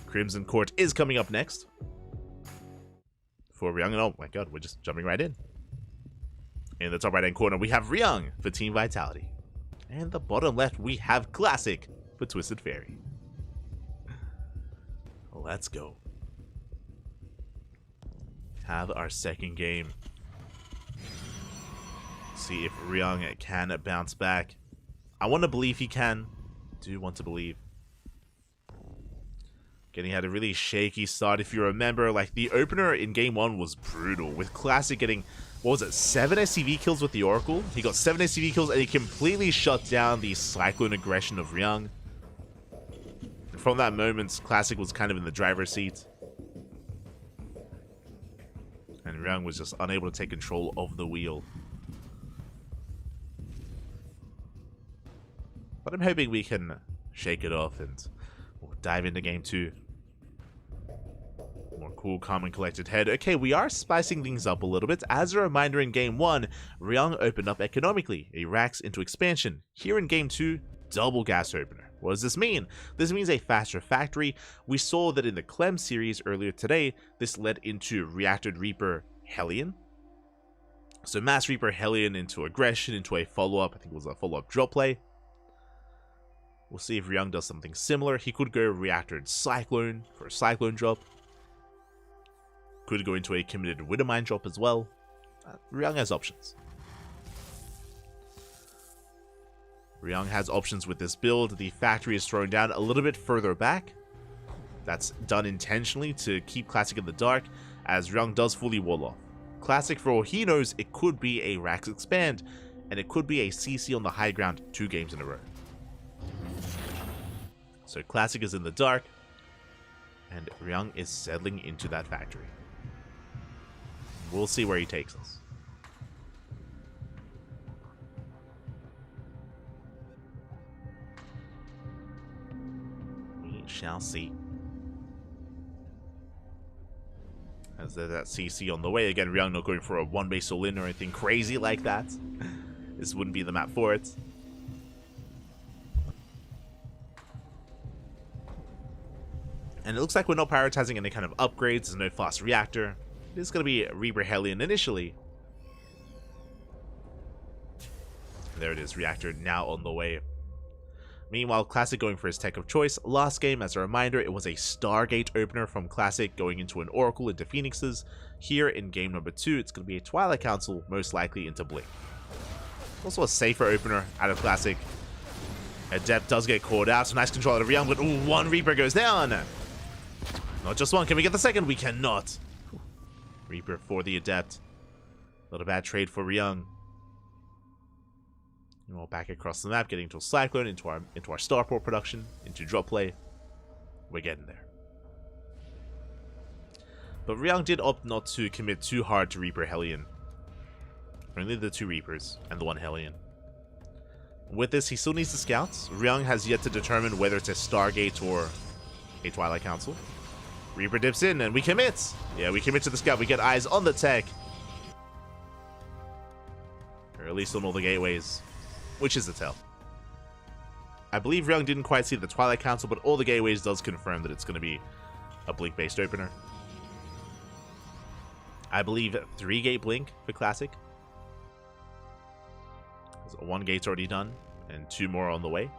Speaker 5: Crimson Court is coming up next. For Ryung, and oh my god, we're just jumping right in. In the top right hand corner, we have Ryung for Team Vitality. And the bottom left, we have Classic for Twisted Fairy. Let's go. Have our second game. See if Ryung can bounce back. I want to believe he can. Do want to believe. Getting had a really shaky start. If you remember, like the opener in game 1 was brutal. With Classic getting, what was it, 7 SCV kills with the Oracle? He got 7 SCV kills and he completely shut down the Cyclone aggression of Ryung. From that moment, Classic was kind of in the driver's seat. And Ryung was just unable to take control of the wheel. But I'm hoping we can shake it off and dive into game 2. More cool, calm, and collected head. Okay, we are spicing things up a little bit. As a reminder, in game 1, Ryung opened up economically, a Rax into expansion. Here in game 2, double gas opener. What does this mean? This means a faster factory. We saw that in the Clem series earlier today, this led into Reactored Reaper Hellion. So Mass Reaper Hellion into aggression, into a follow-up. I think it was a follow-up drop play. We'll see if Ryung does something similar. He could go Reactored Cyclone for a Cyclone drop. Could go into a committed Widowmine drop as well. Ryung has options. Ryung has options with this build. The factory is thrown down a little bit further back. That's done intentionally to keep Classic in the dark, as Ryung does fully wall off. Classic, for all he knows, it could be a Rax expand, and it could be a CC on the high ground 2 games in a row. So Classic is in the dark, and Ryung is settling into that factory. We'll see where he takes us. We shall see. As there's that CC on the way. Again, Ryung not going for a 1-base all-in or anything crazy like that. This wouldn't be the map for it. And it looks like we're not prioritizing any kind of upgrades. There's no fast reactor. It is going to be Reaper Hellion initially. There it is, reactor now on the way. Meanwhile, Classic going for his tech of choice. Last game, as a reminder, it was a Stargate opener from Classic going into an Oracle into Phoenixes. Here in game number 2, it's going to be a Twilight Council, most likely into Blink. Also a safer opener out of Classic. Adept does get called out, so nice control out of Ryung, but ooh, 1 Reaper goes down. Not just 1, can we get the second? We cannot. Reaper for the Adept. Not a bad trade for Ryung. And we'll back across the map, getting into a Cyclone, into our Starport production, into drop play. We're getting there. But Ryung did opt not to commit too hard to Reaper Hellion. Only the 2 Reapers and the 1 Hellion. With this, he still needs the scouts. Ryung has yet to determine whether it's a Stargate or a Twilight Council. Reaper dips in and we commit. Yeah, we commit to the scout. We get eyes on the tech. Or at least on all the gateways, which is the tell. I believe Ryung didn't quite see the Twilight Council, but all the gateways does confirm that it's going to be a Blink-based opener. I believe 3 gate Blink for Classic. 1 gate's already done, and 2 more on the way.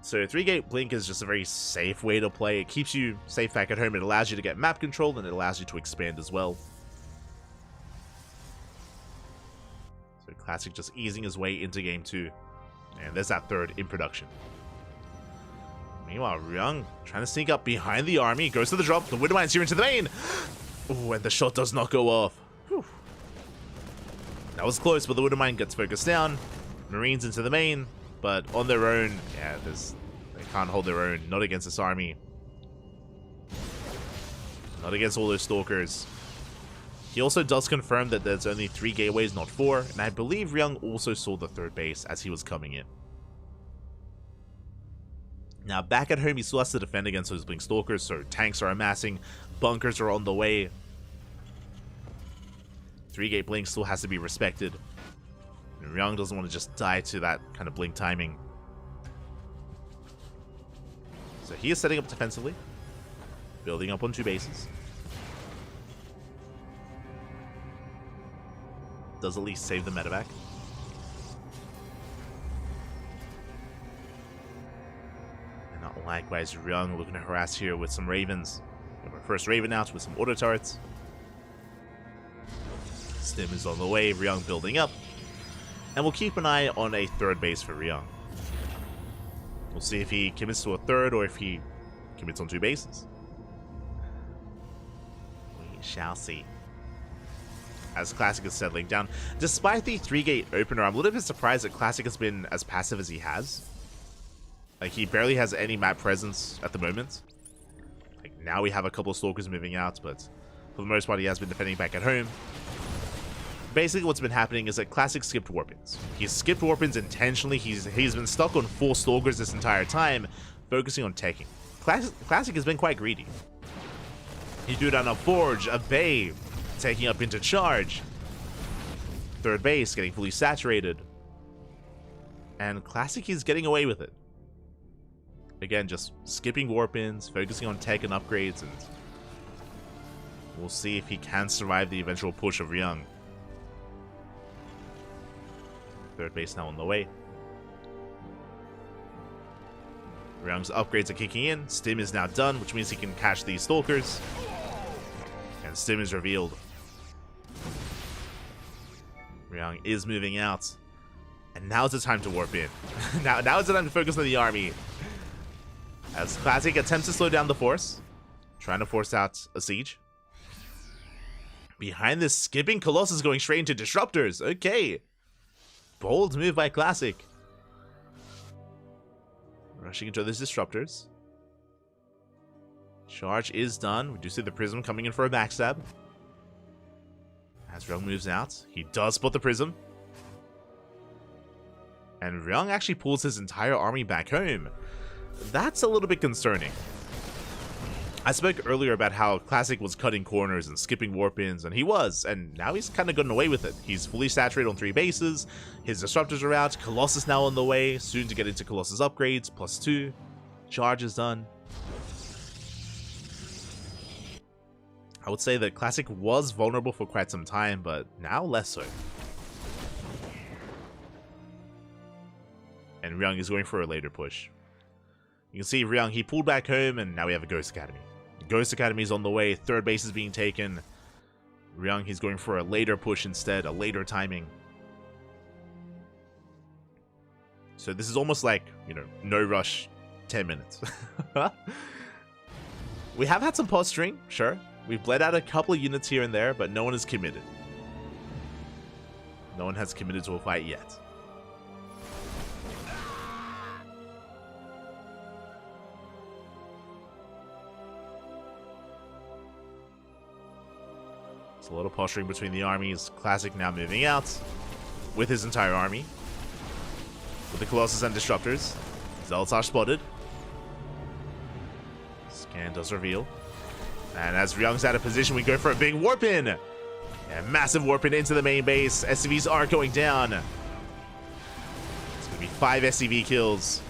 Speaker 5: So 3 gate Blink is just a very safe way to play. It keeps you safe back at home. It allows you to get map control, and it allows you to expand as well. So Classic just easing his way into game 2. And there's that 3rd in production. Meanwhile, Ryung trying to sneak up behind the army. Goes to the drop. The Widowmines here into the main. Ooh, and the shot does not go off. Whew. That was close, but the Widowmine gets focused down. Marines into the main. But on their own, yeah, they can't hold their own. Not against this army. Not against all those Stalkers. He also does confirm that there's only 3 gateways, not 4. And I believe Ryung also saw the 3rd base as he was coming in. Now, back at home, he still has to defend against those Blink Stalkers, so tanks are amassing, bunkers are on the way. 3 gate Blink still has to be respected. And Ryung doesn't want to just die to that kind of Blink timing. So he is setting up defensively, building up on 2 bases. Does at least save the medevac. Likewise, Ryung looking to harass here with some Ravens. Our first Raven out with some auto turrets. Stim is on the way, Ryung building up. And we'll keep an eye on a 3rd base for Ryung. We'll see if he commits to a 3rd or if he commits on 2 bases. We shall see. As Classic is settling down. Despite the 3 gate opener, I'm a little bit surprised that Classic has been as passive as he has. Like, he barely has any map presence at the moment. Like, now we have a couple of Stalkers moving out, but for the most part, he has been defending back at home. Basically, what's been happening is that Classic skipped Warpins. He's skipped Warpins intentionally. He's been stuck on 4 Stalkers this entire time, focusing on taking. Classic has been quite greedy. He do it on a Forge, a Bay, taking up into charge. 3rd base, getting fully saturated. And Classic is getting away with it. Again, just skipping Warpins, focusing on tech and upgrades, and we'll see if he can survive the eventual push of Ryung. 3rd base now on the way. Ryung's upgrades are kicking in. Stim is now done, which means he can catch these Stalkers. And Stim is revealed. Ryung is moving out. And now's the time to warp in. now is the time to focus on the army. As Classic attempts to slow down the force, trying to force out a siege. Behind this, skipping Colossus going straight into Disruptors. Okay. Bold move by Classic. Rushing into those Disruptors. Charge is done. We do see the Prism coming in for a backstab. As Ryung moves out, he does spot the Prism. And Ryung actually pulls his entire army back home. That's a little bit concerning. I spoke earlier about how Classic was cutting corners and skipping Warpins, and he was, and now he's kind of gotten away with it. He's fully saturated on 3 bases, his Disruptors are out, Colossus now on the way, soon to get into Colossus upgrades, +2, charge is done. I would say that Classic was vulnerable for quite some time, but now less so. And Ryung is going for a later push. You can see Ryung, he pulled back home, and now we have a Ghost Academy. Ghost Academy is on the way, 3rd base is being taken. Ryung, he's going for a later push instead, a later timing. So this is almost like, you know, no rush, 10 minutes. We have had some posturing, sure. We've bled out a couple of units here and there, but no one is committed. No one has committed to a fight yet. a lot of posturing between the armies. Classic now moving out with his entire army. With the Colossus and Disruptors. Zealots are spotted. Scan does reveal. And as Ryung's out of position, we go for a big warp in. And massive warp in into the main base. SCVs are going down. It's going to be 5 SCV kills.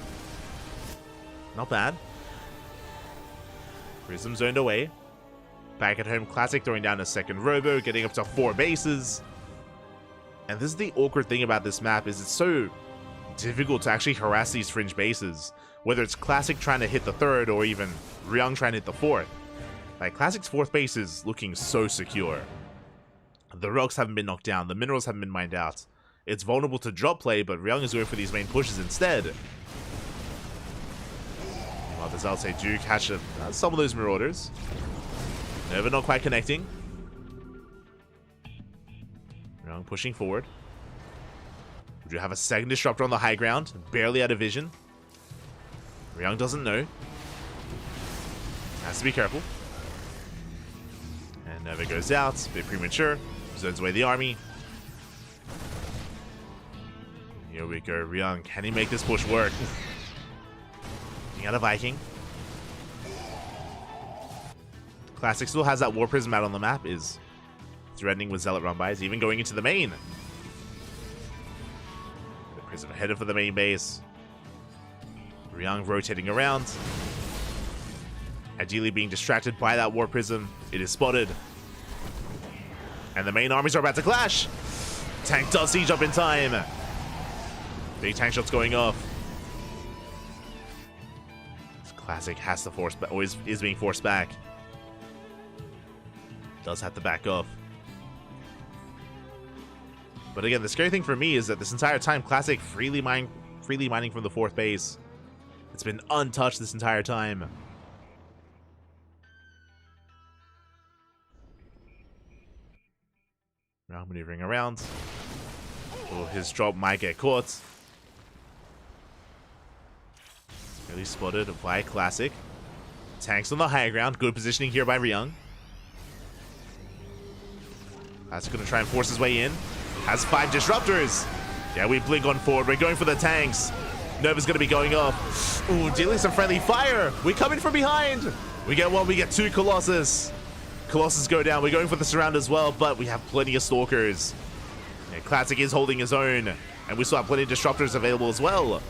Speaker 5: Not bad. Prism zoned away. Back at home, Classic throwing down a second robo, getting up to 4 bases. And this is the awkward thing about this map, is it's so difficult to actually harass these fringe bases. Whether it's Classic trying to hit the 3rd or even Ryung trying to hit the 4th. Like, Classic's 4th base is looking so secure. The rocks haven't been knocked down, the minerals haven't been mined out. It's vulnerable to drop play, but Ryung is going for these main pushes instead. While the Zealots do catch some of those Marauders. Nova not quite connecting. Ryung pushing forward. We do have a second Disruptor on the high ground, barely out of vision. Ryung doesn't know. Has to be careful. And Nova goes out, a bit premature. Zones away the army. Here we go, Ryung. Can he make this push work? Getting out of Viking. Classic still has that War Prism out on the map, is threatening with Zealot run-bys, even going into the main. The Prism headed for the main base. Ryung rotating around. Ideally being distracted by that War Prism. It is spotted. And the main armies are about to clash. Tank does siege up in time. Big tank shots going off. Classic has to force back, or is being forced back. Does have to back off. But again, the scary thing for me is that this entire time, Classic freely mining from the 4th base. It's been untouched this entire time. Now maneuvering around. Oh, his drop might get caught. Really spotted by Classic. Tanks on the high ground. Good positioning here by Ryung. Classic gonna try and force his way in. Has 5 Disruptors. Yeah, we blink on forward. We're going for the tanks. Nova's gonna be going off. Ooh, dealing some friendly fire. We come in from behind. We get 1, we get 2 Colossus. Colossus go down. We're going for the surround as well, but we have plenty of Stalkers. Yeah, Classic is holding his own. And we still have plenty of Disruptors available as well.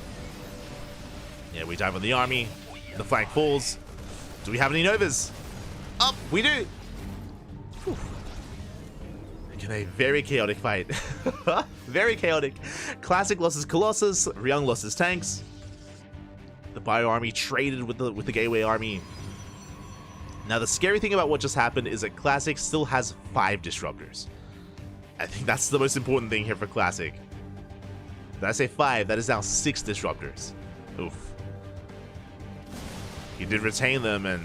Speaker 5: Yeah, we dive on the army. The flank falls. Do we have any Novas? Up, we do. Whew. In a very chaotic fight. Very chaotic. Classic losses Colossus. Ryung losses tanks. The Bio army traded with the Gateway army. Now, the scary thing about what just happened is that Classic still has 5 Disruptors. I think that's the most important thing here for Classic. Did I say 5? That is now 6 Disruptors. Oof. He did retain them, and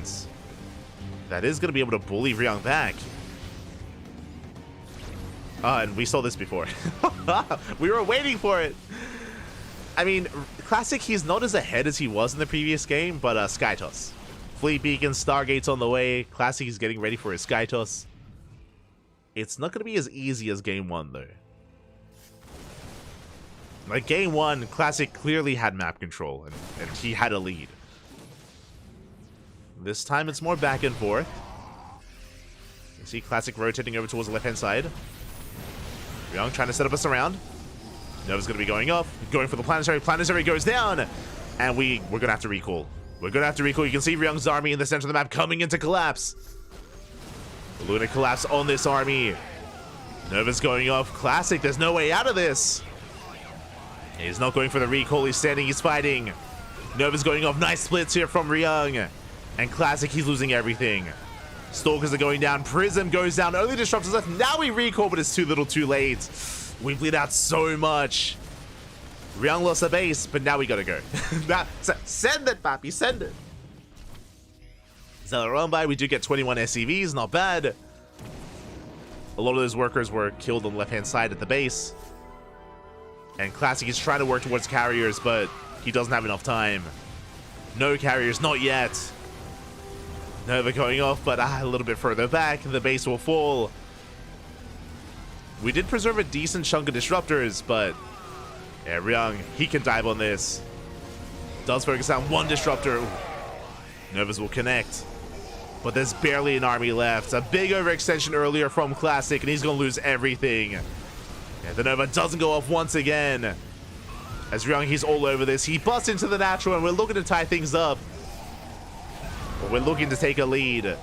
Speaker 5: that is going to be able to bully Ryung back. And we saw this before. We were waiting for it. I mean, Classic, he's not as ahead as he was in the previous game, but Skytoss. Fleet Beacon, Stargate's on the way. Classic is getting ready for his Skytoss. It's not going to be as easy as Game 1, though. Like, Game 1, Classic clearly had map control, and he had a lead. This time, it's more back and forth. You see Classic rotating over towards the left-hand side. Ryung trying to set up a surround. Nova's going to be going off. Going for the Planetary. Planetary goes down. And we're going to have to recall. We're going to have to recall. You can see Ryung's army in the center of the map coming into collapse. Lunar collapse on this army. Nova's going off. Classic, there's no way out of this. He's not going for the recall. He's standing. He's fighting. Nova's going off. Nice splits here from Ryung. And Classic, he's losing everything. Stalkers are going down. Prism goes down. Only Disruptors left. Now we recall, but it's too little too late. We bleed out so much. Ryung lost the base, but now we gotta go. Send it, papi, send it. Zealot run by, we do get 21 SCVs, not bad. A lot of those workers were killed on the left-hand side at the base. And Classic is trying to work towards carriers, but he doesn't have enough time. No carriers, not yet. Nova going off, but a little bit further back, the base will fall. We did preserve a decent chunk of disruptors, but yeah, Ryung, he can dive on this. Does focus on one disruptor. Ooh. Novas will connect, but there's barely an army left. A big overextension earlier from Classic, and he's gonna lose everything. Yeah, the Nova doesn't go off once again. As Ryung, he's all over this. He busts into the natural, and we're looking to tie things up. But we're looking to take a lead.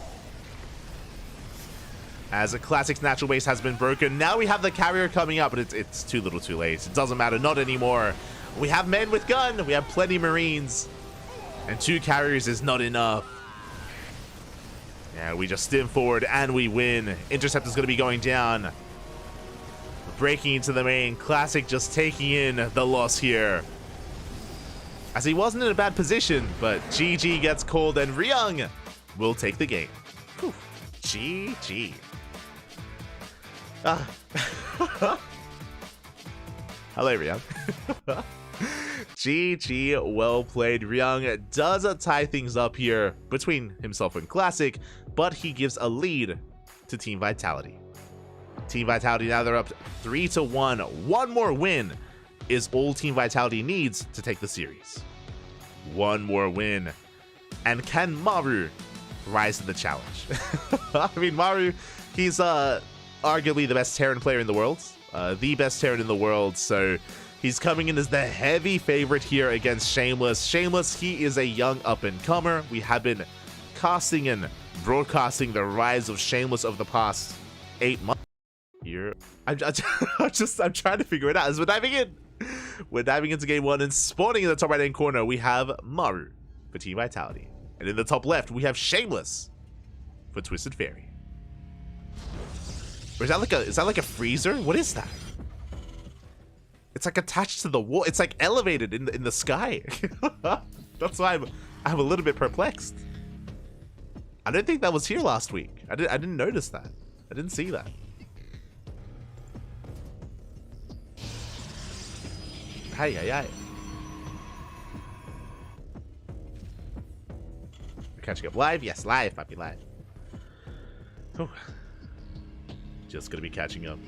Speaker 5: As a Classic's natural base has been broken, now we have the carrier coming up, but it's too little too late. It doesn't matter, not anymore. We have men with gun, we have plenty Marines, and 2 carriers is not enough. Yeah, we just stim forward and we win. Interceptor's gonna be going down. Breaking into the main, Classic just taking in the loss here. As he wasn't in a bad position, but GG gets called and Ryung will take the game. Whew. GG. Hello, Ryung. GG, well played. Ryung does tie things up here between himself and Classic, but he gives a lead to Team Vitality. Team Vitality now they're up 3-1. One more win is all Team Vitality needs to take the series. One more win. And can Maru rise to the challenge? I mean, Maru, he's arguably the best Terran player in the world. The best Terran in the world, so he's coming in as the heavy favorite here against Shameless. Shameless, he is a young up-and-comer. We have been casting and broadcasting the rise of Shameless over the past 8 months. Here, I'm trying to figure it out. As we're diving into game 1, and spawning in the top right-hand corner, we have Maru for Team Vitality. And in the top left, we have Shameless for Twisted Fairy. Or is that like a freezer? What is that? It's like attached to the wall. It's like elevated in the sky. That's why I'm a little bit perplexed. I don't think that was here last week. I didn't notice that. I didn't see that. Hey. We're catching up live? Yes, live. Might be live. Whew. Just gonna be catching up.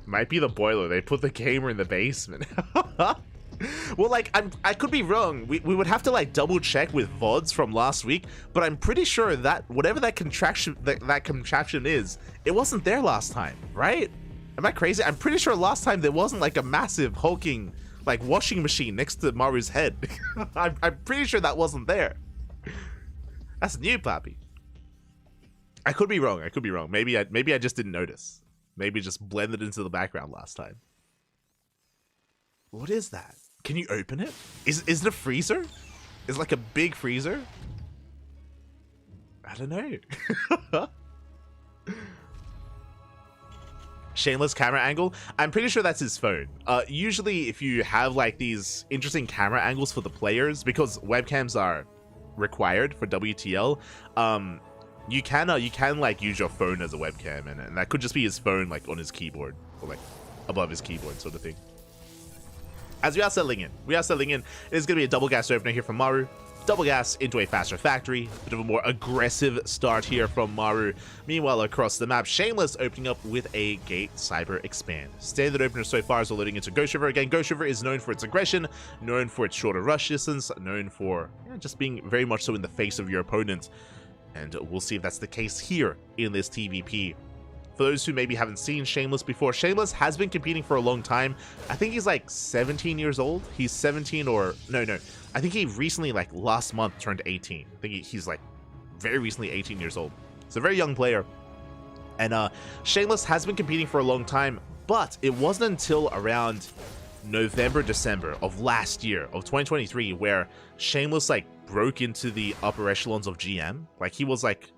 Speaker 5: Might be the boiler. They put the gamer in the basement. Well, like, I could be wrong. We would have to like double check with VODs from last week, but I'm pretty sure that whatever that contraption is, it wasn't there last time, right? Am I crazy? I'm pretty sure last time there wasn't like a massive hulking like washing machine next to Maru's head. I'm pretty sure that wasn't there. That's new, Pappy. I could be wrong. Maybe I just didn't notice. Maybe it just blended into the background last time. What is that? Can you open it? Is it a freezer? Is it like a big freezer? I don't know. Shameless camera angle. I'm pretty sure that's his phone. Usually if you have like these interesting camera angles for the players, because webcams are required for WTL, you can like use your phone as a webcam, and that could just be his phone like on his keyboard or like above his keyboard sort of thing. As we are settling in, it is going to be a double gas opener here from Maru. Double gas into a faster factory. Bit of a more aggressive start here from Maru. Meanwhile, across the map, Shameless opening up with a Gate Cyber Expand. Standard opener so far is loading into Ghost River. Again, Ghost River is known for its aggression, known for its shorter rush distance, known for just being very much so in the face of your opponent. And we'll see if that's the case here in this TVP. For those who maybe haven't seen Shameless before, Shameless has been competing for a long time. I think he's like 17 years old. He's 17 or... No. I think he recently, like last month, turned 18. I think he's like very recently 18 years old. He's a very young player. And Shameless has been competing for a long time, but it wasn't until around November, December of last year, of 2023, where Shameless like broke into the upper echelons of GM. Like he was like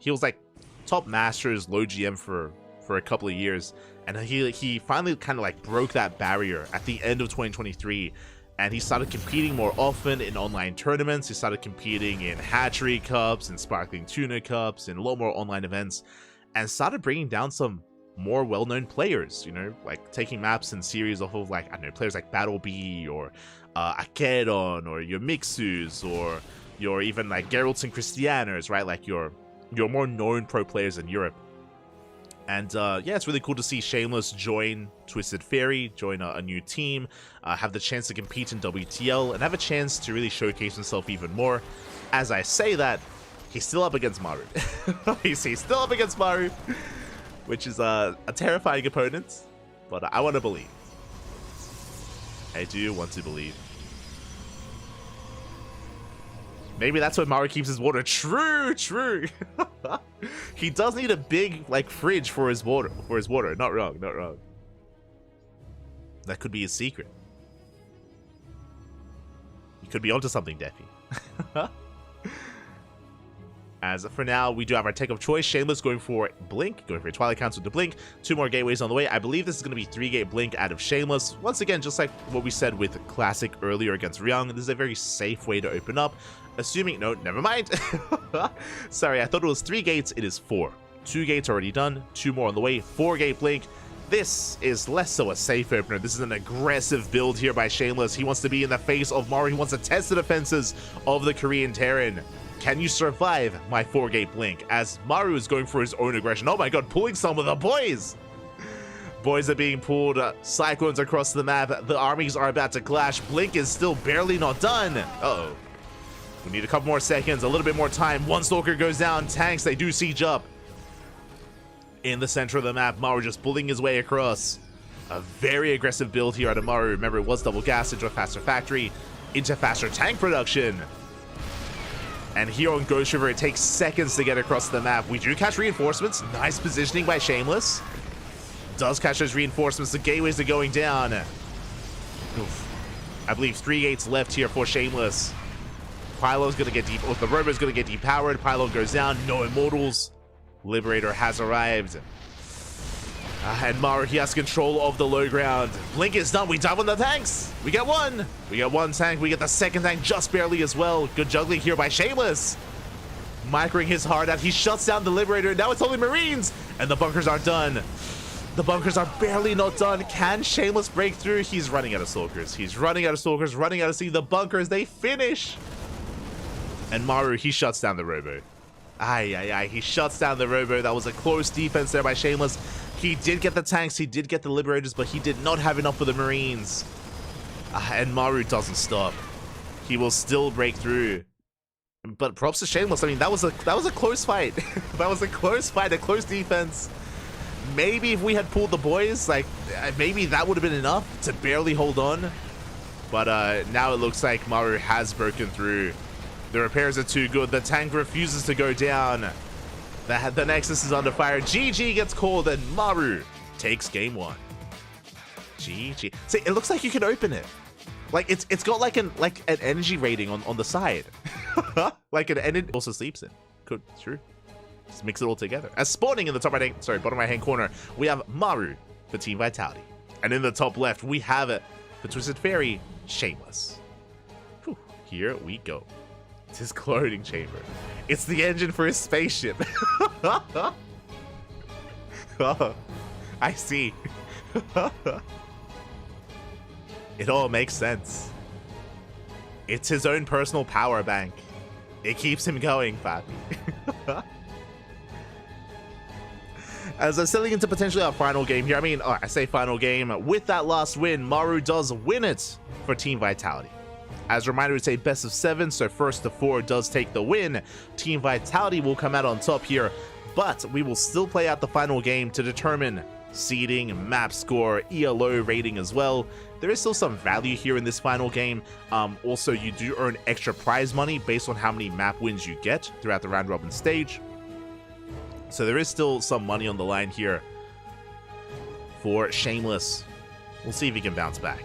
Speaker 5: top masters, low GM for a couple of years, and he finally kind of like broke that barrier at the end of 2023, and he started competing more often in online tournaments. He started competing in Hatchery Cups and Sparkling Tuna Cups and a lot more online events, and started bringing down some more well-known players, you know, like taking maps and series off of like, I don't know, players like Battle B or Akedon or your Mixus or your even like Geralts and Christianers, right? Like your your more known pro players in Europe. And yeah, it's really cool to see Shameless join Twisted Fairy, join a new team, have the chance to compete in WTL, and have a chance to really showcase himself even more. As I say that, he's still up against Maru. he's still up against Maru, which is a terrifying opponent, but I want to believe. I do want to believe. Maybe that's why Maru keeps his water. True. He does need a big, like, fridge for his water. Not wrong. That could be his secret. You could be onto something, Defi. As for now, we do have our tech of choice. Shameless going for Blink, going for Twilight Council to Blink. 2 more gateways on the way. I believe this is going to be 3-gate Blink out of Shameless. Once again, just like what we said with Classic earlier against Ryung, this is a very safe way to open up. Assuming, no, never mind. Sorry, I thought it was 3 gates. It is 4. 2 gates already done. 2 more on the way. 4-gate Blink. This is less so a safe opener. This is an aggressive build here by Shameless. He wants to be in the face of Maru. He wants to test the defenses of the Korean Terran. Can you survive my 4-gate Blink? As Maru is going for his own aggression. Oh my god, pulling some of the boys! Boys are being pulled. Cyclones across the map. The armies are about to clash. Blink is still barely not done. Uh-oh. We need a couple more seconds, a little bit more time. 1 Stalker goes down. Tanks, they do siege up. In the center of the map, Maru just pulling his way across. A very aggressive build here out of Maru. Remember, it was double gas into a faster factory, into faster tank production. And here on Ghost River, it takes seconds to get across the map. We do catch reinforcements. Nice positioning by Shameless. Does catch those reinforcements. The gateways are going down. Oof. I believe 3 gates left here for Shameless. Pylo's going to get deep. Oh, the Robo's going to get depowered. Pylo goes down. No Immortals. Liberator has arrived. And Maru, he has control of the low ground. Blink is done. We dive on the tanks. We get 1. We get 1 tank. We get the 2nd tank just barely as well. Good juggling here by Shameless. Microing his heart out. He shuts down the Liberator. Now it's only Marines. And the bunkers are done. The bunkers are barely not done. Can Shameless break through? He's running out of Stalkers. He's running out of Stalkers. Running out of sea. The bunkers, they finish. And Maru, he shuts down the Robo. He shuts down the Robo. That was a close defense there by Shameless. He did get the tanks, he did get the Liberators, but he did not have enough for the Marines. And Maru doesn't stop. He will still break through. But props to Shameless. I mean, that was a close fight. That was a close fight, a close defense. Maybe if we had pulled the boys, like, maybe that would have been enough to barely hold on. But now it looks like Maru has broken through. The repairs are too good. The tank refuses to go down. The Nexus is under fire. GG gets called and Maru takes game 1. GG. See, it looks like you can open it. Like it's got like an energy rating on the side. Like an energy also sleeps in. Could true. Just mix it all together. As spawning in the bottom right hand corner, we have Maru for Team Vitality. And in the top left, we have it for Twisted Fairy, Shameless. Whew, here we go. It's his clothing chamber. It's the engine for his spaceship. Oh, I see. It all makes sense. It's his own personal power bank. It keeps him going, Papi. As I'm selling into potentially our final game here, I say final game. With that last win, Maru does win it for Team Vitality. As a reminder, it's a best of 7, so first to 4 does take the win. Team Vitality will come out on top here, but we will still play out the final game to determine seeding, map score, ELO rating as well. There is still some value here in this final game. Also, you do earn extra prize money based on how many map wins you get throughout the round robin stage. So there is still some money on the line here for Shameless. We'll see if he can bounce back.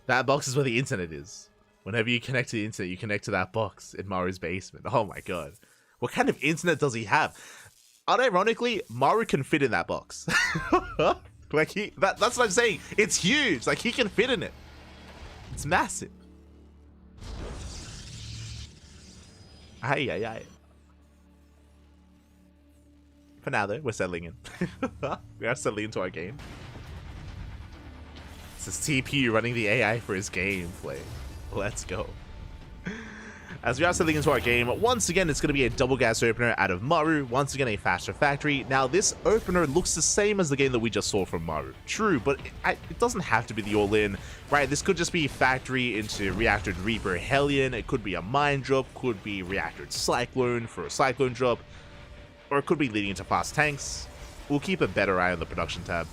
Speaker 5: That box is where the internet is. Whenever you connect to the internet, you connect to that box in Maru's basement. Oh my god. What kind of internet does he have? Unironically, Maru can fit in that box. Like that's what I'm saying. It's huge. Like he can fit in it. It's massive. Aye. For now though, we're settling in. We are settling into our game. It's his TPU running the AI for his gameplay. Let's go. As we are settling into our game, once again, it's going to be a double gas opener out of Maru. Once again, a faster factory. Now, this opener looks the same as the game that we just saw from Maru. True, but it doesn't have to be the all-in, right? This could just be factory into reactored Reaper Hellion. It could be a mine drop, could be reactored Cyclone for a Cyclone drop, or it could be leading into fast tanks. We'll keep a better eye on the production tab.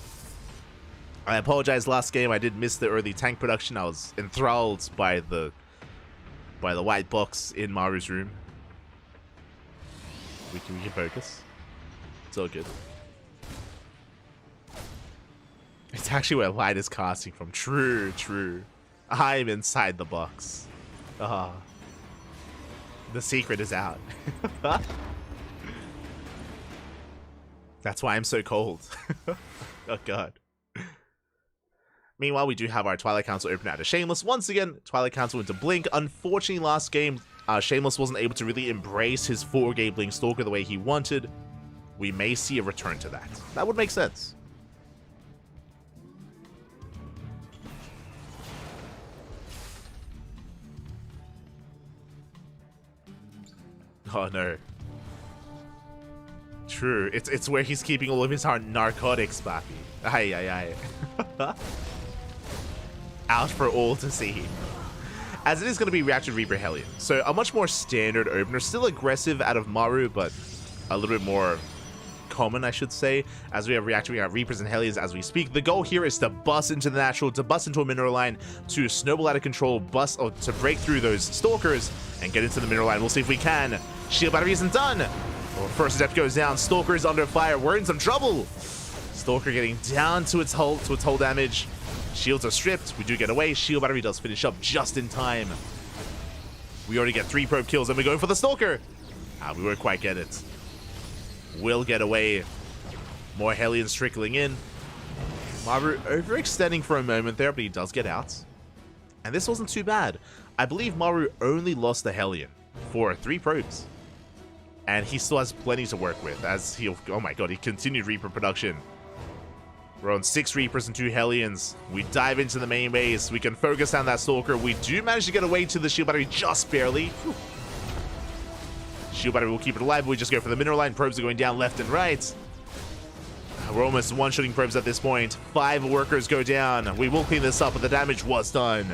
Speaker 5: I apologize, last game I did miss the early tank production. I was enthralled by the white box in Maru's room. We can focus. It's all good. It's actually where light is casting from. True, true. I'm inside the box. Ah. The secret is out. That's why I'm so cold. Oh god. Meanwhile, we do have our Twilight Council open out of Shameless. Once again, Twilight Council into Blink. Unfortunately, last game, Shameless wasn't able to really embrace his 4-gate Blink Stalker the way he wanted. We may see a return to that. That would make sense. Oh no. True, it's where he's keeping all of his narcotics, Bappy. Aye, aye, aye. Out for all to see. As it is going to be Reactored Reaper Hellion. So a much more standard opener. Still aggressive out of Maru, but a little bit more common, I should say. As we have reactoring our Reapers and Hellions as we speak. The goal here is to bust into the natural, to bust into a mineral line, to snowball out of control, to break through those Stalkers and get into the mineral line. We'll see if we can. Shield battery isn't done. Well, first step goes down. Stalker is under fire. We're in some trouble. Stalker getting down to its hull damage. Shields are stripped. We do get away. Shield battery does finish up just in time. We already get 3 probe kills and we're going for the Stalker. We won't quite get it. Will get away. More Hellions trickling in. Maru overextending for a moment there, but he does get out. And this wasn't too bad. I believe Maru only lost the Hellion for 3 probes. And he still has plenty to work with as he'll... Oh my god, he continued Reaper production. We're on 6 Reapers and 2 Hellions. We dive into the main base. We can focus down that Stalker. We do manage to get away to the shield battery just barely. Whew. Shield battery will keep it alive. We just go for the mineral line. Probes are going down left and right. We're almost one-shooting probes at this point. 5 workers go down. We will clean this up, but the damage was done.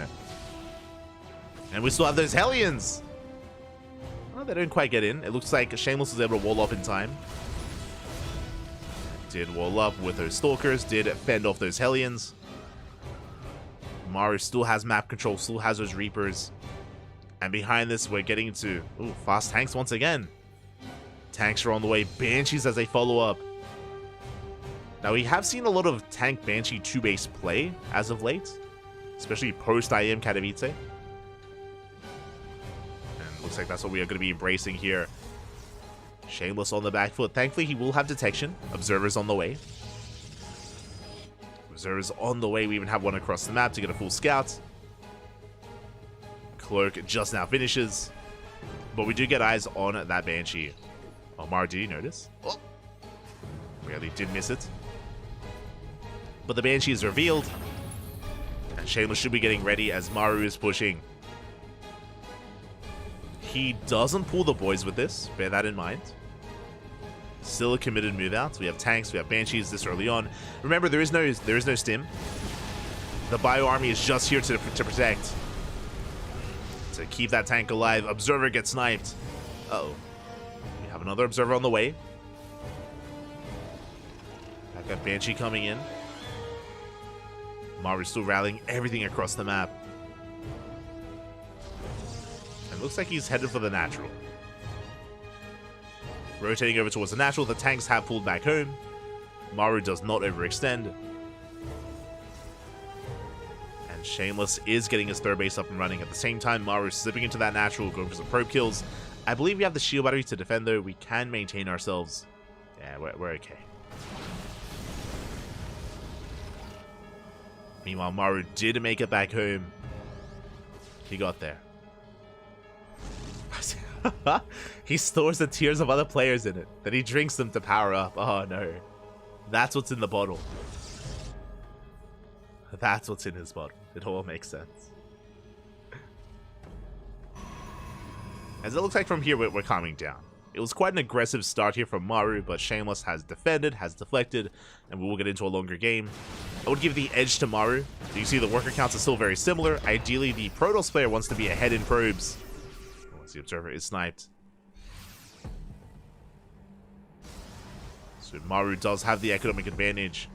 Speaker 5: And we still have those Hellions. Well, they didn't quite get in. It looks like Shameless was able to wall up in time. Did wall up with those Stalkers, did fend off those Hellions. Maru still has map control, still has those Reapers. And behind this, we're getting into fast tanks once again. Tanks are on the way. Banshees as they follow up. Now, we have seen a lot of tank Banshee 2-base play as of late, especially post-IM Katowice. And looks like that's what we are going to be embracing here. Shameless on the back foot. Thankfully, he will have detection. Observers on the way. Observers on the way. We even have one across the map to get a full scout. Cloak just now finishes. But we do get eyes on that Banshee. Omar, did you notice? Oh. Really did miss it. But the Banshee is revealed. And Shameless should be getting ready as Maru is pushing. He doesn't pull the boys with this. Bear that in mind. Still a committed move out. We have tanks, we have Banshees this early on. Remember, there is no stim. The Bio Army is just here to protect. To keep that tank alive. Observer gets sniped. Uh-oh. We have another Observer on the way. Back up Banshee coming in. Maru's still rallying everything across the map. And looks like he's headed for the natural. Rotating over towards the natural, the tanks have pulled back home. Maru does not overextend. And Shameless is getting his 3rd base up and running. At the same time, Maru is slipping into that natural, going for some probe kills. I believe we have the shield battery to defend, though. We can maintain ourselves. Yeah, we're okay. Meanwhile, Maru did make it back home. He got there. He stores the tears of other players in it. Then he drinks them to power up. Oh no. That's what's in the bottle. That's what's in his bottle. It all makes sense. As it looks like from here, we're calming down. It was quite an aggressive start here from Maru, but Shameless has defended, has deflected, and we will get into a longer game. I would give the edge to Maru. So you see the worker counts are still very similar. Ideally, the Protoss player wants to be ahead in probes. Once the Observer is sniped. So Maru does have the economic advantage.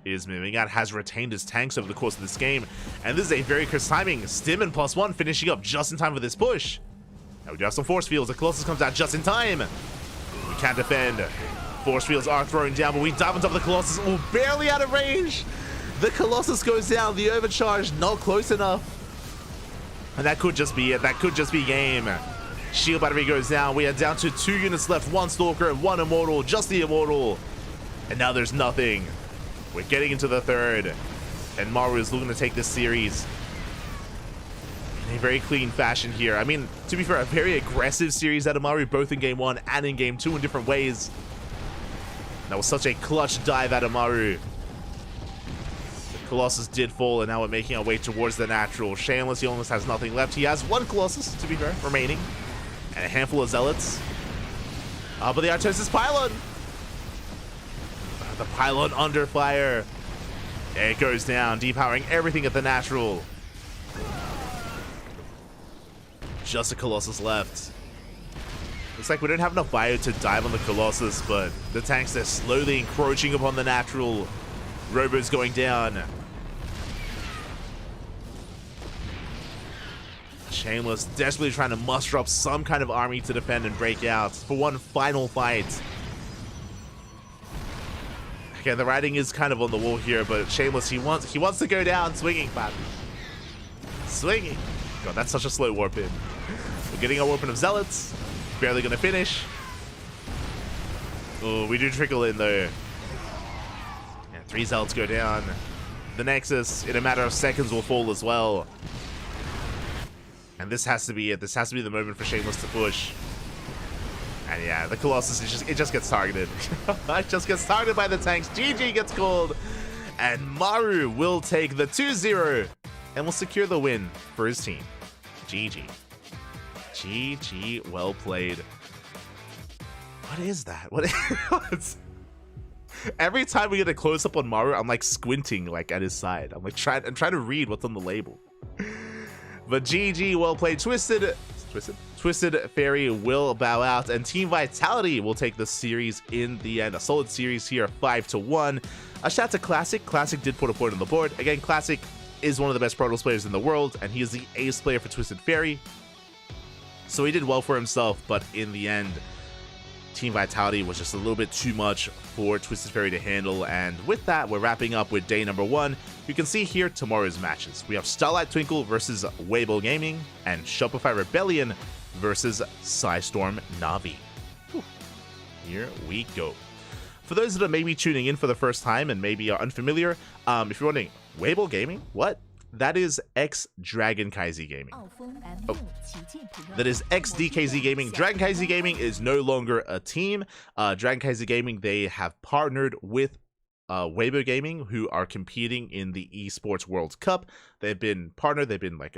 Speaker 5: Is moving out, has retained his tanks over the course of this game. And this is a very crisp timing. Stimmen +1 finishing up just in time for this push. Now we do have some force fields. The Colossus comes out just in time. We can't defend. Force fields are thrown down, but we dive on top of the Colossus. Oh, barely out of range. The Colossus goes down. The overcharge not close enough. And that could just be it. That could just be game. Shield battery goes down. We are down to 2 units left. 1 Stalker and 1 Immortal. Just the Immortal. And now there's nothing. We're getting into the third. And Maru is looking to take this series in a very clean fashion here. I mean, to be fair, a very aggressive series out of Maru, both in game 1 and in game 2 in different ways. That was such a clutch dive out of Maru. The Colossus did fall, and now we're making our way towards the natural. Shameless, he almost has nothing left. He has 1 Colossus, to be fair, remaining. And a handful of Zealots. But the Artosis Pylon. The Pylon under fire. It goes down, depowering everything at the natural. Just a Colossus left. Looks like we don't have enough bio to dive on the Colossus, but the tanks, they're slowly encroaching upon the natural. Robo's going down. Shameless desperately trying to muster up some kind of army to defend and break out for one final fight. Okay, the writing is kind of on the wall here, but Shameless, he wants to go down swinging, man. Swinging. God, that's such a slow warp in. We're getting a warp in of Zealots. Barely gonna finish. Oh, we do trickle in though. And 3 Zealots go down. The Nexus, in a matter of seconds, will fall as well. And this has to be it. This has to be the moment for Shameless to push. And yeah, the Colossus, it just gets targeted. It just gets targeted by the tanks. GG gets called. And Maru will take the 2-0 and will secure the win for his team. GG. GG, well played. What is that? What? Every time we get a close up on Maru, I'm like squinting like at his side. I'm trying to read what's on the label. But GG, well played. Twisted Fairy will bow out, and Team Vitality will take the series in the end. A solid series here, 5-1. A shout to Classic. Classic did put a point on the board. Again, Classic is one of the best Protoss players in the world, and he is the ace player for Twisted Fairy. So he did well for himself, but in the end, Team Vitality was just a little bit too much for Twisted Fairy to handle. And with that, we're wrapping up with day number 1. You can see here tomorrow's matches. We have Starlight Twinkle versus Weibo Gaming, and Shopify Rebellion versus Psystorm Na'Vi. Whew. Here we go. For those that are maybe tuning in for the first time and maybe are unfamiliar, if you're wondering, Weibo Gaming? What? That is ex-DragonKaiZ Gaming. Oh, that is ex-DKZ Gaming. DragonKaiZ Gaming is no longer a team. DragonKaiZ Gaming, they have partnered with Weibo Gaming, who are competing in the Esports World Cup. They've been partnered. They've been like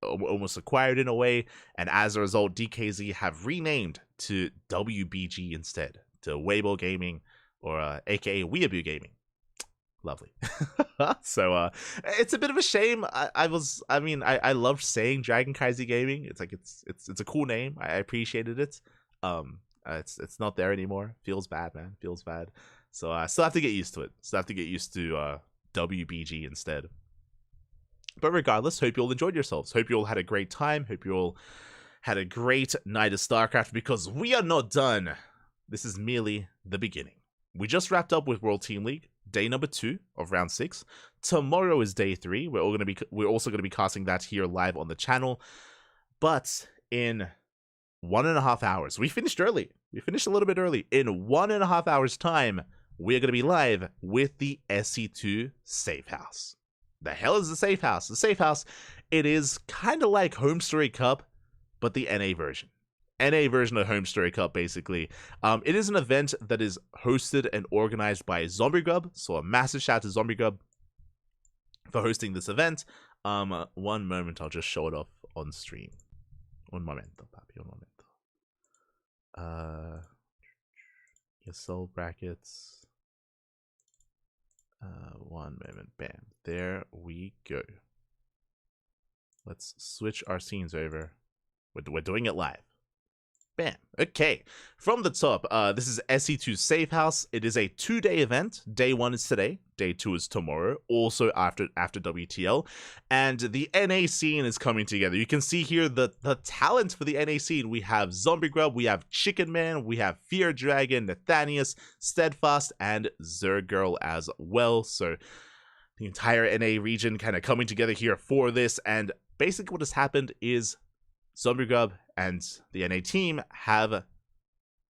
Speaker 5: almost acquired in a way. And as a result, DKZ have renamed to WBG instead, to Weibo Gaming, or aka Weeaboo Gaming. Lovely. So it's a bit of a shame. I loved saying DragonKaiZ Gaming. It's like it's a cool name. I appreciated it. It's not there anymore. Feels bad, man. Feels bad. So I still have to get used to it. Still have to get used to WBG instead. But regardless, hope you all enjoyed yourselves. Hope you all had a great time. Hope you all had a great night of StarCraft, because we are not done. This is merely the beginning. We just wrapped up with World Team League. Day number 2 of round 6. Tomorrow is day 3. We're also going to be casting that here live on the channel. But in 1.5 hours, we finished early. We finished a little bit early. In 1.5 hours time, we're going to be live with the SC2 Safe House. The hell is the Safe House? The Safe House, it is kind of like Home Story Cup, but the NA version. NA version of Home Story Cup, basically. It is an event that is hosted and organized by Zombie Grub, so a massive shout out to Zombie Grub for hosting this event. One moment, I'll just show it off on stream. Un momento, papi, un momento. Your soul brackets. 1 moment. Bam. There we go. Let's switch our scenes over. We're doing it live. Bam. Okay. From the top, this is SE2 Safe House. It is a 2-day event. Day 1 is today. Day 2 is tomorrow. Also after WTL. And the NA scene is coming together. You can see here the talent for the NA scene. We have Zombie Grub, we have Chicken Man, we have Fear Dragon, Nathanius, Steadfast, and Zergirl as well. So the entire NA region kind of coming together here for this. And basically what has happened is Zombie Grub and the NA team have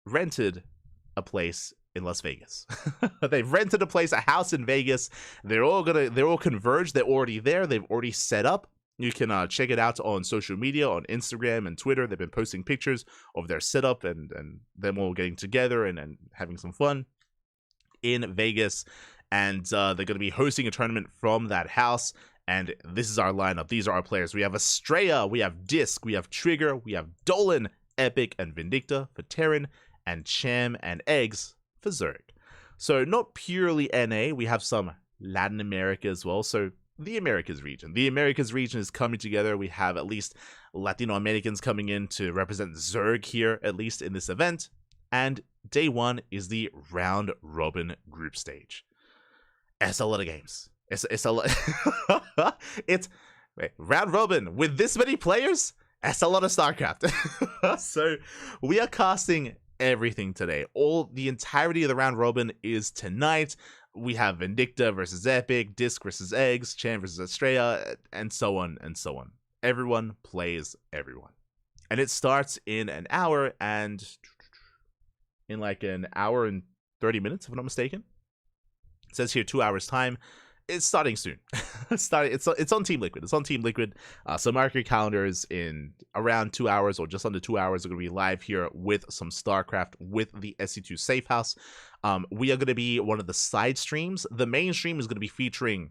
Speaker 5: rented a place in Las Vegas. They've rented a place, a house in Vegas. They're all converged. They're already there. They've already set up. You can check it out on social media, on Instagram and Twitter. They've been posting pictures of their setup and them all getting together and having some fun in Vegas. And they're going to be hosting a tournament from that house. And this is our lineup. These are our players. We have Estrella, we have Disc, we have Trigger, we have Dolan, Epic, and Vindicta for Terran, and Cham and Eggs for Zerg. So not purely NA, we have some Latin America as well. So the Americas region. The Americas region is coming together. We have at least Latino Americans coming in to represent Zerg here, at least in this event. And day 1 is the round robin group stage. It's a lot of games. It's a lot. It's round robin with this many players. That's a lot of StarCraft. So we are casting everything today. The entirety of the round robin is tonight. We have Vindicta versus Epic, Disc versus Eggs, Chan versus Estrella, and so on and so on. Everyone plays everyone, and it starts in an hour and in like an hour and 30 minutes, if I'm not mistaken. It says here 2 hours time. It's starting soon. It's on Team Liquid. It's on Team Liquid. So mark your calendars in around 2 hours or just under 2 hours. We're going to be live here with some StarCraft with the SE2 Safe House. We are going to be one of the side streams. The main stream is going to be featuring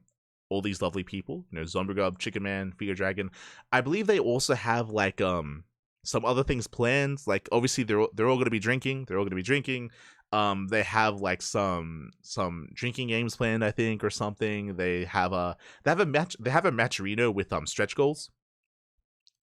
Speaker 5: all these lovely people. You know, Zombie Grub, Chicken Man, Fear Dragon. I believe they also have like some other things planned. Like obviously they're all going to be drinking. They have like some drinking games planned, I think, or something. They have a matcherino with stretch goals.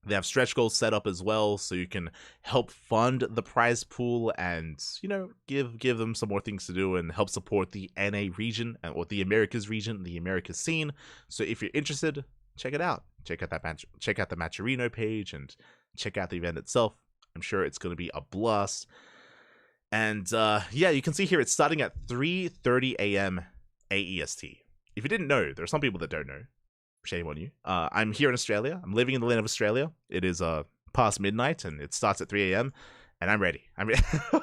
Speaker 5: They have stretch goals set up as well, so you can help fund the prize pool and, you know, give them some more things to do and help support the NA region or the Americas region, the Americas scene. So if you're interested, check it out. Check out the matcherino page and check out the event itself. I'm sure it's going to be a blast. And yeah, you can see here it's starting at 3:30 a.m. AEST. If you didn't know, there are some people that don't know. Shame on you. I'm here in Australia. I'm living in the land of Australia. It is past midnight and it starts at 3 a.m. and I'm ready.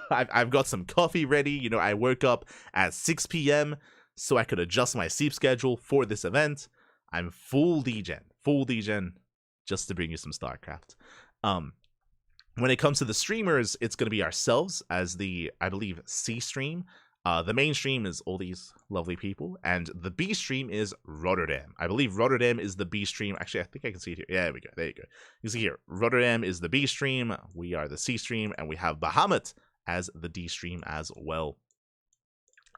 Speaker 5: I've got some coffee ready. You know, I woke up at 6 p.m. so I could adjust my sleep schedule for this event. I'm full degen, just to bring you some StarCraft. When it comes to the streamers, it's going to be ourselves as the, I believe, C stream. The main stream is all these lovely people, and the B stream is Rotterdam. I believe Rotterdam is the B stream. Actually, I think I can see it here. Yeah, there we go. There you go. You can see here, Rotterdam is the B stream. We are the C stream, and we have Bahamut as the D stream as well.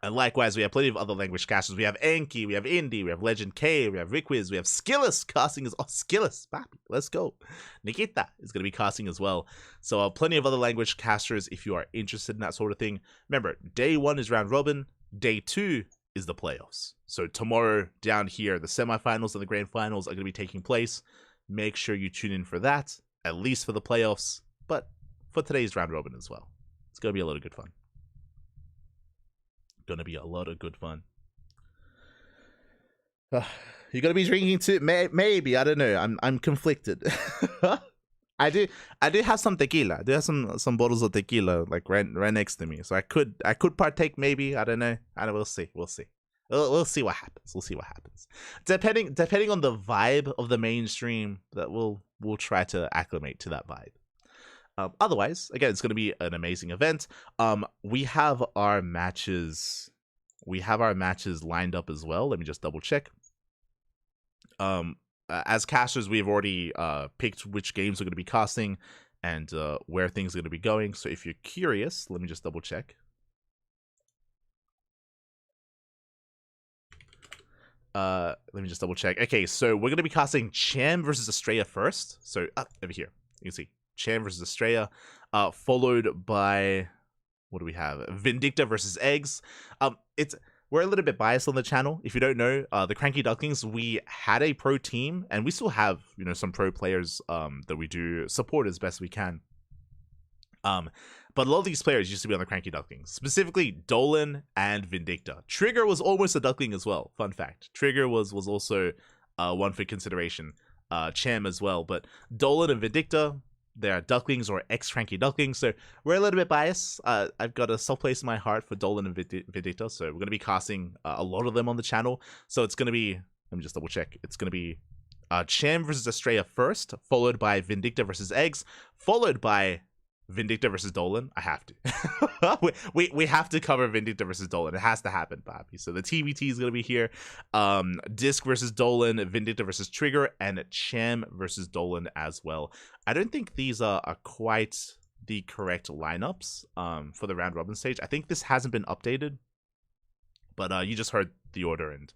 Speaker 5: And likewise, we have plenty of other language casters. We have Enki, we have Indie, we have Legend K, we have Rickwiz, we have Skillus casting as Skillus, papi, let's go. Nikita is going to be casting as well. So plenty of other language casters if you are interested in that sort of thing. Remember, day 1 is round robin, day 2 is the playoffs. So tomorrow down here, the semifinals and the grand finals are going to be taking place. Make sure you tune in for that, at least for the playoffs, but for today's round robin as well. It's going to be a lot of good fun. Gonna be a lot of good fun. You're gonna be drinking too? Maybe, I don't know. I'm conflicted. I do have some tequila. I do have some bottles of tequila like right next to me, so I could partake. Maybe, I don't know. We'll see. We'll see what happens. We'll see what happens. Depending on the vibe of the mainstream, that we'll try to acclimate to that vibe. Otherwise, again, it's going to be an amazing event. We have our matches. Lined up as well. Let me just double check. As casters, we've already picked which games we're going to be casting, and where things are going to be going. So if you're curious, let me just double check. Let me just double check. Okay, so we're going to be casting Cham versus Estrella first. So over here, you can see Cham versus Estrella, followed by, what do we have? Vindicta versus Eggs. We're a little bit biased on the channel. If you don't know, the CranKy Ducklings, we had a pro team, and we still have, you know, some pro players that we do support as best we can. But a lot of these players used to be on the CranKy Ducklings, specifically Dolan and Vindicta. Trigger was almost a Duckling as well. Fun fact: Trigger was also one for consideration. Cham as well, but Dolan and Vindicta, they're Ducklings or ex-CranKy Ducklings, so we're a little bit biased. I've got a soft place in my heart for Dolan and Vindicta, so we're going to be casting a lot of them on the channel. So it's going to be, let me just double check, it's going to be Cham versus Estrella first, followed by Vindicta versus Eggs, followed by Vindicta versus Dolan. I have to. we have to cover Vindicta versus Dolan. It has to happen, Bobby. So the TBT is going to be here. Disc versus Dolan, Vindicta versus Trigger, and Cham versus Dolan as well. I don't think these are quite the correct lineups for the round robin stage. I think this hasn't been updated, but you just heard the order, and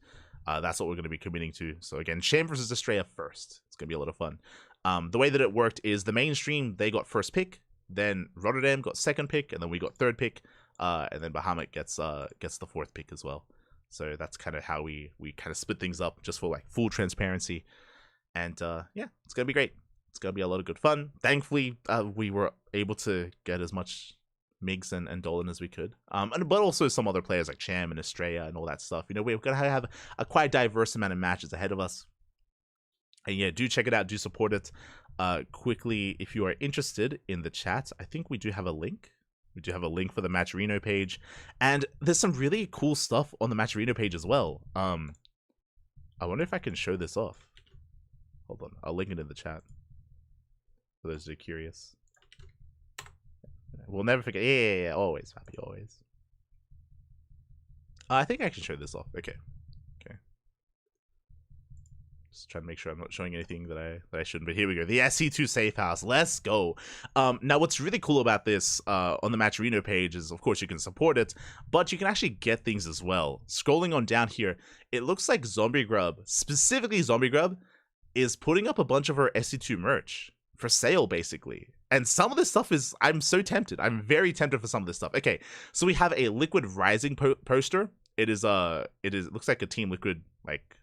Speaker 5: that's what we're going to be committing to. So again, Cham versus Estrella first. It's going to be a lot of fun. The way that it worked is the mainstream, they got first pick. Then Rotterdam got second pick, and then we got third pick, and then Bahamut gets the fourth pick as well. So that's kind of how we kind of split things up, just for like full transparency. And yeah, it's gonna be great. It's gonna be a lot of good fun. Thankfully, we were able to get as much Migs and Dolan as we could, but also some other players like Cham and Estrella and all that stuff. You know, we're gonna have a quite diverse amount of matches ahead of us. And yeah, do check it out, do support it. Quickly, if you are interested in the chat, I think we do have a link. We do have a link for the Matcherino page, and there's some really cool stuff on the Matcherino page as well. I wonder if I can show this off. Hold on, I'll link it in the chat for those who are curious. We'll never forget. Yeah, always, happy, always. I think I can show this off. Okay. Just trying to make sure I'm not showing anything that I shouldn't. But here we go. The SC2 safe house. Let's go. Now, what's really cool about this on the Matcherino page is, of course, you can support it, but you can actually get things as well. Scrolling on down here, it looks like Zombie Grub, specifically Zombie Grub, is putting up a bunch of her SC2 merch for sale, basically. And some of this stuff is, I'm so tempted. I'm very tempted for some of this stuff. Okay, so we have a Liquid Rising poster. It looks like a Team Liquid, like,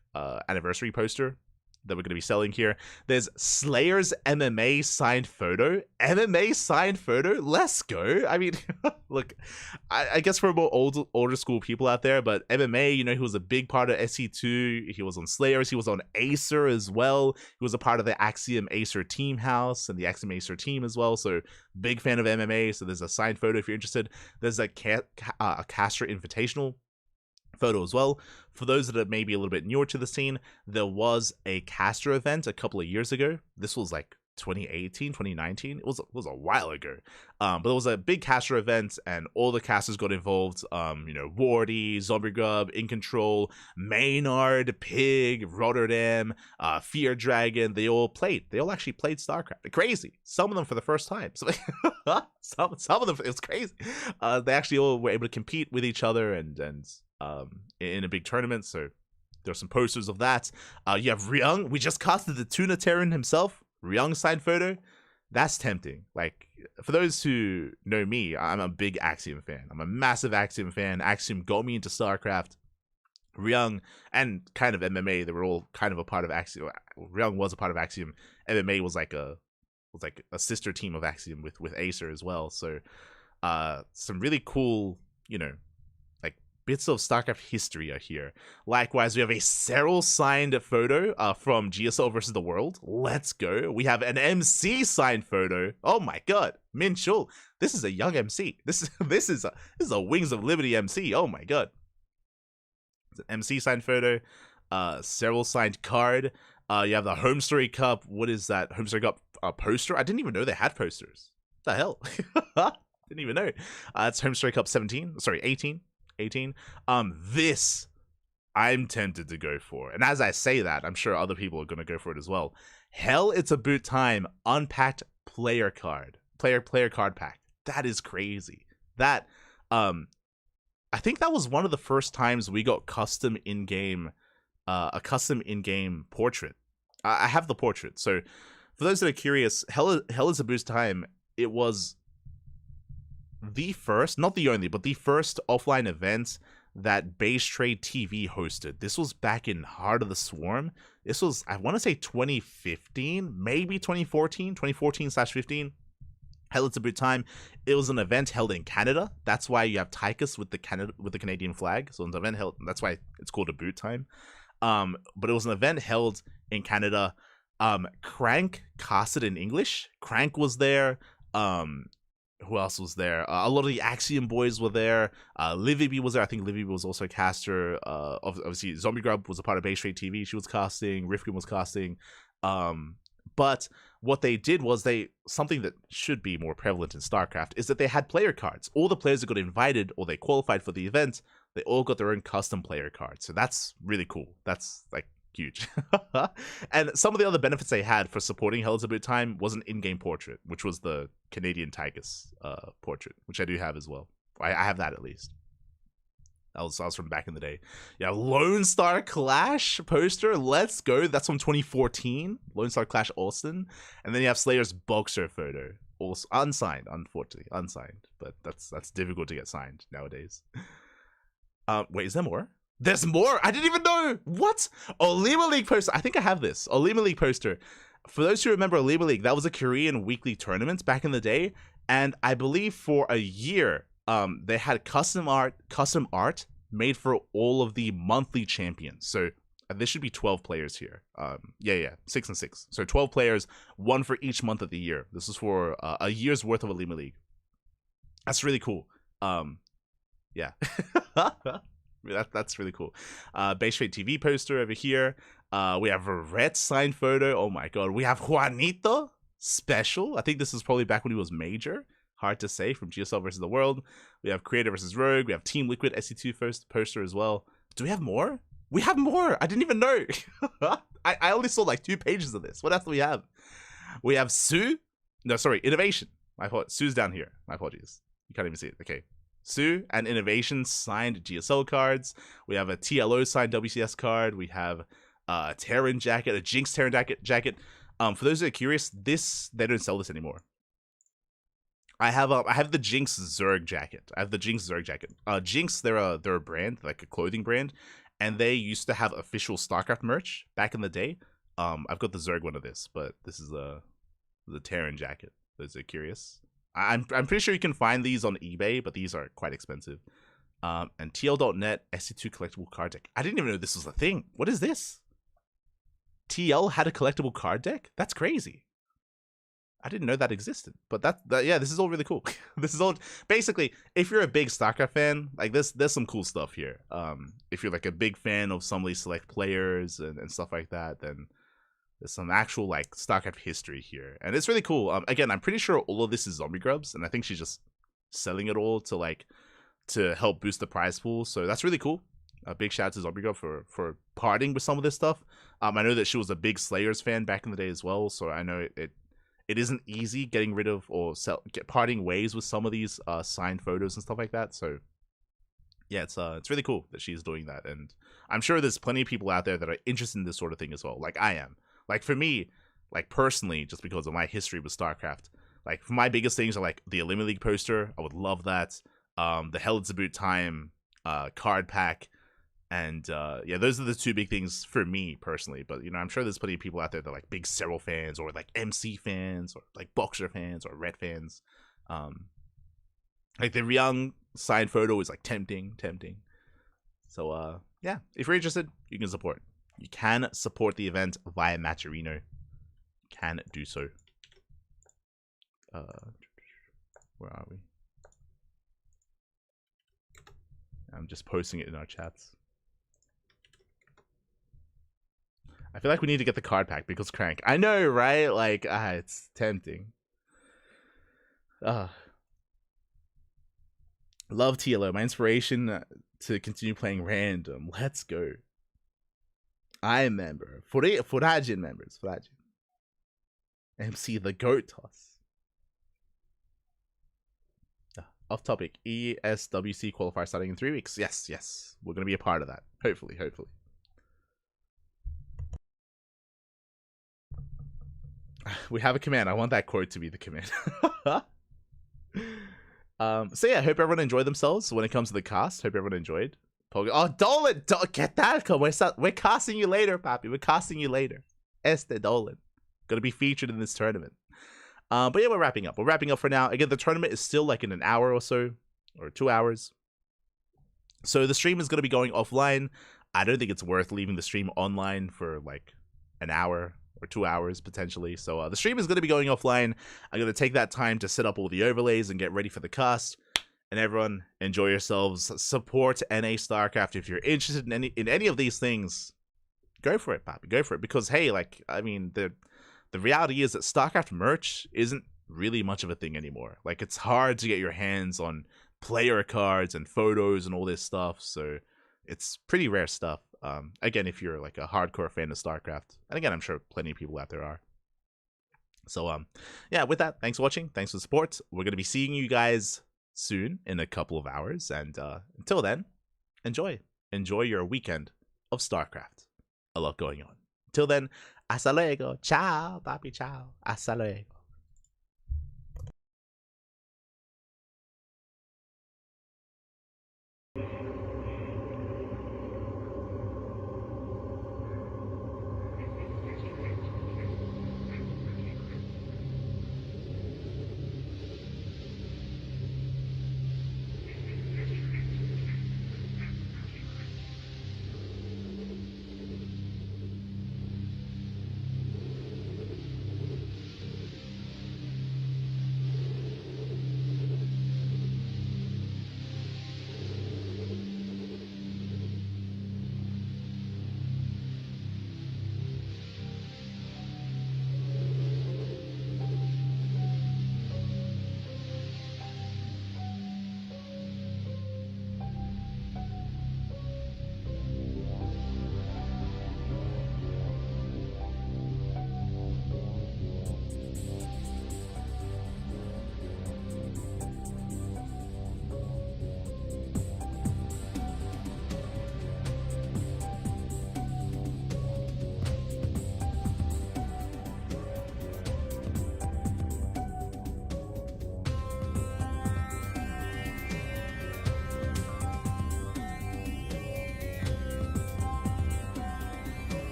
Speaker 5: anniversary poster that we're going to be selling here. There's Slayer's MMA signed photo. MMA signed photo? Let's go. I mean, look, I guess for more older school people out there, but MMA, you know, he was a big part of SC2. He was on Slayers. He was on Acer as well. He was a part of the Axiom Acer team house and the Axiom Acer team as well. So big fan of MMA. So there's a signed photo if you're interested. There's a Caster Invitational photo as well. For those that are maybe a little bit newer to the scene, there was a caster event a couple of years ago. This was like 2018, 2019. It was a while ago. But there was a big caster event, and all the casters got involved. You know, Wardy, Zombie Grub, In Control, Maynard, Pig, Rotterdam, Fear Dragon. They all actually played StarCraft. Crazy. Some of them for the first time. So, some of them, it was crazy. They actually all were able to compete with each other and in a big tournament. So there's some posters of that. You have Ryung. We just casted the Tuna Terran himself. Ryung signed photo. That's tempting. Like, for those who know me, I'm a big Axiom fan. I'm a massive Axiom fan. Axiom got me into StarCraft. Ryung and kind of MMA, they were all kind of a part of Axiom. Ryung was a part of Axiom. MMA was like a sister team of Axiom with Acer as well. So some really cool, you know, bits of StarCraft history are here. Likewise, we have a Serral signed photo from GSL versus the World. Let's go. We have an MC signed photo. Oh my god, Min Chul. This is a young MC. This is a Wings of Liberty MC. Oh my god. It's an MC signed photo. Serral signed card. You have the Home Story Cup. What is that? Home Story Cup poster? I didn't even know they had posters. What the hell? Didn't even know. It's Home Story Cup 18. This I'm tempted to go for, and as I say that, I'm sure other people are going to go for it as well. Hell, It's About Time Unpacked player card pack. That is crazy. That I think that was one of the first times we got a custom in-game portrait. I have the portrait. So for those that are curious, Hell is a Boost Time, it was the first, not the only, but the first offline event that Base Trade TV hosted. This was back in Heart of the Swarm. This was, I want to say 2015, maybe 2014/15. Hell, it's a boot time. It was an event held in Canada. That's why you have Tychus with the Canadian flag. So it's an event held. That's why it's called a boot time. But it was an event held in Canada. Crank casted in English. Crank was there. Who else was there? A lot of the Axiom boys were there. Livy was there. I think Livy was also a caster. Obviously, Zombie Grub was a part of Base Trade TV. She was casting. Rifkin was casting. But what they did was something that should be more prevalent in StarCraft is that they had player cards. All the players that got invited or they qualified for the event, they all got their own custom player cards. So that's really cool. That's like huge. And some of the other benefits they had for supporting Hell is a Boot Time was an in-game portrait, which was the Canadian Tychus portrait, which I do have as well. I have that at least. That was from back in the day. Yeah, Lone Star Clash poster. Let's go. That's from 2014. Lone Star Clash Austin. And then you have Slayer's boxer photo. Also unsigned, unfortunately. Unsigned. But that's difficult to get signed nowadays. Wait, is there more? There's more? I didn't even know! What? Olima League poster. I think I have this. Olima League poster. For those who remember Olima League, that was a Korean weekly tournament back in the day. And I believe for a year, they had custom art made for all of the monthly champions. So there should be 12 players here. 6 and 6. So 12 players, one for each month of the year. This is for a year's worth of Olima League. That's really cool. Yeah. That's really cool. Base Trade TV poster over here. We have a red signed photo. Oh my god. We have Juanito special. I think this is probably back when he was major. Hard to say, from GSL versus the World. We have Creator versus Rogue. We have Team Liquid SC2 first poster as well. Do we have more? We have more. I didn't even know. I only saw like 2 pages of this. What else do we have? We have Sue. No, sorry, Innovation. My fault. Sue's down here. My apologies. You can't even see it. Okay. Sue and Innovation signed GSL cards. We have a TLO signed WCS card. We have a Terran jacket, a Jinx Terran jacket. For those that are curious, they don't sell this anymore. I have the Jinx Zerg jacket. Jinx, they're a brand, like a clothing brand, and they used to have official StarCraft merch back in the day. I've got the Zerg one of this, but this is the Terran jacket. Those are curious. I'm pretty sure you can find these on eBay, but these are quite expensive. And TL.net SC2 collectible card deck. I didn't even know this was a thing. What is this? TL had a collectible card deck? That's crazy. I didn't know that existed, but yeah, this is all really cool. This is all basically, if you're a big StarCraft fan, like there's some cool stuff here. If you're like a big fan of some of these select players and stuff like that, then there's some actual like StarCraft history here, and it's really cool. Again, I'm pretty sure all of this is Zombie Grubs, and I think she's just selling it all to help boost the prize pool. So that's really cool. A big shout out to Zombie Grub for parting with some of this stuff. I know that she was a big Slayers fan back in the day as well, so I know it isn't easy getting rid of or parting ways with some of these signed photos and stuff like that. So yeah, it's really cool that she's doing that, and I'm sure there's plenty of people out there that are interested in this sort of thing as well. Like I am. Like for me, like personally, just because of my history with StarCraft, like for my biggest things are like the Olima League poster. I would love that. The Hell It's a Boot Time card pack. And yeah, those are the 2 big things for me personally. But you know, I'm sure there's plenty of people out there that are like big Serral fans, or like MC fans, or like Boxer fans, or Red fans. Like the Ryung signed photo is like tempting. So yeah, if you're interested, you can support. You can support the event via Matcherino. You can do so. Where are we? I'm just posting it in our chats. I feel like we need to get the card pack because Crank. I know, right? Like, it's tempting. Love TLO. My inspiration to continue playing random. Let's go. I am member. Forajin members. Forajin. MC the Goat Toss. off topic. ESWC qualifier starting in 3 weeks. Yes. We're going to be a part of that. Hopefully. We have a command. I want that quote to be the command. So yeah, hope everyone enjoyed themselves when it comes to the cast. Hope everyone enjoyed. Oh, Dolan! Get that! We're casting you later, Papi. We're casting you later. Este Dolan. Gonna be featured in this tournament. But yeah, we're wrapping up. We're wrapping up for now. Again, the tournament is still like in an hour or so, or 2 hours. So the stream is gonna be going offline. I don't think it's worth leaving the stream online for like an hour or 2 hours potentially. So the stream is gonna be going offline. I'm gonna take that time to set up all the overlays and get ready for the cast. And everyone, enjoy yourselves. Support NA StarCraft if you're interested in any of these things. Go for it, Papi. Go for it. Because hey, like, I mean, the reality is that StarCraft merch isn't really much of a thing anymore. Like, it's hard to get your hands on player cards and photos and all this stuff. So it's pretty rare stuff. Again, if you're like a hardcore fan of StarCraft, and again, I'm sure plenty of people out there are. So yeah, with that, thanks for watching. Thanks for the support. We're gonna be seeing you guys soon in a couple of hours, and until then, enjoy your weekend of StarCraft. A lot going on. Until then, hasta luego. Ciao, papi, ciao. Hasta luego.